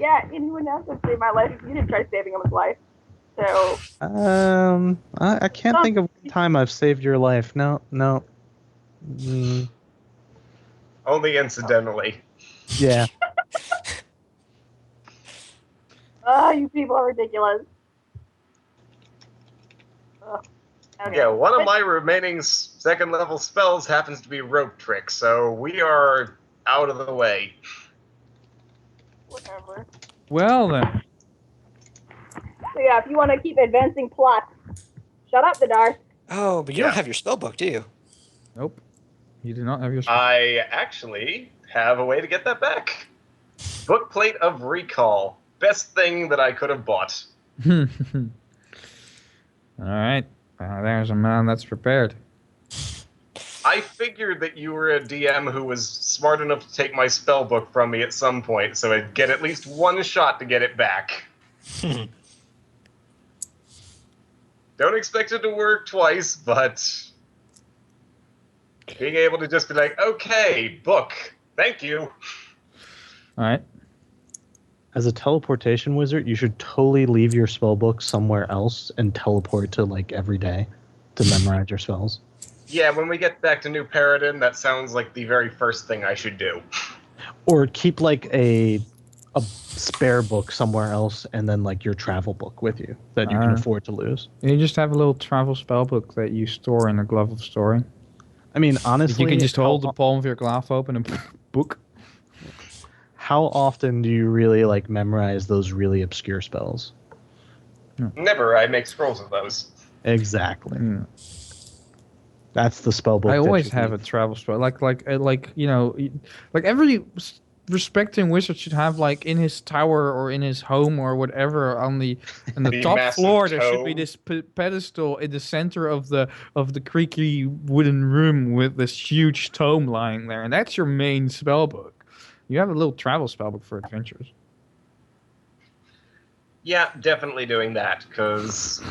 Yeah, and you wouldn't have to save my life if you didn't try saving him his life. So, I can't think of one time I've saved your life. No. Only incidentally. Yeah. you people are ridiculous. Ugh. Okay. Yeah, one of my remaining second level spells happens to be rope trick, so we are out of the way. Whatever. Well then. So yeah, if you want to keep advancing plot, shut up, Vadir. Oh, but you don't have your spell book, do you? Nope. You do not have your. I actually have a way to get that back. Bookplate of Recall. Best thing that I could have bought. All right. There's a man that's prepared. I figured that you were a DM who was smart enough to take my spell book from me at some point, so I'd get at least one shot to get it back. Don't expect it to work twice, but being able to just be like, okay, book, thank you. All right. As a teleportation wizard, you should totally leave your spell book somewhere else and teleport to like every day to memorize your spells. Yeah, when we get back to New Paradigm, that sounds like the very first thing I should do. Or keep like a spare book somewhere else and then like your travel book with you that you can afford to lose. You just have a little travel spell book that you store in a glove of storing. I mean, honestly, You can just hold the palm of your glove open and book. How often do you really like memorize those really obscure spells? Never. I make scrolls of those. Exactly. Yeah. That's the spell book. I always have a travel spell, like you know, like every respecting wizard should have like in his tower or in his home or whatever on the top massive floor. There should be tome. this pedestal in the center of the creaky wooden room with this huge tome lying there, and that's your main spell book. You have a little travel spell book for adventures. Yeah, definitely doing that, because...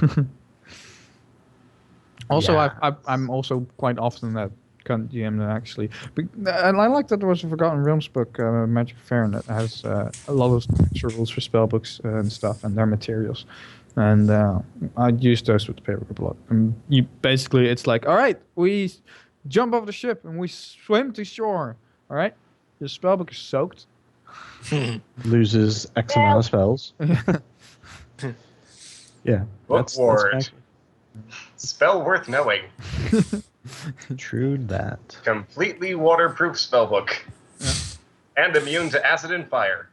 Also, Yeah. I'm also quite often that kind of GM actually. And I like that there was a Forgotten Realms book, Magic Fair, that has a lot of extra rules for spell books and stuff, and their materials. And I use those with the paperclip a lot. And you basically, it's like, all right, we jump off the ship and we swim to shore. All right, your spell book is soaked. Loses X amount of spells. Yeah, Book ward. that's Spell worth knowing. true that. Completely waterproof spellbook. Yeah. And immune to acid and fire.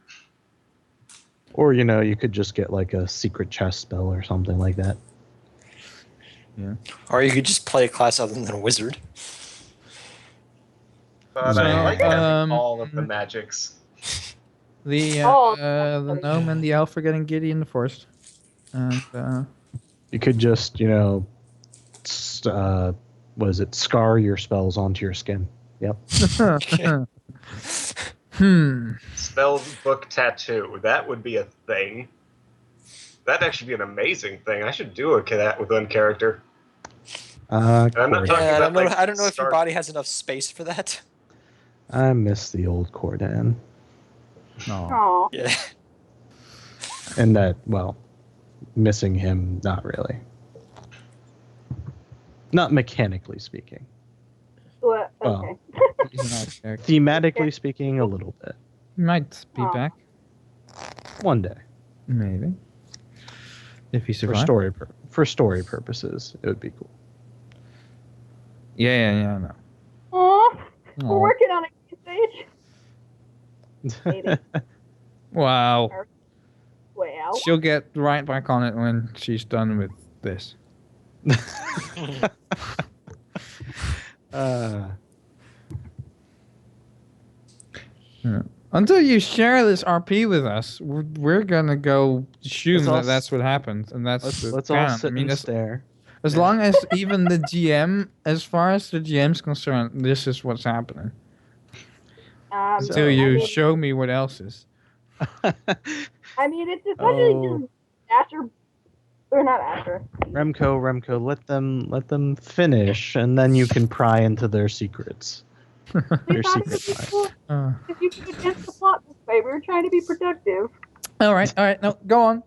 Or you could just get like a secret chest spell or something like that. Yeah. Or you could just play a class other than a wizard. But I like having all of the magics. The gnome and the elf are getting giddy in the forest. And You could just, scar your spells onto your skin. Yep. Spell book tattoo. That would be a thing. That'd actually be an amazing thing. I should do that with one character. And I'm not talking about, I don't know if your body has enough space for that. I miss the old Cordan. Aw. Yeah. And that, well, missing him, not really. Not mechanically speaking. What? Well, Okay. he's a nice character. thematically speaking, a little bit. He might be back, One day. maybe, if he For survives. story purposes, it would be cool. Yeah, I know. Aw, we're Aw. working on a stage. Maybe. Wow. Well. She'll get right back on it when she's done with this. Yeah. Until you share this RP with us, we're gonna go assume Let's all that's what happened, and that's let's the all canon. sit and as stare. long as even the GM, as far as the GM's concerned, this is what's happening. Until you show me what else is. I mean, it's essentially just Asher, or not Asher. Remco, let them finish, and then you can pry into their secrets. Their secret life. If you could against the plot this way, we were trying to be productive. All right, no, go on.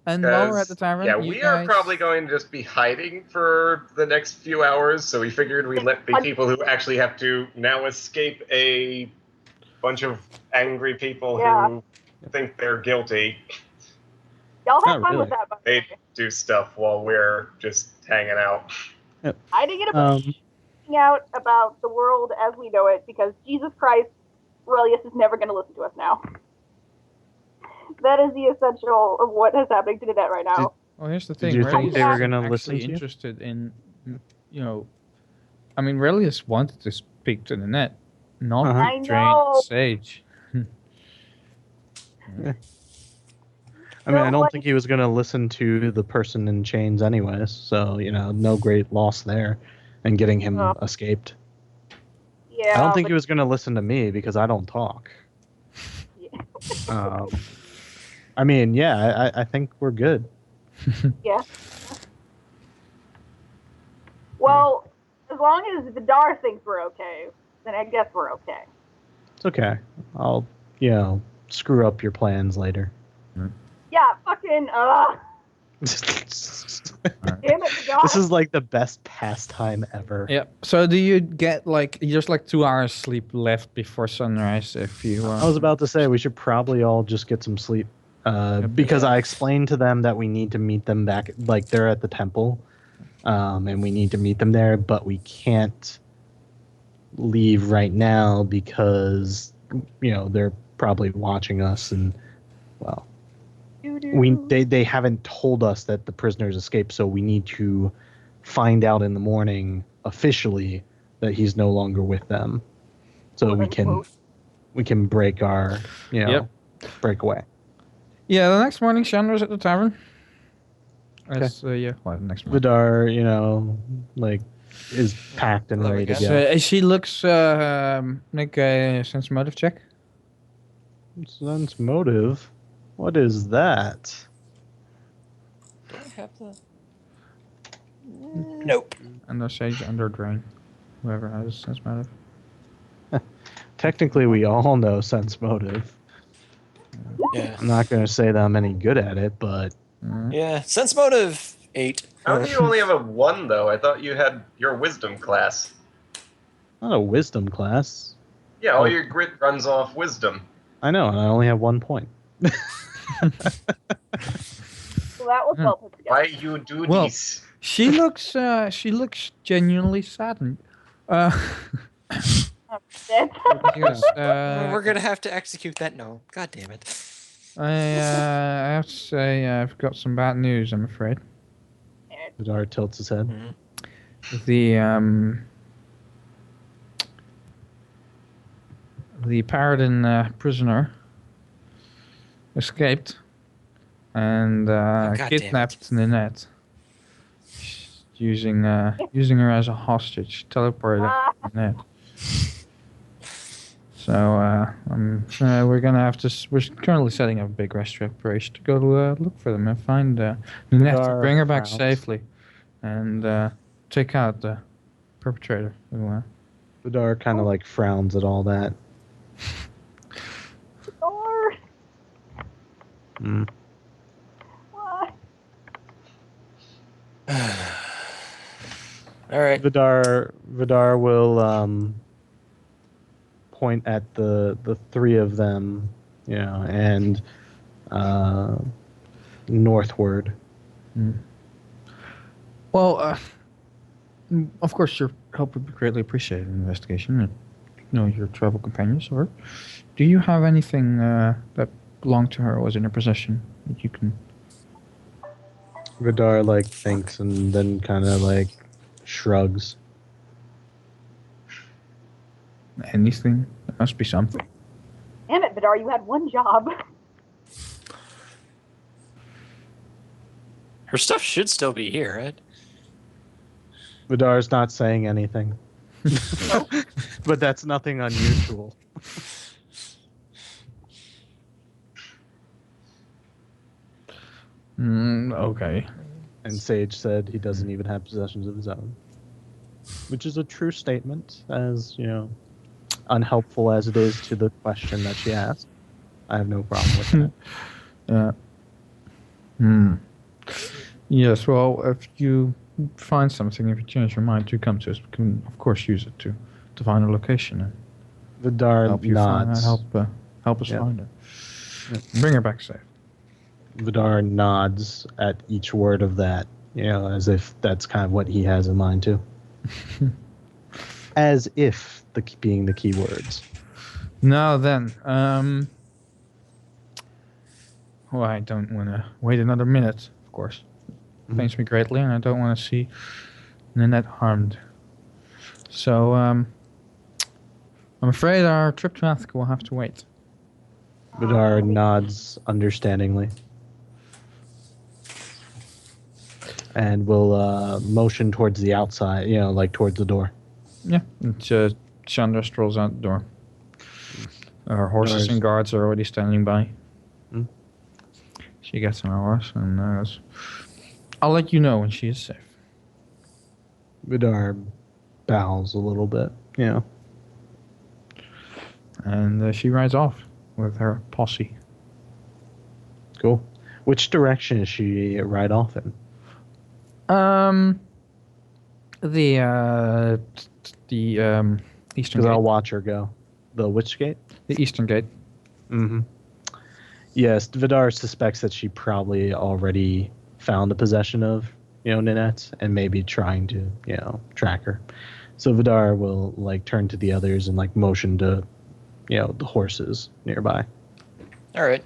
And while we're at the tavern, yeah, you we guys... are probably going to just be hiding for the next few hours, so we figured we'd let the people who actually have to now escape a bunch of angry people who think they're guilty. Y'all have Not fun really. with that, by the They way. do stuff while we're just hanging out. I didn't get a out about the world as we know it because Jesus Christ, Aurelius is never going to listen to us now. That is the essential of what is happening to Nynette right now. Well, here's the thing. you think they were Relius gonna is listen actually to you? interested in, I mean, Relius wanted to speak to Nynette, not I Drane know. Sage. I mean, I don't think he was going to listen to the person in chains anyways, so, no great loss there and getting him escaped. Yeah, I don't think he was going to listen to me because I don't talk. Yeah. I mean, yeah, I think we're good. Yeah. Well, as long as Vadir thinks we're okay, then I guess we're okay. It's okay. I'll, screw up your plans later. Yeah, fucking, damn it, Vadir. This is like the best pastime ever. Yep. So do you get just 2 hours sleep left before sunrise if you... I was about to say we should probably all just get some sleep. Because I explained to them that we need to meet them back, like they're at the temple, and we need to meet them there, but we can't leave right now because, they're probably watching us, and, well, they haven't told us that the prisoners escaped, so we need to find out in the morning officially that he's no longer with them, so we can break our, break away. Yeah, the next morning, Chandra's at the tavern. Okay. The next morning. Vidar, is packed and ready to go. So she looks make a sense motive check. Sense motive? What is that? Do I have the... Nope. Under Sage, under Drane. Whoever has sense motive. Technically, we all know sense motive. Yeah. I'm not going to say that I'm any good at it, but... Yeah, sense motive 8. How do you only have a 1, though? I thought you had your wisdom class. Not a wisdom class. Yeah, all your grit runs off wisdom. I know, and I only have 1 point. So that was well put together. Why you do this? She looks genuinely saddened. Because, We're gonna have to execute that gnome. God damn it. I have to say I've got some bad news, I'm afraid. Vidar tilts his head. The Paladin prisoner escaped and kidnapped Nynette, using her as a hostage, teleported Nynette. So we're gonna have to. We're currently setting up a big rescue operation to go look for them and find Nynette, bring her back safely, and take out the perpetrator. Vidar kind of frowns at all that. Why? All right. Vidar will point at the 3 of them, and northward. Well, of course, your help would be greatly appreciated in the investigation. Your travel companions, or do you have anything that belonged to her or was in her possession that you can... Vidar thinks and then kind of shrugs. Anything? There must be something. Damn it, Vadir, you had 1 job. Her stuff should still be here, right? Vidar's not saying anything. But that's nothing unusual. Okay. And Sage said he doesn't even have possessions of his own. Which is a true statement, as, unhelpful as it is to the question that she asked. I have no problem with that. Yes, well, if you find something, if you change your mind, do come to us. We can, of course, use it to find a location and Vidar help you nods. Help us find her. Yeah. Bring her back safe. Vidar nods at each word of that, as if that's kind of what he has in mind too. As if being the key words. Now then, I don't want to wait another minute, of course. Pains me greatly, and I don't want to see Nynette harmed. So, I'm afraid our trip to Africa will have to wait. Vidar nods understandingly. And will motion towards the outside, towards the door. Yeah, Chandra strolls out the door. Our horses and guards are already standing by. She gets on her horse and goes, I'll let you know when she is safe. Vidar bows a little bit. Yeah. And she rides off with her posse. Cool. Which direction is she ride off in? The eastern Because gate. I'll watch her go. The which gate? The eastern gate. Mm-hmm. Yes, Vidar suspects that she probably already found the possession of, Nynette, and maybe trying to, track her. So Vidar will turn to the others and motion to, the horses nearby. All right.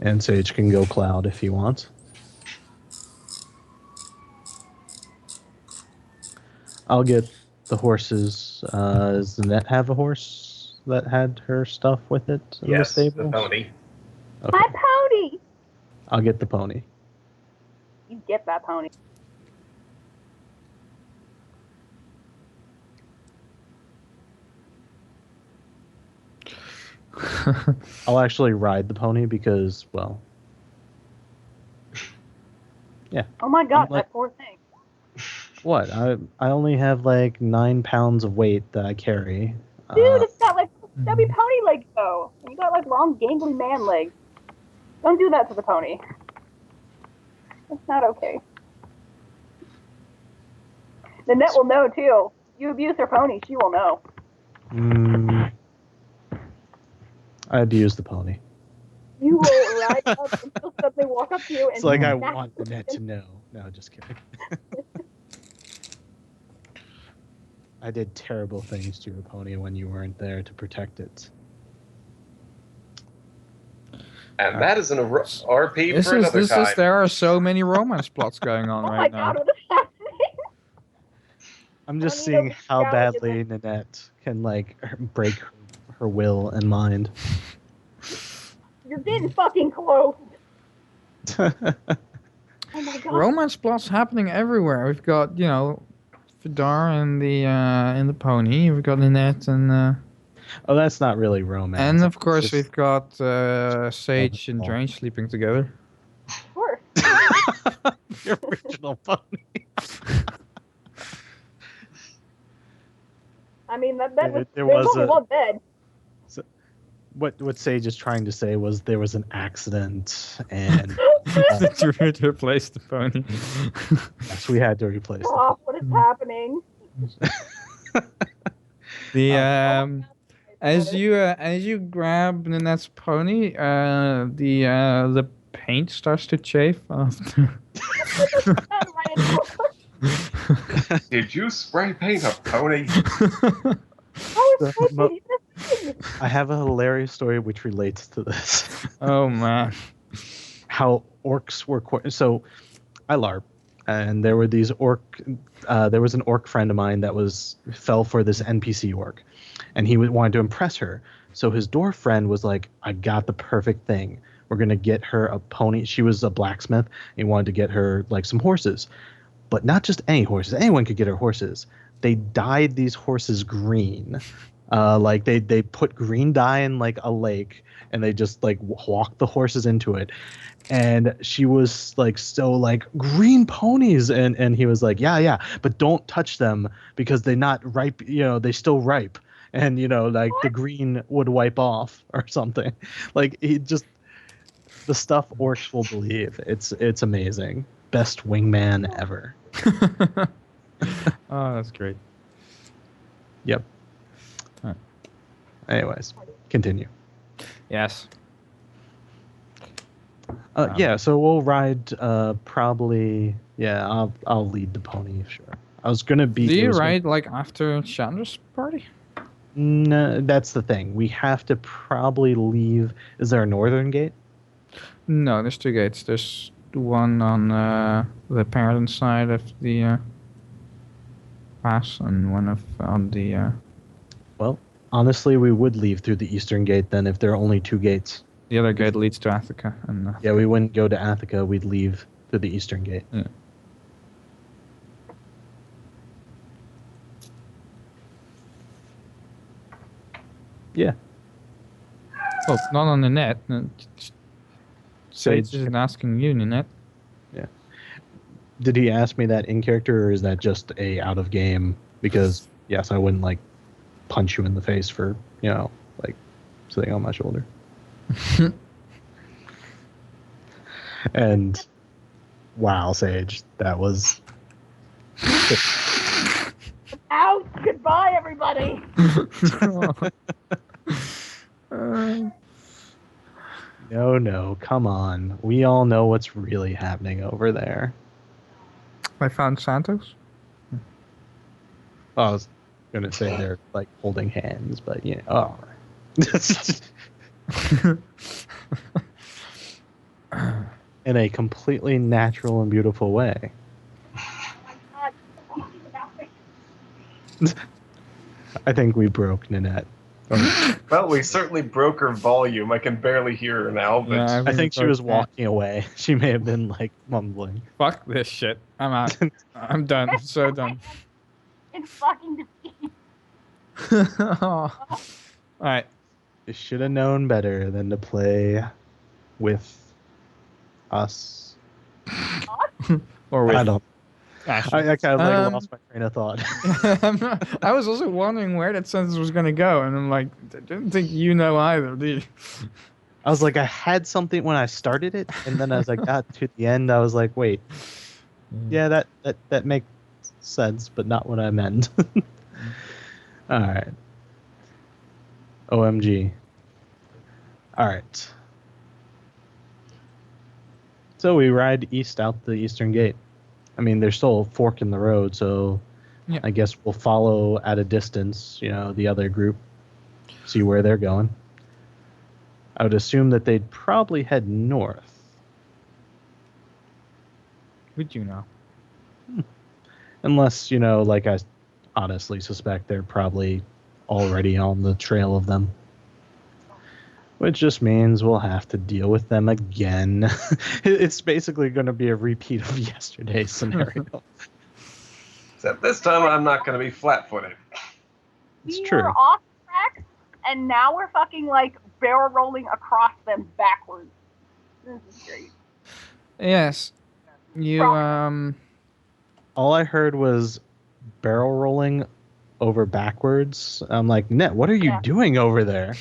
And Sage can go Cloud if he wants. I'll get the horses. Does Nynette have a horse that had her stuff with it in Yes, the the stables? pony. Okay. My pony! I'll get the pony. You get that pony. I'll actually ride the pony because, well... Yeah. Oh my god, I'm like- that poor thing. What? I only have 9 pounds of weight that I carry. Dude, it's got stubby pony legs though. And you got long gangly man legs. Don't do that to the pony. That's not okay. Nynette will know too. You abuse her pony, she will know. I had to use the pony. You will ride up and she'll suddenly walk up to you and It's like I smack want you. Nynette to know. No, just kidding. I did terrible things to your pony when you weren't there to protect it. And that is an RP for another time. There are so many romance plots going on Oh my right now. god, what is happening? I'm just Don't need seeing to how scout it, badly Nynette can break her will and mind. You're getting fucking close. Oh my god. Romance plots happening everywhere. We've got, Vidar and the pony. We've got Nynette and Oh, that's not really romance. and of It's course just- we've got Sage and Drane sleeping together. Of course. the original pony. I mean, that There was, there there's was only a- one bed. What Sage is trying to say was there was an accident and The Druid replaced the pony. yes, we had to replace it. Stop, what is happening? The as you grab Nynette's pony, the paint starts to chafe after. Did you spray paint a pony? How is The mo- this thing? I have a hilarious story which relates to this. Oh man. How orcs were so I LARP, and there were these there was an orc friend of mine that fell for this NPC orc, and he wanted to impress her. So his dwarf friend was like, I got the perfect thing. We're gonna get her a pony. She was a blacksmith, and he wanted to get her some horses, but not just any horses. Anyone could get her horses. They dyed these horses green. They put green dye in a lake, and they just walked the horses into it. And she was so green ponies, and he was like, yeah, but don't touch them because they're not ripe. They still ripe, and the green would wipe off or something. He just the stuff orcs will believe. It's amazing. Best wingman ever. Oh, that's great. Yep. Huh. Anyways, continue. Yes. Yeah, so we'll ride probably. Yeah, I'll lead the pony. Sure. I was gonna be. Do you ride after Chandra's party? No, that's the thing. We have to probably leave. Is there a northern gate? No, there's two gates. There's one on the parent side of the pass, and one on the. Well, honestly, we would leave through the eastern gate then if there are only two gates. The other gate leads to Attica, and Yeah, we wouldn't go to Attica. We'd leave to the eastern gate. Yeah. Yeah. Well, not on the net. Sage Sage. isn't asking you, Nynette. Yeah. Did he ask me that in character, or is that just a out of game? Because yes, I wouldn't like punch you in the face for like sitting on my shoulder. And wow, Sage, that was. Ouch! Goodbye, everybody. No, come on. We all know what's really happening over there. I found Santos. I was gonna say they're like holding hands, but oh. In a completely natural and beautiful way. I think we broke Nynette. Well, we certainly broke her volume. I can barely hear her now, but Yeah, I think she was walking away. She may have been like mumbling. Fuck this shit. I'm out. I'm done. So done. In fucking defeat. Alright. You should have known better than to play with us. Or with I don't. Ashley. I kind of like lost my train of thought. I was also wondering where that sentence was going to go, and I'm like, I didn't think you know either, do you? I was like, I had something when I started it, and then as I got to the end, I was like, wait, yeah, that makes sense, but not what I meant. All right. OMG. All right. So we ride east out the eastern gate. I mean, there's still a fork in the road, so yeah. I guess we'll follow at a distance, the other group, see where they're going. I would assume that they'd probably head north. Would you know? Unless, like I honestly suspect they're probably already on the trail of them. Which just means we'll have to deal with them again. It's basically going to be a repeat of yesterday's scenario. Except this time I'm not going to be flat-footed. It's We true. were off track, and now we're fucking like barrel rolling across them backwards. This is great. Yes. You, All I heard was barrel rolling over backwards. I'm like, Nynette, what are you doing over there?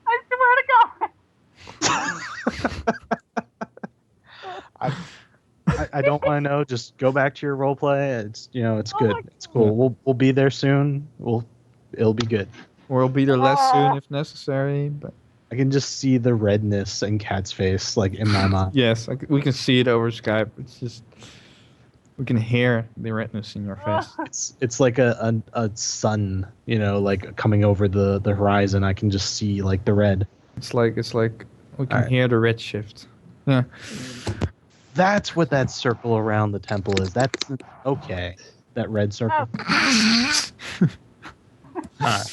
I swear to God. I don't want to know. Just go back to your role play. It's it's Oh good. my It's cool. We'll be there soon. It'll be good. we'll be there less soon if necessary, but I can just see the redness in Kat's face, like in my mind. yes, we can see it over Skype. It's just we can hear the redness in your face. It's like a sun, like coming over the horizon. I can just see like the red. It's like we can hear the red shift. Yeah. That's what that circle around the temple is. That's okay. That red circle. I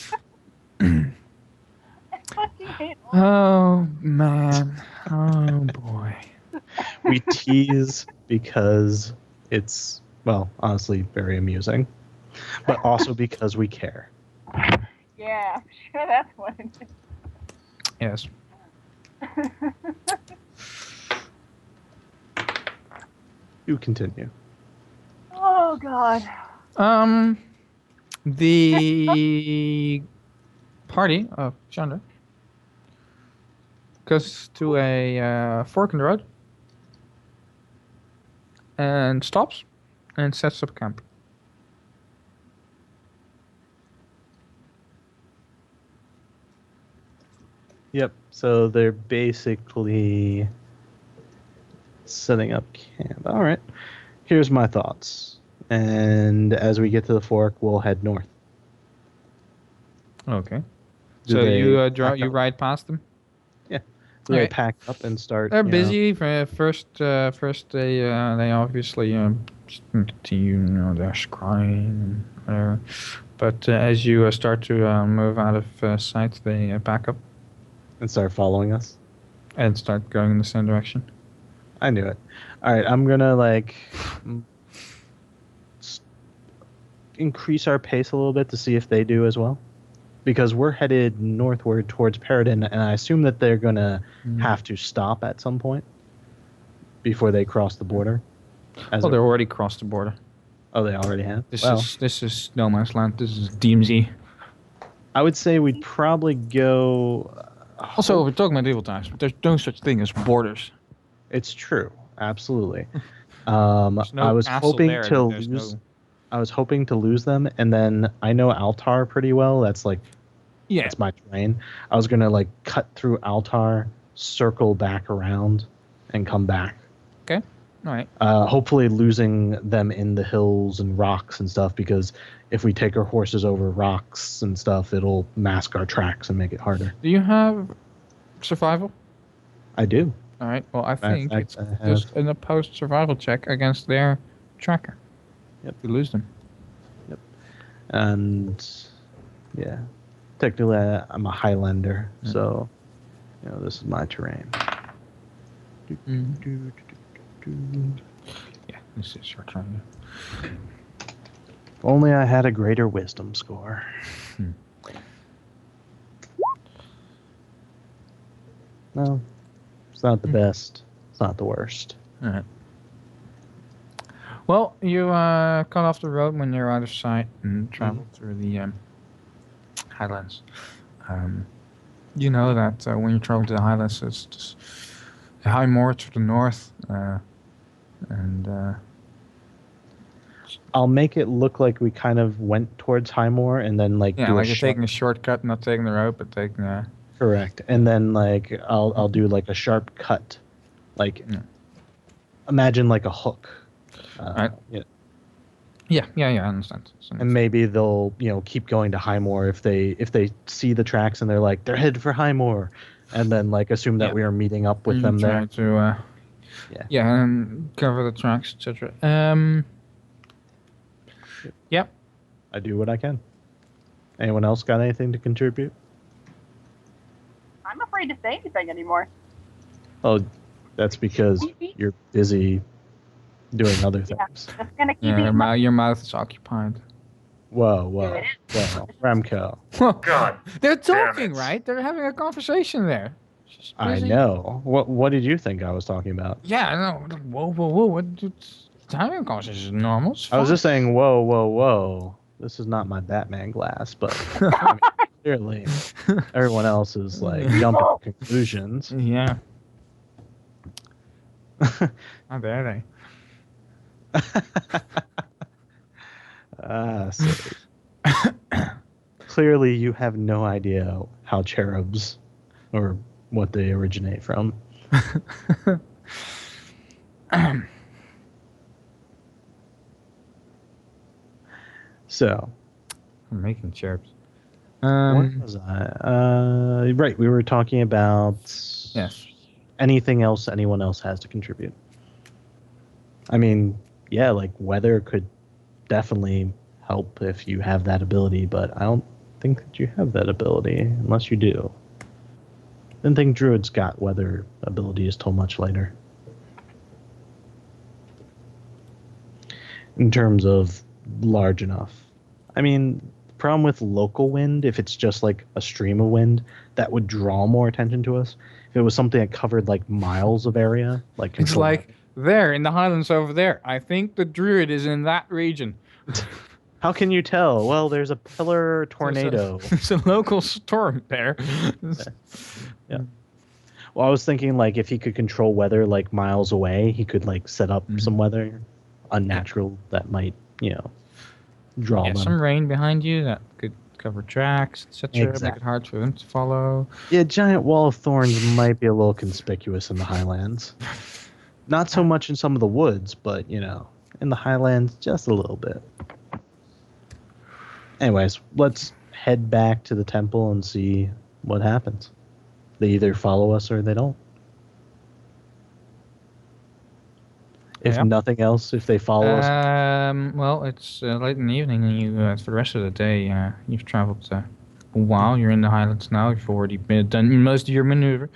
fucking hate Oh man. Oh boy. We tease because it's, well, honestly, very amusing, but also because we care. Yeah, I'm sure that's what it is. Yes. You continue. Oh God. The party of Chandra goes to a fork in the road and stops and sets up camp. Yep. So they're basically setting up camp. All right. Here's my thoughts. And as we get to the fork, we'll head north. Okay. Do So they you pack you up? ride past them. Do they Okay. pack up and start? They're busy. First they obviously continue their scrying and whatever. But as you start to move out of sight, they back up. And start following us? and start going in the same direction. I knew it. All right, I'm gonna increase our pace a little bit to see if they do as well, because we're headed northward towards Paradin, and I assume that they're gonna have to stop at some point before they cross the border. Well, they already crossed the border. Oh, they already have. This is no man's land. This is DMZ. I would say we'd probably go. Also, we're talking medieval times, but there's no such thing as borders. It's true, absolutely. No I was hoping there, to lose. I was hoping to lose them, and then I know Altar pretty well. That's that's my terrain. I was gonna cut through Altar, circle back around, and come back. Okay, all right. Hopefully losing them in the hills and rocks and stuff, because if we take our horses over rocks and stuff, it'll mask our tracks and make it harder. Do you have survival? I do. All right. Well, I think it's just an opposed survival check against their tracker. Yep. You lose them. Yep. And yeah, technically I'm a Highlander, so this is my terrain. Yeah, this is your turn. If only I had a greater wisdom score. No, it's not the best. It's not the worst. All right. Well, you cut off the road when you're out of sight and travel through the highlands. You know that when you travel to the highlands, it's just a high moor to the north, and I'll make it look like we kind of went towards Highmoor and then do you're taking a shortcut, not taking the road, but taking correct. And then I'll do a sharp cut, imagine a hook. Right. Yeah. I understand. And maybe they'll keep going to Highmoor if they see the tracks and they're like they're headed for Highmoor, and then assume that we are meeting up with them there. To and cover the tracks, etc. Yep. I do what I can. Anyone else got anything to contribute? I'm afraid to say anything anymore. Oh, that's because you're busy doing other things. Just gonna keep your mouth is occupied. Whoa. Remco. God. They're talking, right? They're having a conversation there. I know. What did you think I was talking about? Yeah, I know. Whoa. Having a conversation is normal. I was just saying, whoa. This is not my Batman glass, but clearly everyone else is jumping to conclusions. Yeah. How dare they? Silly. Clearly you have no idea how cherubs or what they originate from. So, I'm making cherubs. What was I? Right, we were talking about anything else anyone else has to contribute. I mean, yeah, weather could definitely help if you have that ability, but I don't think that you have that ability unless you do. I didn't think druids got weather abilities till much later. In terms of large enough. I mean, the problem with local wind, if it's just a stream of wind, that would draw more attention to us. If it was something that covered miles of area, it's there in the highlands over there. I think the druid is in that region. How can you tell? Well, there's a pillar tornado. It's a local storm there. Yeah. Well, I was thinking if he could control weather miles away, he could set up some weather unnatural that might draw them. Some rain behind you that could cover tracks, etc. Exactly. Make it hard for them to follow. Yeah, giant wall of thorns might be a little conspicuous in the highlands. Not so much in some of the woods, but in the highlands just a little bit. Anyways, let's head back to the temple and see what happens. They either follow us or they don't. If nothing else, if they follow us. Well, it's late in the evening, and you for the rest of the day you've traveled while. You're in the Highlands now. You've already done most of your maneuver.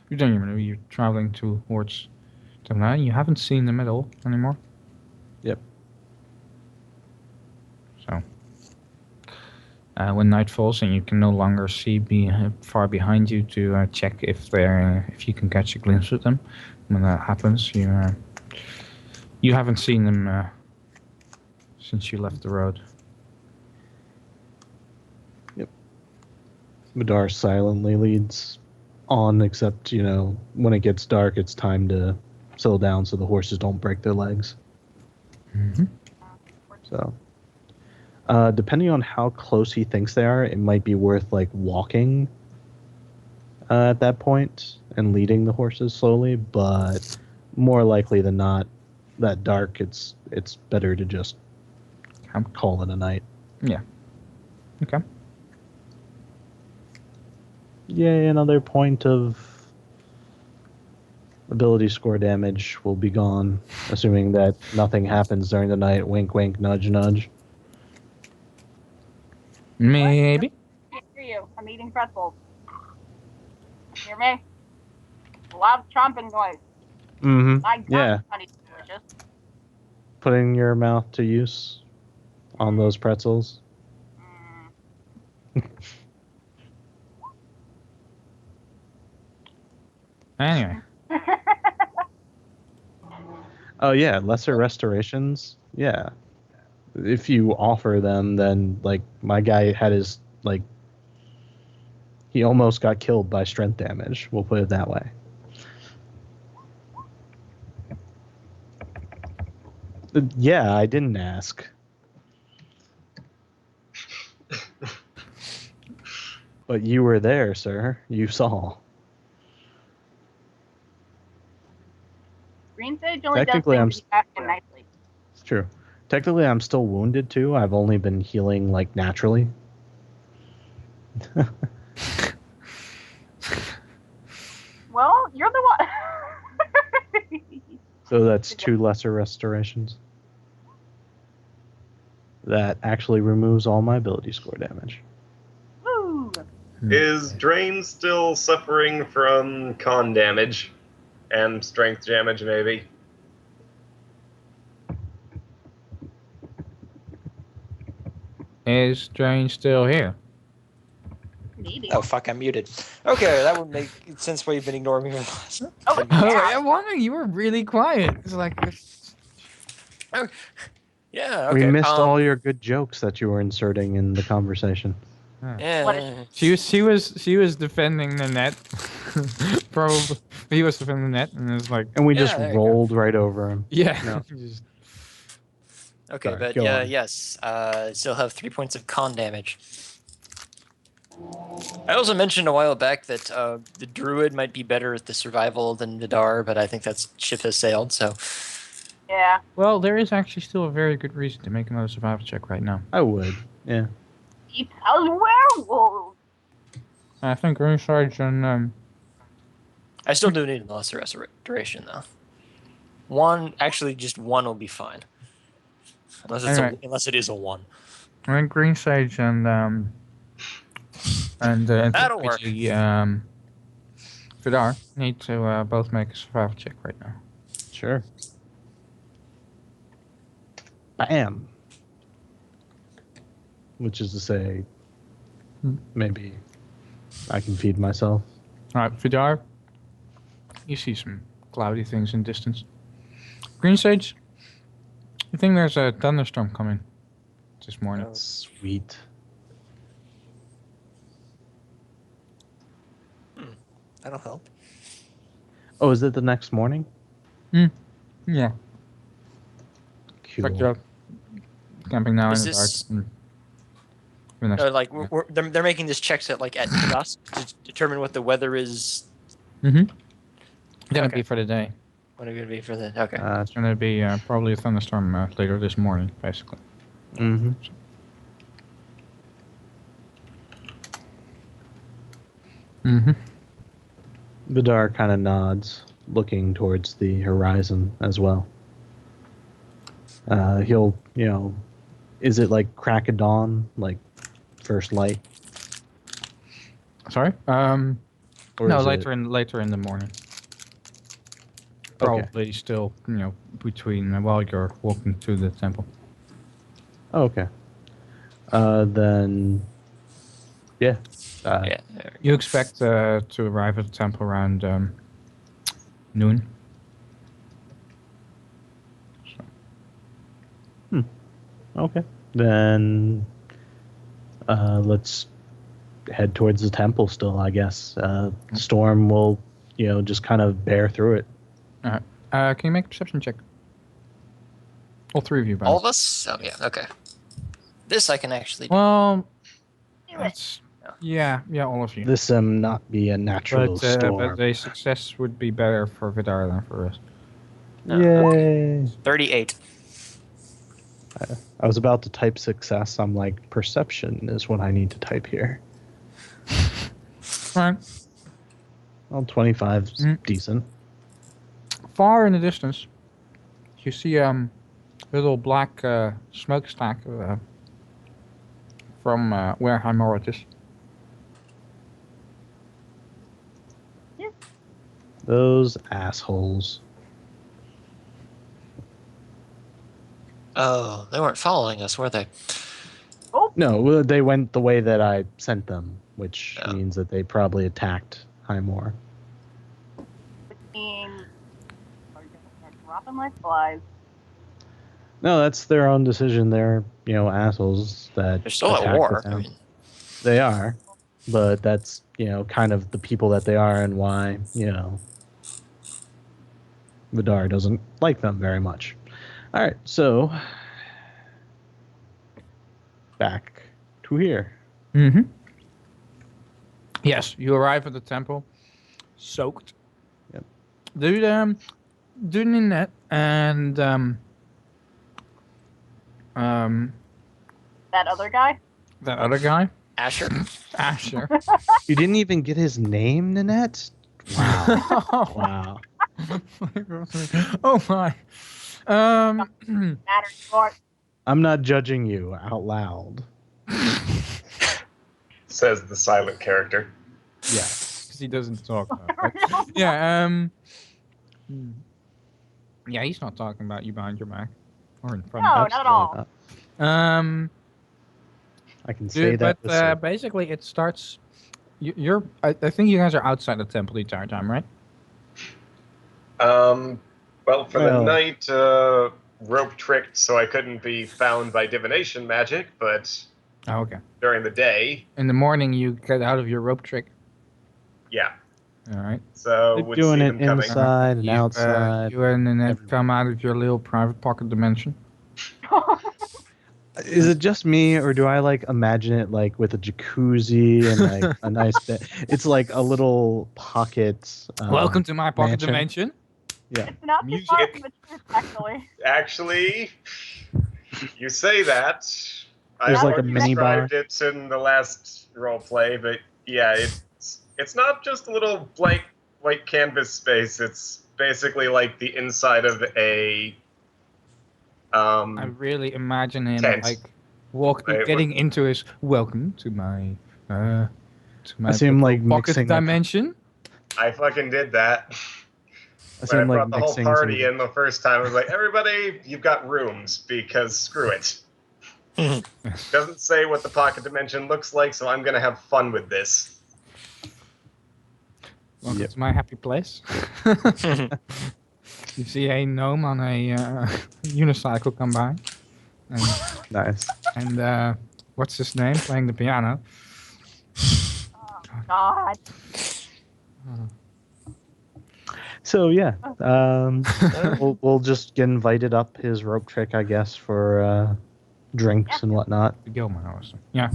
You've done your maneuver. You're traveling towards them now. You haven't seen them at all anymore. Yep. So, when night falls and you can no longer see far behind you to check if you can catch a glimpse of them, when that happens, you haven't seen them since you left the road. Vadir silently leads on, except, when it gets dark, it's time to settle down so the horses don't break their legs. Mm-hmm. So, depending on how close he thinks they are, it might be worth, walking at that point and leading the horses slowly, but more likely than not, that dark, it's better to just call it a night. Yeah. Okay. Yay, another point of ability score damage will be gone, assuming that nothing happens during the night. Wink, wink, nudge, nudge. Maybe. I hear you. I'm eating pretzels. Hear me? Loud chomping noise. Mm-hmm. My God, Yeah. honey's delicious. Putting your mouth to use on those pretzels. Anyway. Oh, yeah, lesser restorations. Yeah. If you offer them, then, my guy had his, he almost got killed by strength damage. We'll put it that way. Yeah, I didn't ask. But you were there, sir. You saw. Green Sage only does Technically, things if you ask him nicely. It's true. Technically, I'm still wounded, too. I've only been healing, naturally. Well, you're the one. So that's 2 lesser restorations. That actually removes all my ability score damage. Woo! Is Drane still suffering from con damage? And strength damage, maybe? Is Drane still here? Maybe. Oh fuck! I'm muted. Okay, that would make sense why you've been ignoring me. Oh, I wonder. You were really quiet. It's like. Yeah. Okay. We missed all your good jokes that you were inserting in the conversation. Yeah. She was defending the net. Probably he was defending the net, and it's like. And we Yeah, just there you rolled right over him. Yeah. No. Okay, Sorry, but go yeah, on. yes. Still have 3 points of con damage. I also mentioned a while back that the Druid might be better at the survival than Vadir, but I think that ship has sailed, so... Yeah. Well, there is actually still a very good reason to make another survival check right now. I would, yeah. It's a werewolf! I think Green Sarge and I still do need a lesser restoration, though. Just one will be fine. Unless it is a 1. I think Green Sage and That'll work. Vadir need to both make a survival check right now. Sure. Bam. Which is to say, maybe I can feed myself. All right, Vadir, you see some cloudy things in distance. Green Sage, you think there's a thunderstorm coming this morning? Oh. Sweet. That'll help. Oh, is it the next morning? Yeah. Cool. Check it out. Camping now Is in the this- dark. They're making this checks at dusk to determine what the weather is. Gonna Okay. be for the day. What are going to be for the... Okay. It's gonna be probably a thunderstorm later this morning, basically. Mm-hmm. Vadir kind of nods, looking towards the horizon as well. He'll, is it like crack of dawn, like first light? Sorry. Or No, is later in the morning. Probably still, between while you're walking to the temple. Oh, okay. Then, yeah. Yeah. You expect to arrive at the temple around noon. Okay. Then, let's head towards the temple still, I guess. Storm will, just kind of bear through it. All right. Can you make a perception check? All three of you, All of us? Oh, yeah. Okay. This I can actually do. Well, Do it. that's yeah, all of you. This not be a natural But storm. a success would be better for Vadir than for us. Yay! 38. I was about to type success. I'm like, perception is what I need to type here. Right. Well, 25 is decent. Far in the distance, you see a little black smokestack from where Hymorot is. Those assholes. Oh, they weren't following us, were they? No, well, they went the way that I sent them, which Oh. means that they probably attacked Highmore. Which means they're dropping like flies. No, that's their own decision. They're, assholes that They're still at attack war. the I town. mean, They are, but that's, kind of the people that they are and why, Vadir doesn't like them very much. All right, so back to here. Mm-hmm. Yes, you arrive at the temple, soaked. Yep. Do Nynette and That other guy? that other guy, Asher? Asher. You didn't even get his name, Nynette? Wow. Wow. Oh my. Matter short. I'm not judging you out loud. Says the silent character. Yeah, because he doesn't talk. Right? Yeah. Yeah, he's not talking about you behind your back or in front. No, of not at all. you. I can say that. But basically, it starts. You're. I think you guys are outside the temple the entire time, right? Well, for the night, rope tricked so I couldn't be found by divination magic, but Oh, okay. during the day, In the morning, you get out of your rope trick. yeah. All right. So They're would doing see it them coming. inside and outside. You and Nynette everywhere. come out of your little private pocket dimension. Is it just me, or do I imagine it with a jacuzzi and a nice bed? It's like a little pocket. Welcome to my pocket mansion. dimension. Yeah. It's not too Music. far from the truth, actually. Actually, you say that. There's I like a already mini bar. described it in the last role play, but yeah, it's not just a little blank white canvas space. It's basically like the inside of a I really imagine him tent. getting into his welcome to my I see him pocket mixing dimension. I fucking did that. I see When I him brought the whole mixing party in the first time, I was like, everybody, you've got rooms, because screw it. Doesn't say what the pocket dimension looks like, so I'm going to have fun with this. Welcome Yep. to my happy place. You see a gnome on a unicycle come by. And, Nice. and what's his name? Playing the piano. Oh, God. So yeah, we'll just get invited up his rope trick, I guess, for drinks and whatnot. The Gilman house. Yeah.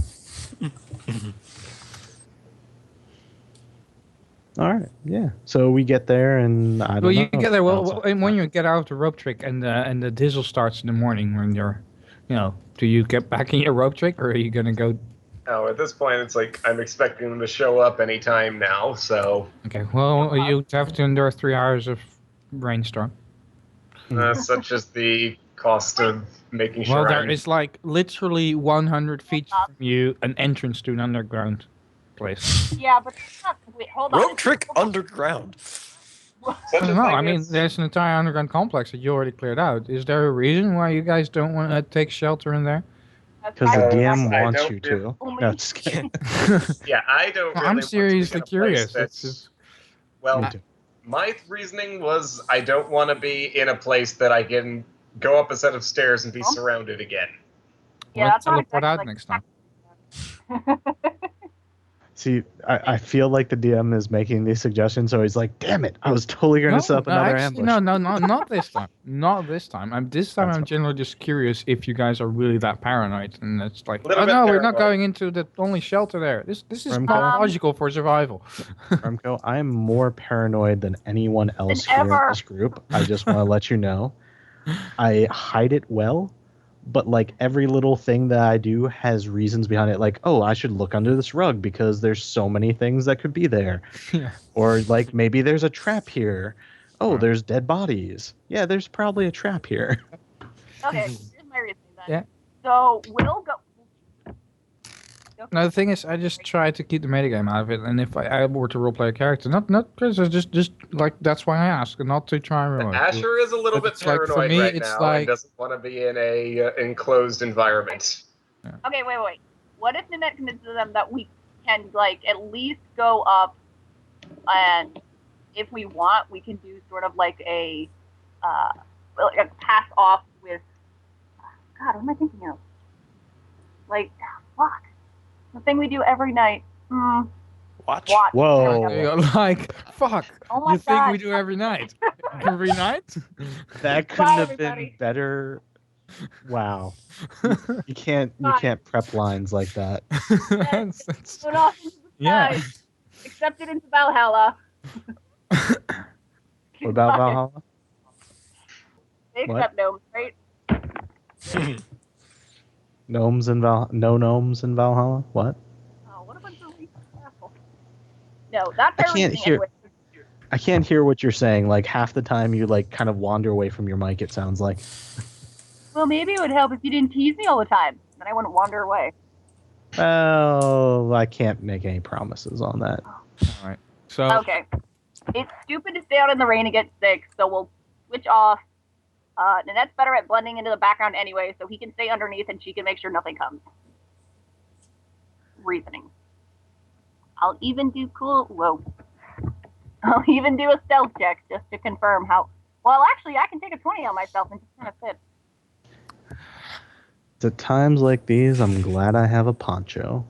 All right, yeah. So we get there, and I don't know. Well, you get there. Well, outside. when you get out of the rope trick, and the diesel starts in the morning when you're, do you get back in your rope trick, or are you gonna go? Now, at this point, it's like I'm expecting them to show up anytime now, so Okay. Well, you have to endure 3 hours of rainstorm. such as the cost of making sure Well, there I'm... is literally 100 feet from you an entrance to an underground place. Yeah, but wait, hold on. Rope trick underground. Such a No, thing I mean, as- there's an entire underground complex that you already cleared out. Is there a reason why you guys don't want to take shelter in there? Because the DM I wants don't you really- to. Only- No, just kidding. Yeah, I don't really I'm want to seriously be in a place curious. that's- Well, Me too. my reasoning was I don't want to be in a place that I can go up a set of stairs and be surrounded again. Yeah, Let's that's not teleport exactly out like next time. See, I feel like the DM is making these suggestions, so he's like, "Damn it! I was totally going to set up another ambush." No, not this time. Not this time. This time That's I'm fine. generally just curious if you guys are really that paranoid, and it's like, Little oh bit no, we're not paranoid. going into the only shelter there. This is Remco? not logical for survival. Remco, I'm more paranoid than anyone else Than here in ever. this group. I just want to let you know. I hide it well, but like every little thing that I do has reasons behind it. Like, oh, I should look under this rug because there's so many things that could be there. Yeah. Or like maybe there's a trap here. Oh, Right. there's dead bodies. Yeah, there's probably a trap here. Okay, here's my reasoning then. Yeah. So we'll go. No, the thing is, I just try to keep the metagame out of it, and if I were to roleplay a character, not because I just like that's why I ask, not to try and remote. Asher is a little But bit it's like, for paranoid me, right it's now like- and doesn't want to be in a enclosed environment. Okay, wait. What if Nynette convinces them that we can like at least go up, and if we want, we can do sort of like a pass off with. God, what am I thinking of? Like, fuck, the thing we do every night. Watch. Watch. Whoa. You're like, fuck. Oh my You think God. we do every night? Every night? That couldn't have everybody. been better. Wow. You can't Bye. prep lines like that. That's- Put off into the yeah. sky. Accepted into Valhalla. What about Valhalla? They What? accept gnomes, right? Gnomes in no gnomes in Valhalla? What? Oh, what a bunch of assholes. No, that's I their can't reasoning hear- anyway. I can't hear what you're saying. Like half the time you like kind of wander away from your mic, it sounds like. Well, maybe it would help if you didn't tease me all the time. Then I wouldn't wander away. Well, I can't make any promises on that. All right. So Okay. It's stupid to stay out in the rain and get sick, so we'll switch off. Nynette's better at blending into the background anyway, so he can stay underneath and she can make sure nothing comes. Reasoning. I'll even do I'll even do a stealth check just to confirm how. Well, actually, I can take a 20 on myself and just kind of sit. It's at times like these, I'm glad I have a poncho.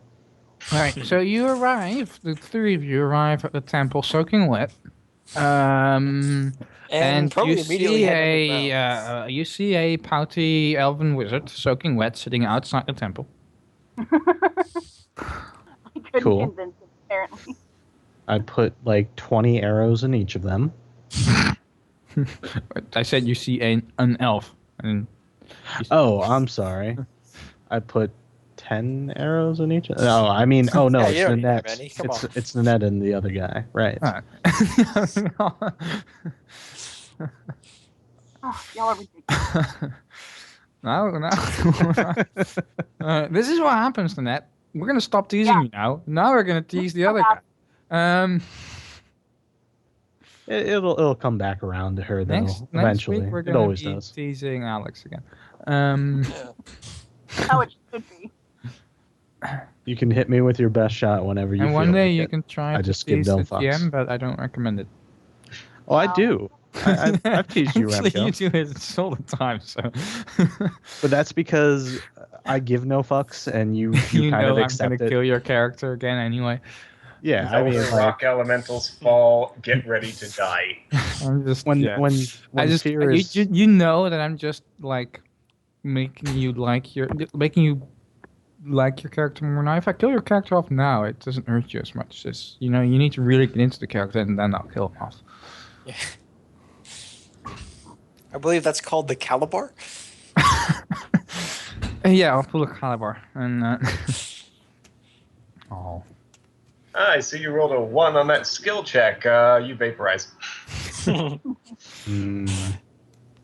all right. So you arrive. The three of you arrive at the temple, soaking wet. And probably you immediately see head underground. you see a pouty elven wizard soaking wet, sitting outside the temple. I couldn't Cool. convince him, apparently. I put like 20 arrows in each of them. I said you see an elf, and Oh, I'm sorry. I put 10 arrows in each. No, I mean, oh no, Yeah, it's you don't need that Nynette. many. Come on. It's Nynette and the other guy, right? Alright. Oh, y'all are ridiculous. No. This is what happens, Nynette. We're gonna stop teasing you now. Now we're gonna tease the other guy. It'll come back around to her though. Next Eventually, week we're it gonna always be does. teasing Alex again. How it should be. You can hit me with your best shot whenever you And feel one day like you it. can try I to just give tease no the fucks. GM, but I don't recommend it. Oh, I do. I've teased you, Actually, Remco. you do it all the time, so. But that's because I give no fucks, and you You kind know of I'm accept gonna it. kill your character again anyway. Yeah, I Until mean, the like, rock elementals fall, get ready to die. I'm just when yeah. when fear is you know that I'm just like making you like your character more now. If I kill your character off now, it doesn't hurt you as much. It's, you need to really get into the character and then I'll kill him off. Yeah. I believe that's called the Calabar. Yeah, I'll pull a caliber and. Oh. I see you rolled a 1 on that skill check. You vaporize.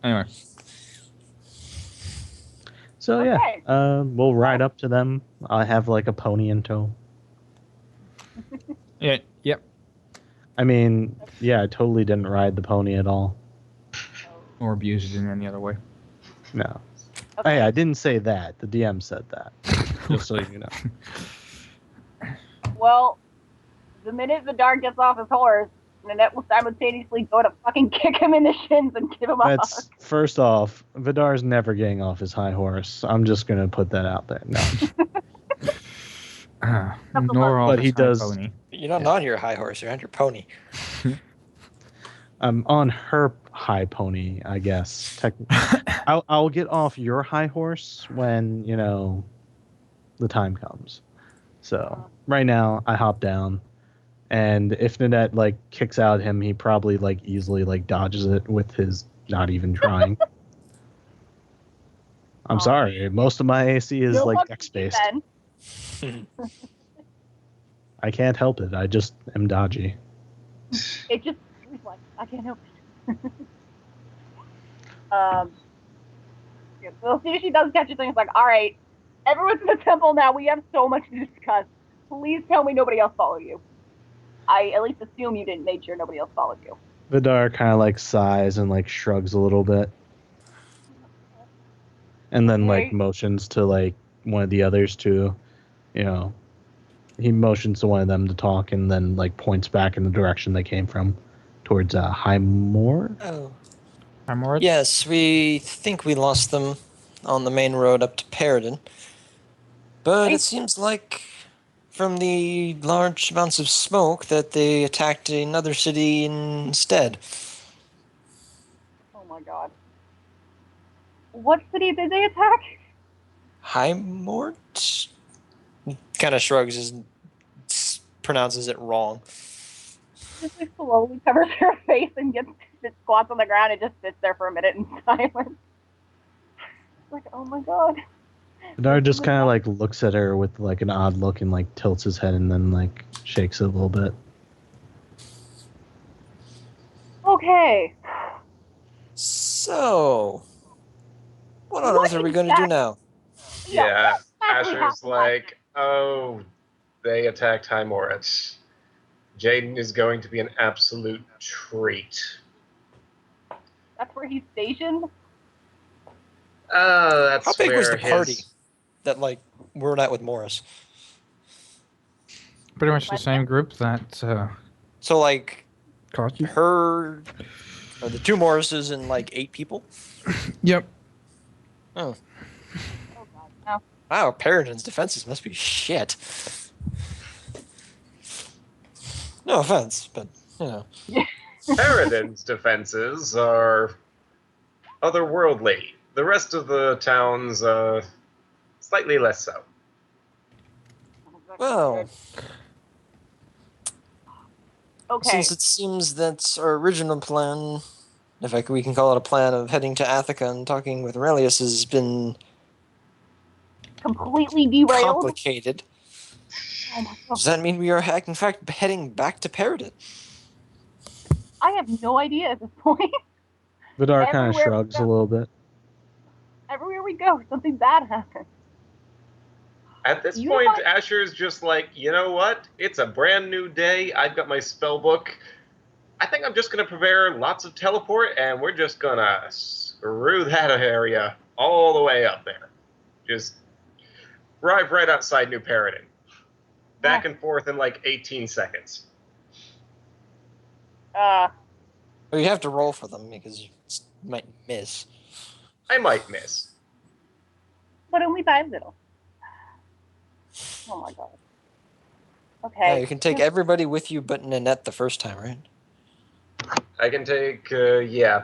Anyway. so Okay. yeah, we'll ride up to them. I have like a pony in tow. Yeah. Yep. I mean, yeah, I totally didn't ride the pony at all. Or abuse it in any other way. No. Okay. Hey, I didn't say that. The DM said that. Just so you know. Well, the minute Vadir gets off his horse, Nynette will simultaneously go to fucking kick him in the shins and give him a hug. That's first off, Vidar's never getting off his high horse. I'm just gonna put that out there. No. Nor off But his he high does. pony. You're not on your high horse. You're on your pony. I'm on her high pony, I guess. I'll get off your high horse when the time comes. So right now, I hop down, and if Nynette kicks out at him, he probably easily dodges it with his not even trying. I'm sorry, most of my AC is dex based. I can't help it. I just am dodgy. It just I can't help it. So as soon as she does catch a thing, it's like, all right, everyone's in the temple now. We have so much to discuss. Please tell me nobody else followed you. I at least assume you didn't make sure nobody else followed you. Vadir kind of sighs and shrugs a little bit, and then motions to one of the others to, he motions to one of them to talk, and then points back in the direction they came from, towards High Moor. Oh. High Moor? Yes, we think we lost them on the main road up to Paradin. But it seems like from the large amounts of smoke that they attacked another city instead. Oh my god. What city did they attack? Highmort? Kind of shrugs and pronounces it wrong. Just slowly covers her face and squats on the ground and just sits there for a minute in silence. Oh my god. Vadir just kind of looks at her with an odd look and tilts his head and then shakes it a little bit. Okay. So, what on earth are we going to do now? Yeah, Asher's oh, they attacked High Moritz. Jaden is going to be an absolute treat. That's where he's stationed? That's How big where was the party that we're at with Morris? Pretty much the same group that So caught you. her, or the two Morrises and 8 people? Yep. Oh. Oh god, no. Wow, Paradin's defenses must be shit. No offense, but Paradin's defenses are otherworldly. The rest of the towns, slightly less so. well, Okay. since it seems that our original plan, if we can call it a plan, of heading to Athica and talking with Aurelius has been completely derailed. complicated. Oh my god. Does that mean we are, in fact, heading back to Paradin? I have no idea at this point. Vadir kind of Everywhere shrugs a little bit. Everywhere we go, something bad happens. At this point, Asher's just you know what? It's a brand new day. I've got my spell book. I think I'm just going to prepare lots of teleport, and we're just going to screw that area all the way up there. Just arrive right outside New Paradin. Back and forth in 18 seconds. Well, you have to roll for them because you might miss. I might miss. But only 5 little. Oh my god. Okay. Yeah, you can take everybody with you but Nynette the first time, right? I can take, yeah.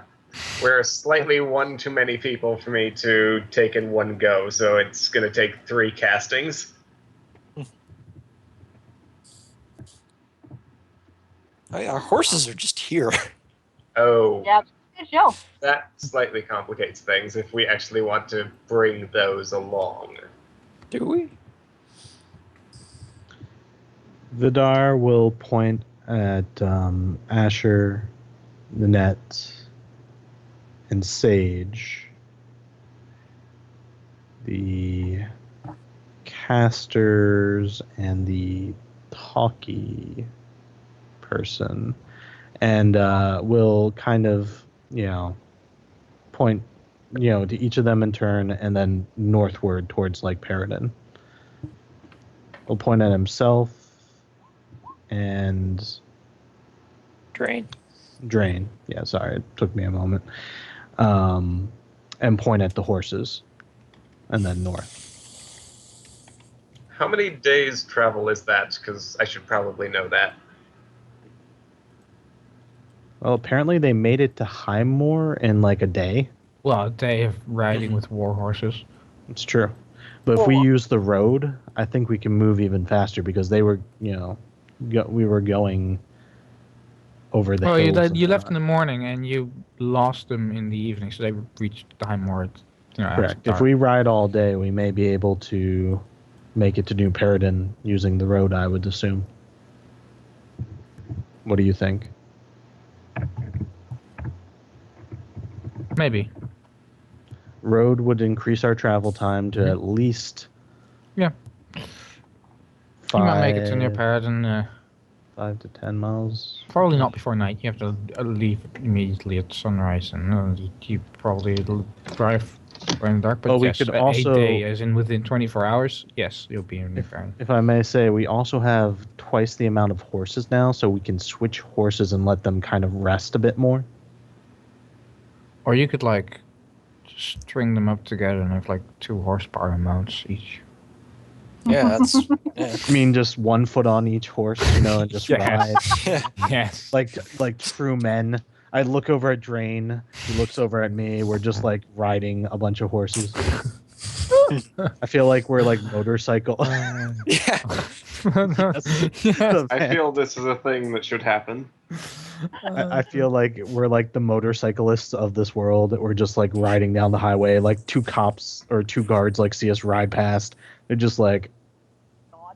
We're slightly one too many people for me to take in one go, so it's going to take 3 castings. Oh yeah, our horses are just here. Oh. Yeah, good show. That slightly complicates things if we actually want to bring those along. Do we? Vadir will point at Asher, Nynette, and Sage. The casters and the talky person, and will kind of, point, to each of them in turn, and then northward towards Lake Paradin. He'll point at himself and Drane. Yeah, sorry, it took me a moment. And point at the horses, and then north. How many days travel is that? Because I should probably know that. Well, apparently they made it to Highmoor in like a day. Well, a day of riding with war horses. It's true. But if we use the road, I think we can move even faster because they were, we were going over the hills. Well, you left in the morning and you lost them in the evening, so they reached Highmoor. Correct. If we ride all day, we may be able to make it to New Paradin using the road, I would assume. What do you think? Maybe. Road would increase our travel time to at least... Yeah. 5, you might make it to New Paradin. 5 to 10 miles. Probably not before night. You have to leave immediately at sunrise, and you probably drive in the dark. But we yes, could also, a day, as in within 24 hours. Yes, you'll be in New Paradin. If I may say, we also have twice the amount of horses now, so we can switch horses and let them kind of rest a bit more. Or you could string them up together and have 2 horsepower mounts each. Yeah, that's. Yeah. I mean, just 1 foot on each horse, and just ride. Yes. Like true men. I look over at Drane. He looks over at me. We're just riding a bunch of horses. I feel like we're motorcycle. Yeah. I feel this is a thing that should happen. I feel like we're the motorcyclists of this world. We're just riding down the highway. 2 cops or 2 guards see us ride past. They're just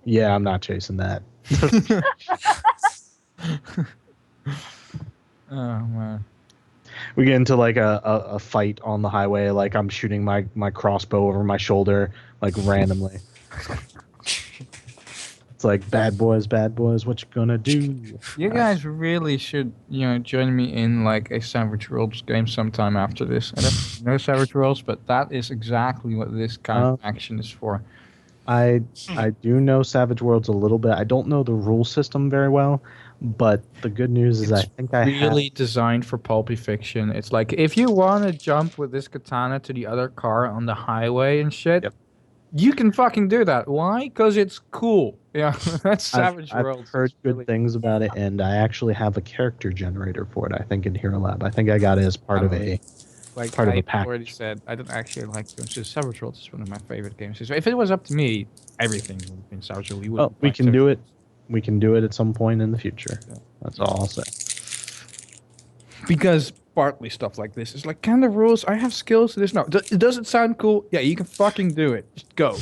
yeah, I'm not chasing that. Oh man. We get into a fight on the highway. I'm shooting my crossbow over my shoulder randomly. It's bad boys, what you gonna do? You guys really should, join me in a Savage Worlds game sometime after this. I don't know Savage Worlds, but that is exactly what this kind of action is for. I do know Savage Worlds a little bit. I don't know the rule system very well, but the good news is I think I really designed for pulpy fiction. It's if you want to jump with this katana to the other car on the highway and shit, you can fucking do that. Why? Because it's cool. Yeah, that's Savage Worlds. I've heard good things about it, and I actually have a character generator for it. I think in Hero Lab. I think I got it as part of a part of a package. I already said I don't actually like games. Savage Worlds is one of my favorite games. So if it was up to me, everything would have been Savage Worlds. We can do it. We can do it at some point in the future. Yeah. That's all I'll say. Because partly stuff like this is can the rules? I have skills to this. No, does it sound cool? Yeah, you can fucking do it. Just go.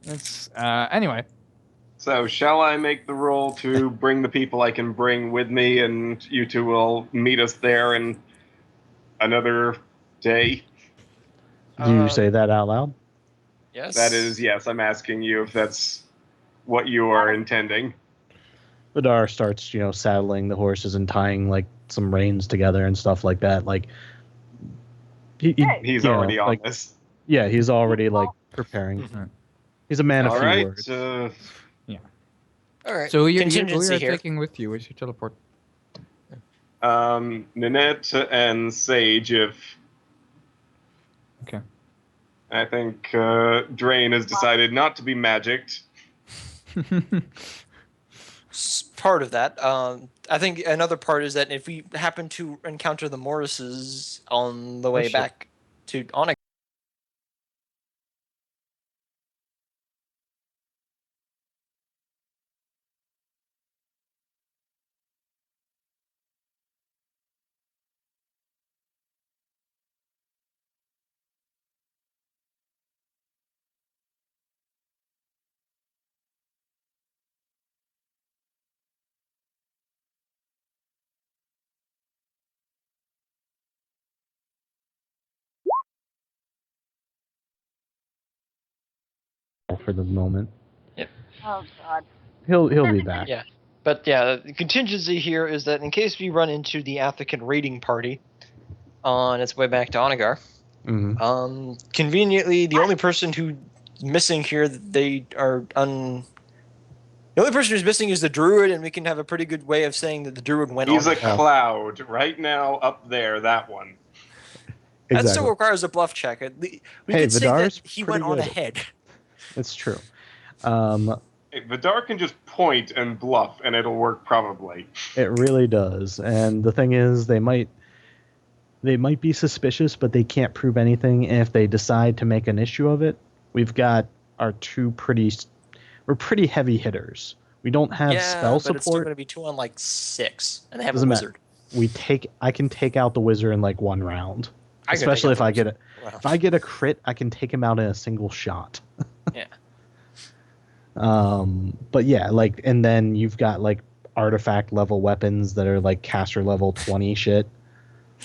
That's anyway. So shall I make the roll to bring the people I can bring with me, and you two will meet us there in another day? Do you say that out loud? Yes. That is, yes. I'm asking you if that's what you are intending. Vadir starts, saddling the horses and tying some reins together and stuff like that. He's already on this. Yeah, he's already preparing. Mm-hmm. He's a man of All few right. words. Yeah. All right. So who you're here. taking with you? Where's your teleport? Nynette and Sage. Okay. I think Drane has decided not to be magicked. Part of that. I think another part is that if we happen to encounter the Morrises on the way back to Onyx. For the moment. Yep. Oh God. He'll be back. Yeah. But yeah, the contingency here is that in case we run into the African raiding party on its way back to Onagar, conveniently, the only person who's missing here, the only person who's missing is the Druid, and we can have a pretty good way of saying that the Druid went He's on. a cloud right now up there, that one. Exactly. That still requires a bluff check. We could say Vidar's that he went on good. ahead. It's true. Hey, Vadir can just point and bluff, and it'll work probably. It really does. And the thing is, they might be suspicious, but they can't prove anything. And if they decide to make an issue of it, we've got our we're pretty heavy hitters. We don't have spell but it's still going support. to be 2 on like 6, and they have Doesn't a matter. wizard. I can take out the wizard in like one round. Especially if I get a crit, I can take him out in a single shot. Yeah. But yeah, like, and then you've got like artifact level weapons that are like caster level 20 shit.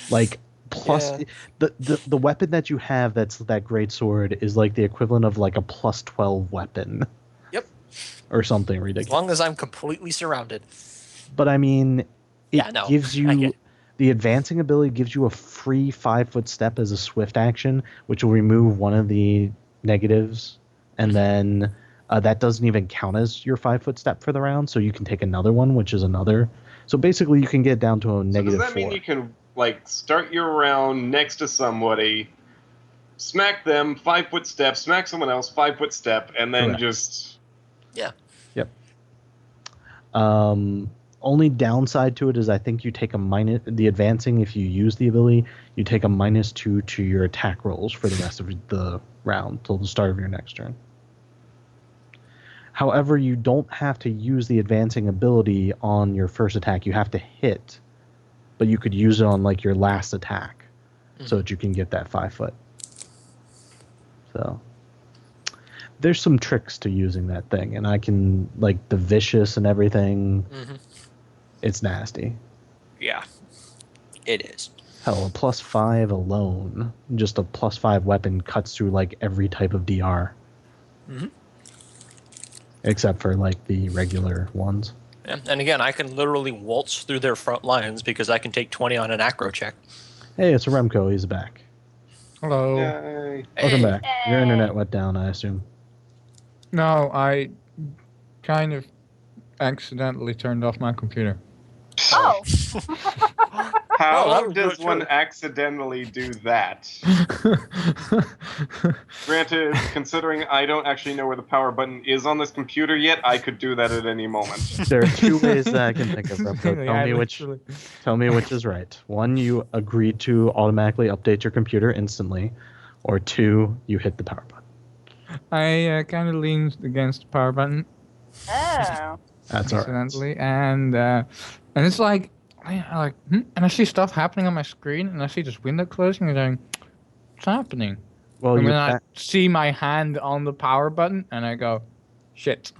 Like plus the weapon that you have that's that great sword is like the equivalent of like a plus 12 weapon. Yep. Or something ridiculous. As long as I'm completely surrounded. But I mean, it gives you I the advancing ability gives you a free 5-foot step as a swift action, which will remove one of the negatives, and then that doesn't even count as your 5-foot step for the round, so you can take another one, which is another. So basically, you can get down to a negative 4. Does that mean you can like start your round next to somebody, smack them 5-foot step, smack someone else 5-foot step, and then Correct. just Yep. Only downside to it is I think you take the advancing, if you use the ability, you take a -2 to your attack rolls for the rest of the round till the start of your next turn. However, you don't have to use the advancing ability on your first attack. You have to hit, but you could use it on like your last attack so that you can get that 5-foot. So there's some tricks to using that thing, and I can like the vicious and everything. It's nasty. Yeah, it is. Hell, a +5 alone, just a +5 weapon cuts through like every type of DR. Except for like the regular ones. Yeah. And again, I can literally waltz through their front lines because I can take 20 on an acro check. Hey, it's Remco. He's back. Hello. Yay. Welcome back. Your internet went down, I assume. No, I kind of accidentally turned off my computer. Oh. How Well, that was does good one too. accidentally do that? Granted, considering I don't actually know where the power button is on this computer yet, I could do that at any moment. There are 2 ways that I can think of, Remco. Yeah, Tell me which is right. 1, you agreed to automatically update your computer instantly, or 2, you hit the power button. I kind of leaned against the power button Oh. That's all right. accidentally, and it's like, and I see stuff happening on my screen, and I see this window closing, and I'm going, what's happening? Well, And you then I see my hand on the power button, and I go, shit.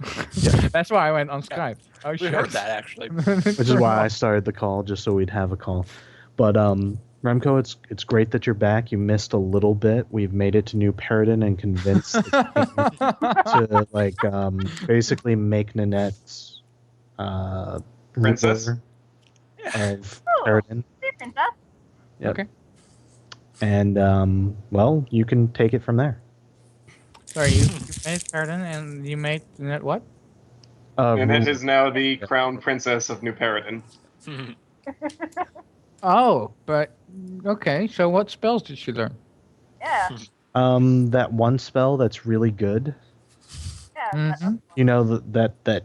That's why I went on Skype. Oh, We shit. heard that, actually. which is why I started the call, just so we'd have a call. But Remco, it's great that you're back. You missed a little bit. We've made it to New Paradin and convinced the king to basically make Nynette's Princess? ruler of Paradin. Hey, princess. Yep. Okay. And well, you can take it from there. Sorry, you made Paradin, and you made Nynette what? Nynette Ruler. is now the crown princess of New Paradin. Oh, but okay. So what spells did she learn? Yeah. That one spell that's really good. Yeah. You know that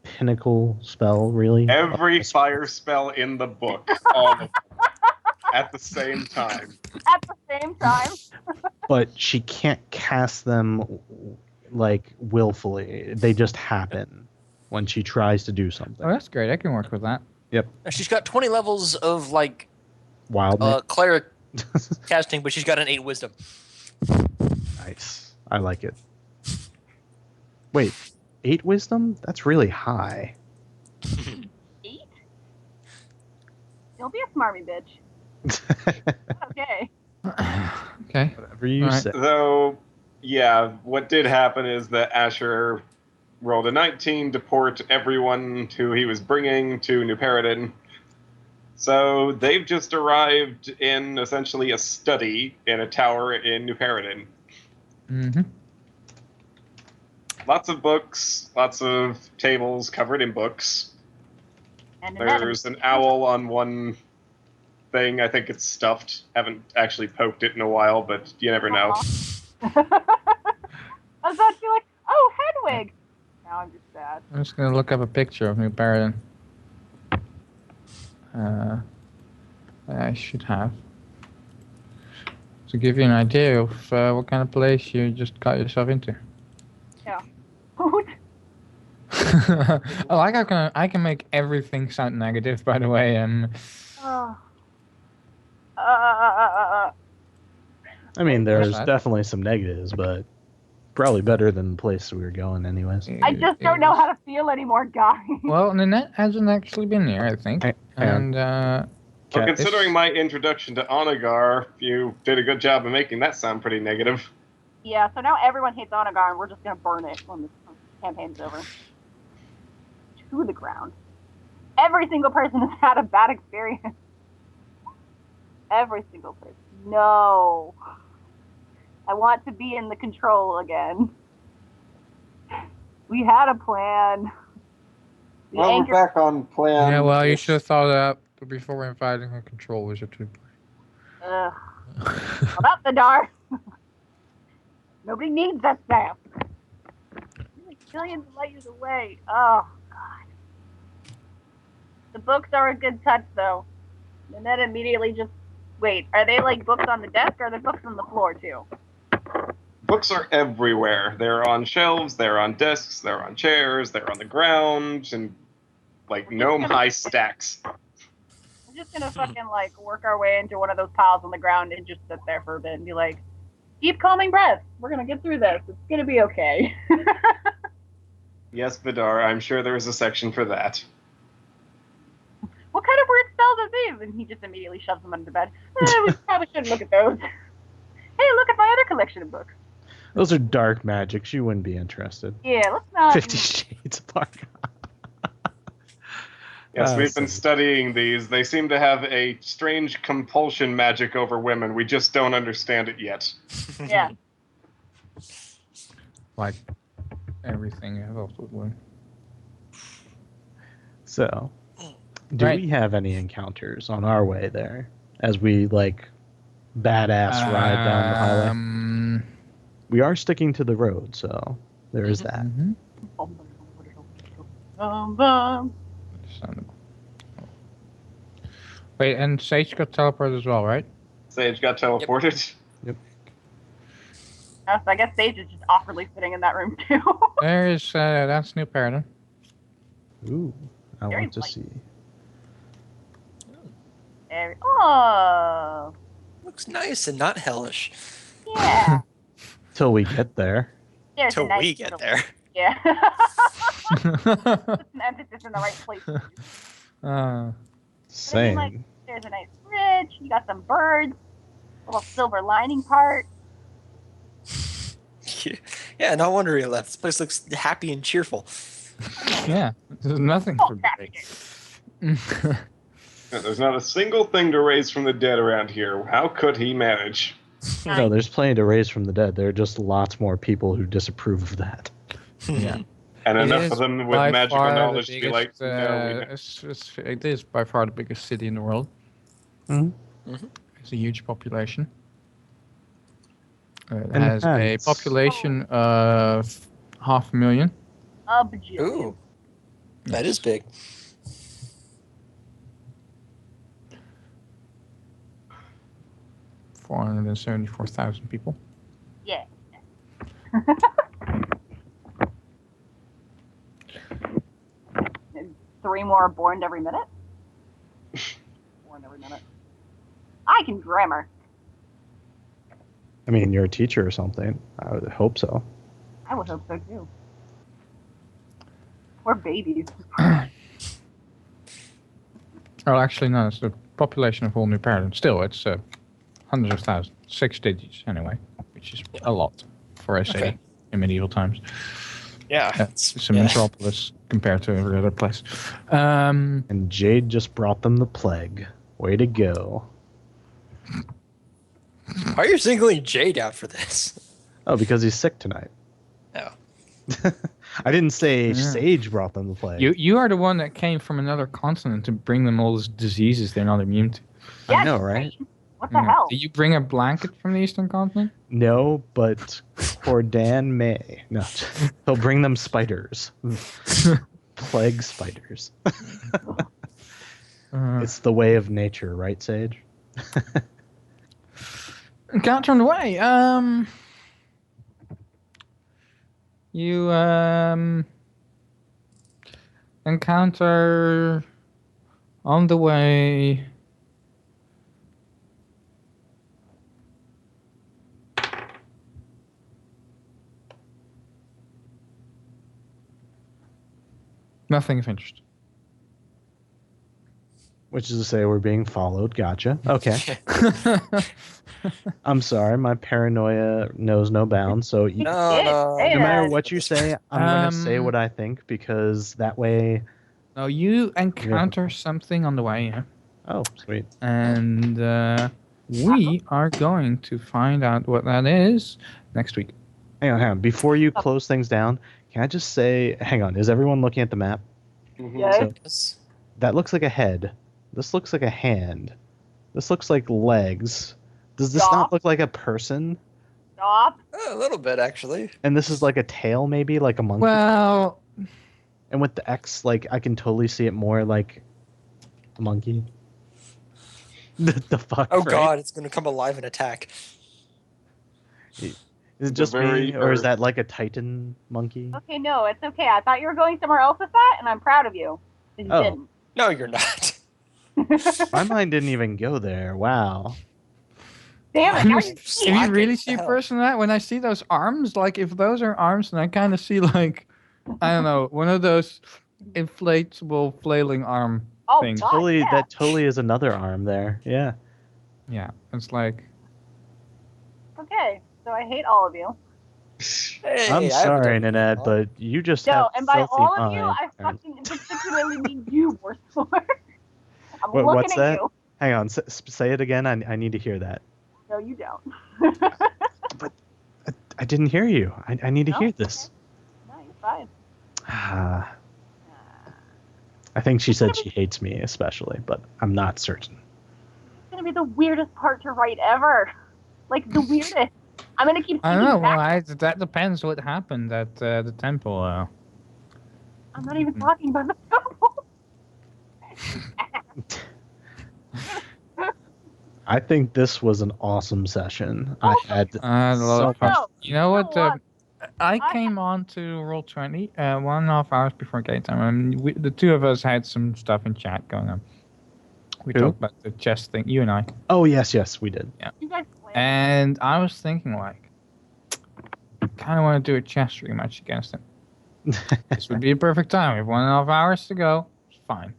pinnacle spell, really. Every fire spell in the book, all of them, at the same time. At the same time. But she can't cast them like willfully. They just happen when she tries to do something. Oh, that's great. I can work with that. Yep. She's got 20 levels of like Wild. cleric casting, but she's got an 8 wisdom. Nice. I like it. Wait, 8 wisdom? That's really high. 8? You'll be a smarmy bitch. Okay. Okay. Whatever you All right. say. Though, yeah, what did happen is that Asher rolled a 19 to port everyone who he was bringing to New Paradin. So they've just arrived in essentially a study in a tower in New Paradin. Mm-hmm. Lots of books, lots of tables covered in books. And There's an owl on one thing. I think it's stuffed. Haven't actually poked it in a while, but you never know. I was about to be like, oh, Hedwig. Now I'm just sad. I'm just gonna look up a picture of New Paradin. I should have. To give you an idea of what kind of place you just got yourself into. Yeah. I like how I can make everything sound negative, by the way. Oh. I mean, there's definitely some negatives, but probably better than the place we were going anyways. I just don't know how to feel anymore, guys. Well, Nynette hasn't actually been here, I think. Well, considering my introduction to Onagar, you did a good job of making that sound pretty negative. Yeah, so now everyone hates Onagar, and we're just going to burn it when the campaign's over. To the ground. Every single person has had a bad experience. Every single person. No. I want to be in the control again. We had a plan. Well, we're back on plan. Yeah, well, you should have thought that before inviting a control wizard to play. About the dark. Nobody needs that staff. Like billions of light years away. Oh, God. The books are a good touch, though. Nynette immediately just... Wait, are they like books on the desk, or are they books on the floor, too? Books are everywhere. They're on shelves, they're on desks, they're on chairs, they're on the ground, and like gnome-high stacks. We're just gonna fucking like work our way into one of those piles on the ground and just sit there for a bit and be like, keep calming breath. We're gonna get through this. It's gonna be okay. Yes, Vadir, I'm sure there's a section for that. What kind of weird spells are these? And he just immediately shoves them under the bed. We probably shouldn't look at those. Hey, look at my other collection of books. Those are dark magics. You wouldn't be interested. Yeah, let's not. 50 Shades of Dark. Yes, we've been studying these. They seem to have a strange compulsion magic over women. We just don't understand it yet. Yeah. Like everything involved with women. So, do we have any encounters on our way there as we like badass ride down the highway? We are sticking to the road, so there is that. Wait, and Sage got teleported as well, right? Sage got teleported? Yep. So I guess Sage is just awkwardly sitting in that room, too. There's, that's New Paradin. Ooh, I want to see. Oh. Looks nice and not hellish. Yeah. Till we get there. Till we get there. Yeah. Put an emphasis in the right place. Same. I mean, like, there's a nice bridge. You got some birds. A little silver lining part. Yeah, no wonder he left. This place looks happy and cheerful. Yeah, there's nothing for me. There's not a single thing to raise from the dead around here. How could he manage? No, there's plenty to raise from the dead. There are just lots more people who disapprove of that. Yeah. And enough of them with magical knowledge to be like, no. It is by far the biggest city in the world. Mm-hmm. Mm-hmm. It's a huge population. It has a population of 500,000. Ooh, that is big. $474,000 people. Yeah. 3 more born every minute. Born every minute. I can grammar. I mean, you're a teacher or something. I would hope so. I would hope so too. We're babies. Oh, actually, no. It's the population of all New Paradin. Still, it's hundreds of thousands. 6 digits, anyway, which is a lot for a city in medieval times. Yeah. It's a metropolis compared to every other place. And Jade just brought them the plague. Way to go. Why are you singling Jade out for this? Oh, because he's sick tonight. Oh. I didn't say Sage brought them the plague. You are the one that came from another continent to bring them all these diseases they're not immune to. I know, right? What the hell? Did you bring a blanket from the eastern continent? No, but Cordan may. No, he'll bring them spiders. Plague spiders. It's the way of nature, right, Sage? Encounter on the way. You encounter on the way. Nothing of interest. Which is to say, we're being followed. Gotcha. Okay. I'm sorry, my paranoia knows no bounds. So No. no matter what you say, I'm going to say what I think because that way. No, you encounter something on the way. Yeah? Oh, sweet. And we are going to find out what that is next week. Hang on. Before you close things down, can I just say, hang on, is everyone looking at the map? Yes. That looks like a head. This looks like a hand. This looks like legs. Does this not look like a person? Stop. A little bit, actually. And this is like a tail, maybe, like a monkey? Well... And with the X, like, I can totally see it more like a monkey. the fuck, Oh right? god, it's gonna come alive and attack. Is it just me, or is that like a Titan monkey? Okay, no, it's okay. I thought you were going somewhere else with that, and I'm proud of you. You didn't. No, you're not. My mind didn't even go there. Wow. Damn it! Now you If you really see a person that, when I see those arms, like if those are arms, then I kind of see like, I don't know, one of those inflatable flailing arm things. God, Totally, that totally is another arm there. Yeah. Yeah, it's like. Okay, so I hate all of you. Hey, I'm sorry, Nynette, but you just have and by filthy all of mind. you, I fucking particularly mean you, Worstmore. I'm What's looking at that? you. Hang on, say it again. I need to hear that. No, you don't. But I didn't hear you. I need to hear this. Okay. No, you're fine. I think she said she hates me especially, but I'm not certain. It's gonna be the weirdest part to write ever. Like the weirdest. I'm gonna keep. I don't know. Back. Well, that depends what happened at the temple. I'm not even talking about the temple. I think this was an awesome session. I had a lot of fun. No, You know what? what? I came on to Roll20 1.5 hours before game time. And the two of us had some stuff in chat going on. We talked about the chess thing, you and I. Oh, yes, we did. Yeah. You guys play. And I was thinking, like, I kind of want to do a chess rematch against him. This would be a perfect time. We have 1.5 hours to go. It's fine.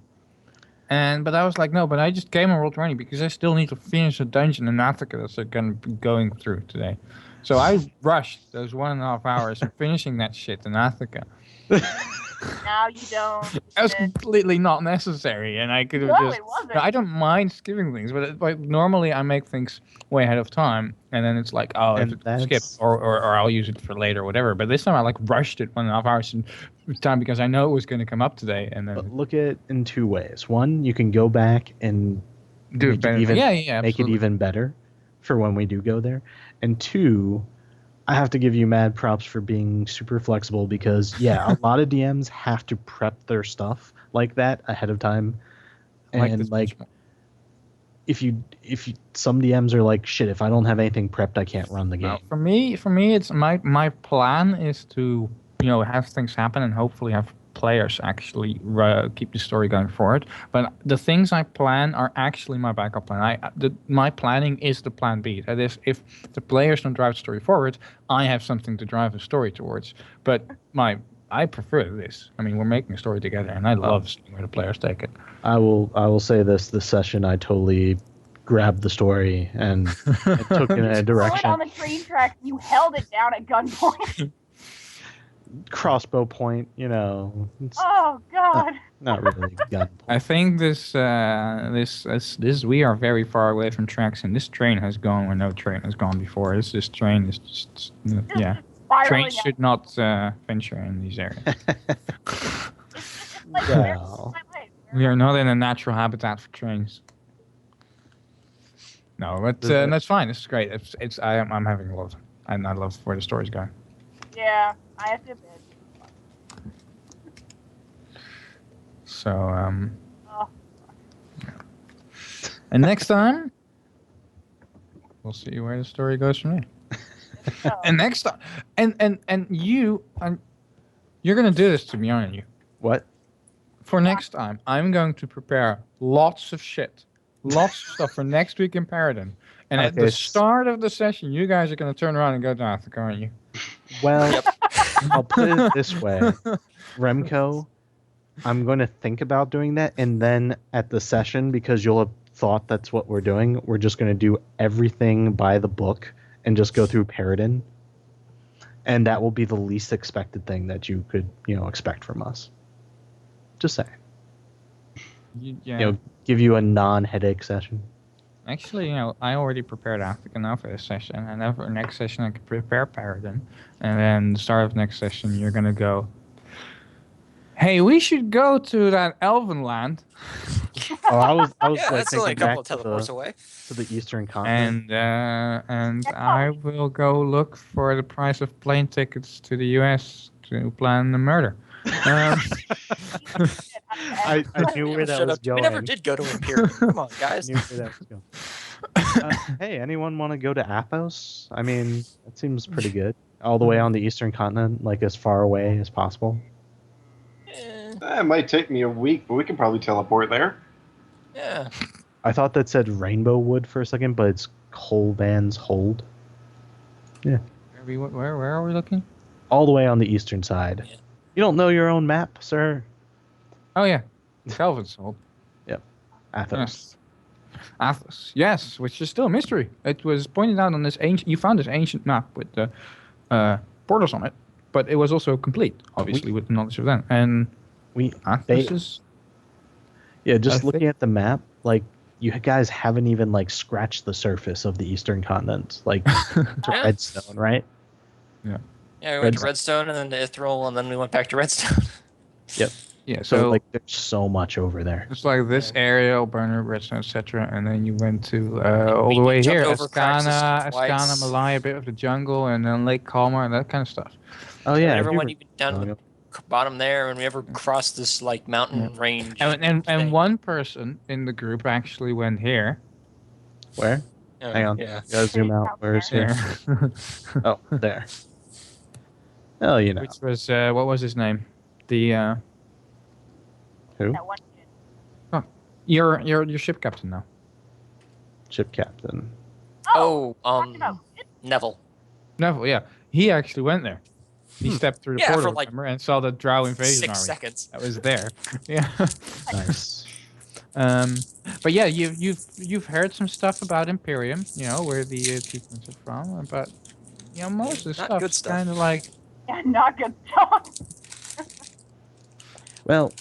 But I was like, no, but I just came on Roll20 because I still need to finish a dungeon in Africa that they're going to be going through today. So I rushed those 1.5 hours of finishing that shit in Africa. Now you don't. That was completely not necessary, and I could have No, just. it wasn't. I don't mind skipping things, but like normally I make things way ahead of time, and then it's like, oh, if it's skipped, or I'll use it for later, or whatever. But this time I like rushed it 1.5 hours in time because I know it was going to come up today, and then. But look at it in two ways. One, you can go back and do it better. Make it even better for when we do go there. And two, I have to give you mad props for being super flexible because, a lot of DMs have to prep their stuff like that ahead of time. And if you some DMs are like, shit, if I don't have anything prepped, I can't run the game. For me, it's my plan is to, have things happen and hopefully have players actually keep the story going forward. But the things I plan are actually my backup plan. My planning is the plan B. That is, if the players don't drive the story forward, I have something to drive the story towards. But I prefer this. I mean, we're making a story together, and I love seeing where the players take it. I will say this session, I totally grabbed the story and took it in a direction. On the train tracks, you held it down at gunpoint. crossbow point, you know. It's Oh God. not really gun point. I think this we are very far away from tracks, and this train has gone where no train has gone before. This train is just yeah. Trains should not venture in these areas. It's like Well. We are not in a natural habitat for trains. No, but that's fine. This is great. I'm having a lot of fun, and I love where the story's going. Yeah, I have to admit. So Oh. yeah. And next time we'll see where the story goes from there. Oh. And next time, and you're gonna do this to me, aren't you? What? For next time, I'm going to prepare lots of shit, lots of stuff for next week in Paradigm. And at the start of the session, you guys are going to turn around and go to Africa, aren't you? Well, I'll put it this way. Remco, I'm going to think about doing that, and then at the session, because you'll have thought that's what we're doing, we're just going to do everything by the book and just go through Paradigm. And that will be the least expected thing that you could, expect from us. Just saying. Yeah. Give you a non-headache session. Actually, I already prepared Africa now for this session, and then for next session I can prepare Paradigm, and then the start of next session you're gonna go, hey, we should go to that elven land. Oh, I was Yeah, that's only a couple of teleports away. To the eastern continent. And I will go look for the price of plane tickets to the US to plan the murder. I knew where that was going. We never did go to Imperium. Come on, guys. I knew where that was going. Hey, anyone want to go to Athos? I mean, that seems pretty good. All the way on the eastern continent, like as far away as possible. It might take me a week, but we can probably teleport there. Yeah. I thought that said Rainbow Wood for a second, but it's Colban's Hold. Yeah. Where are we looking? All the way on the eastern side. Yeah. You don't know your own map, sir? Oh, yeah. Calvin's Hold. Yep. Athos. Yes. Athos. Yes, which is still a mystery. It was pointed out on this ancient... You found this ancient map with the portals on it, but it was also complete, obviously, with the knowledge of them. And Athos is... Yeah, just looking at the map, like, you guys haven't even, like, scratched the surface of the eastern continent. Like, to Redstone, right? Yeah. Yeah, we went to Redstone and then to Ithril, and then we went back to Redstone. Yep. Yeah, so like there's so much over there. It's like this area, Burner, Redstone, etc., and then you went to all the way here, Ascana, Malaya, a bit of the jungle, and then Lake Calmer and that kind of stuff. Oh yeah, and everyone even down to the bottom there, and we ever crossed this like mountain range. And one person in the group actually went here. Where? Hang on. Yeah. Gotta zoom out. Where's here? Oh, there. Oh, you know. Which was what was his name? The who? Oh, you're ship captain now. Ship captain. Neville. Neville, yeah. He actually went there. He stepped through the portal, for like and saw the Drow invasion 6 army. seconds. That was there. Yeah. Nice. But yeah, you've heard some stuff about Imperium, where the achievements are from, but most of the stuff kind of like not good stuff. Well,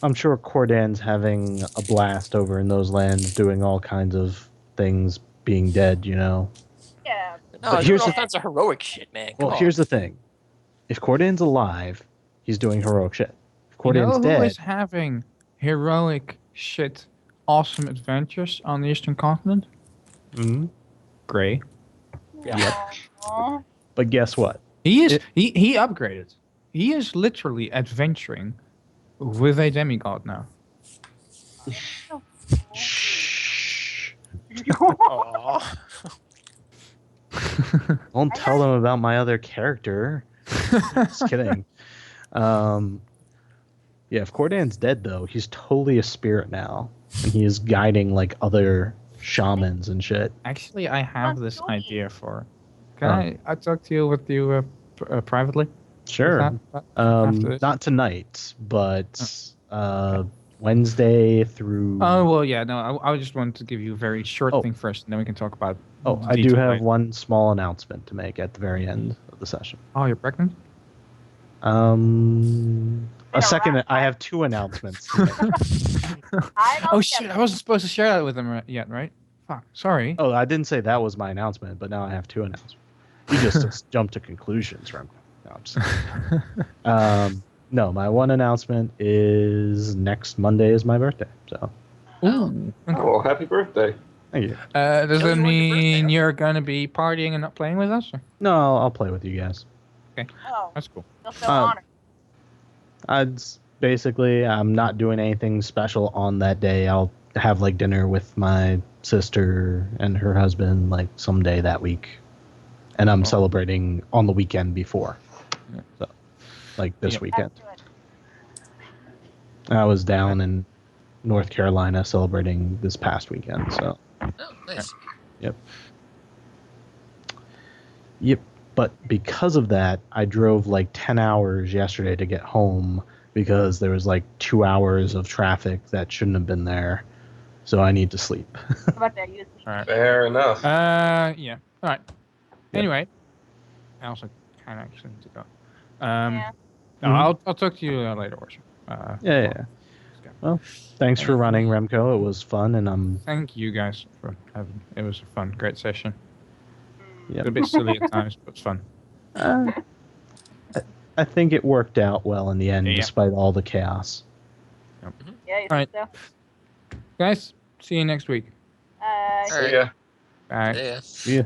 I'm sure Cordan's having a blast over in those lands, doing all kinds of things, being dead, Yeah. No, here's all kinds of heroic shit, man. Come on. Here's the thing: if Cordan's alive, he's doing heroic shit. If Cordan's dead, who is having heroic shit, awesome adventures on the Eastern Continent? Gray. Yeah. Yep. But guess what? He upgraded. He is literally adventuring with a demigod now. Shh. Aww. Don't tell them about my other character. Just kidding. Yeah, if Cordan's dead though, he's totally a spirit now, and he is guiding like other shamans and shit. Actually, I have this idea for. Can I talk to you privately? Sure. Not tonight, but Wednesday through. Oh well, yeah. No, I just wanted to give you a very short thing first, and then we can talk about. I do have one small announcement to make at the very end of the session. Oh, you're pregnant? A second. I have 2 announcements. Oh shit! I wasn't supposed to share that with them yet, right? Fuck. Sorry. Oh, I didn't say that was my announcement, but now I have 2 announcements. You just jumped to conclusions, Remco. No, I'm just no, my one announcement is next Monday is my birthday. So. Ooh. Okay. Oh, happy birthday! Thank you. Does Tell that you when your mean birthday. you're gonna be partying and not playing with us? Or? No, I'll play with you guys. Okay, Oh, that's cool. they'll feel honored. Basically, I'm not doing anything special on that day. I'll have like dinner with my sister and her husband like someday that week, and I'm celebrating on the weekend before. Yeah. So, like this weekend. That's good. I was down in North Carolina celebrating this past weekend. So. Oh, nice. Yep. But because of that, I drove like 10 hours yesterday to get home because there was like 2 hours of traffic that shouldn't have been there. So I need to sleep. How about that? You All right. Fair enough. Yeah. All right. Yeah. Anyway, I also kind of actually need to go. Yeah. No, I'll talk to you later, Worship. Yeah. Well, thanks for running, Remco. It was fun, and Thank you guys for having. It was a fun, great session. yeah. A bit silly at times, but it's fun. I think it worked out well in the end, Yeah. despite all the chaos. Yeah, you All think so? Guys, see you next week. All See right. ya. Bye. Yeah. Yeah.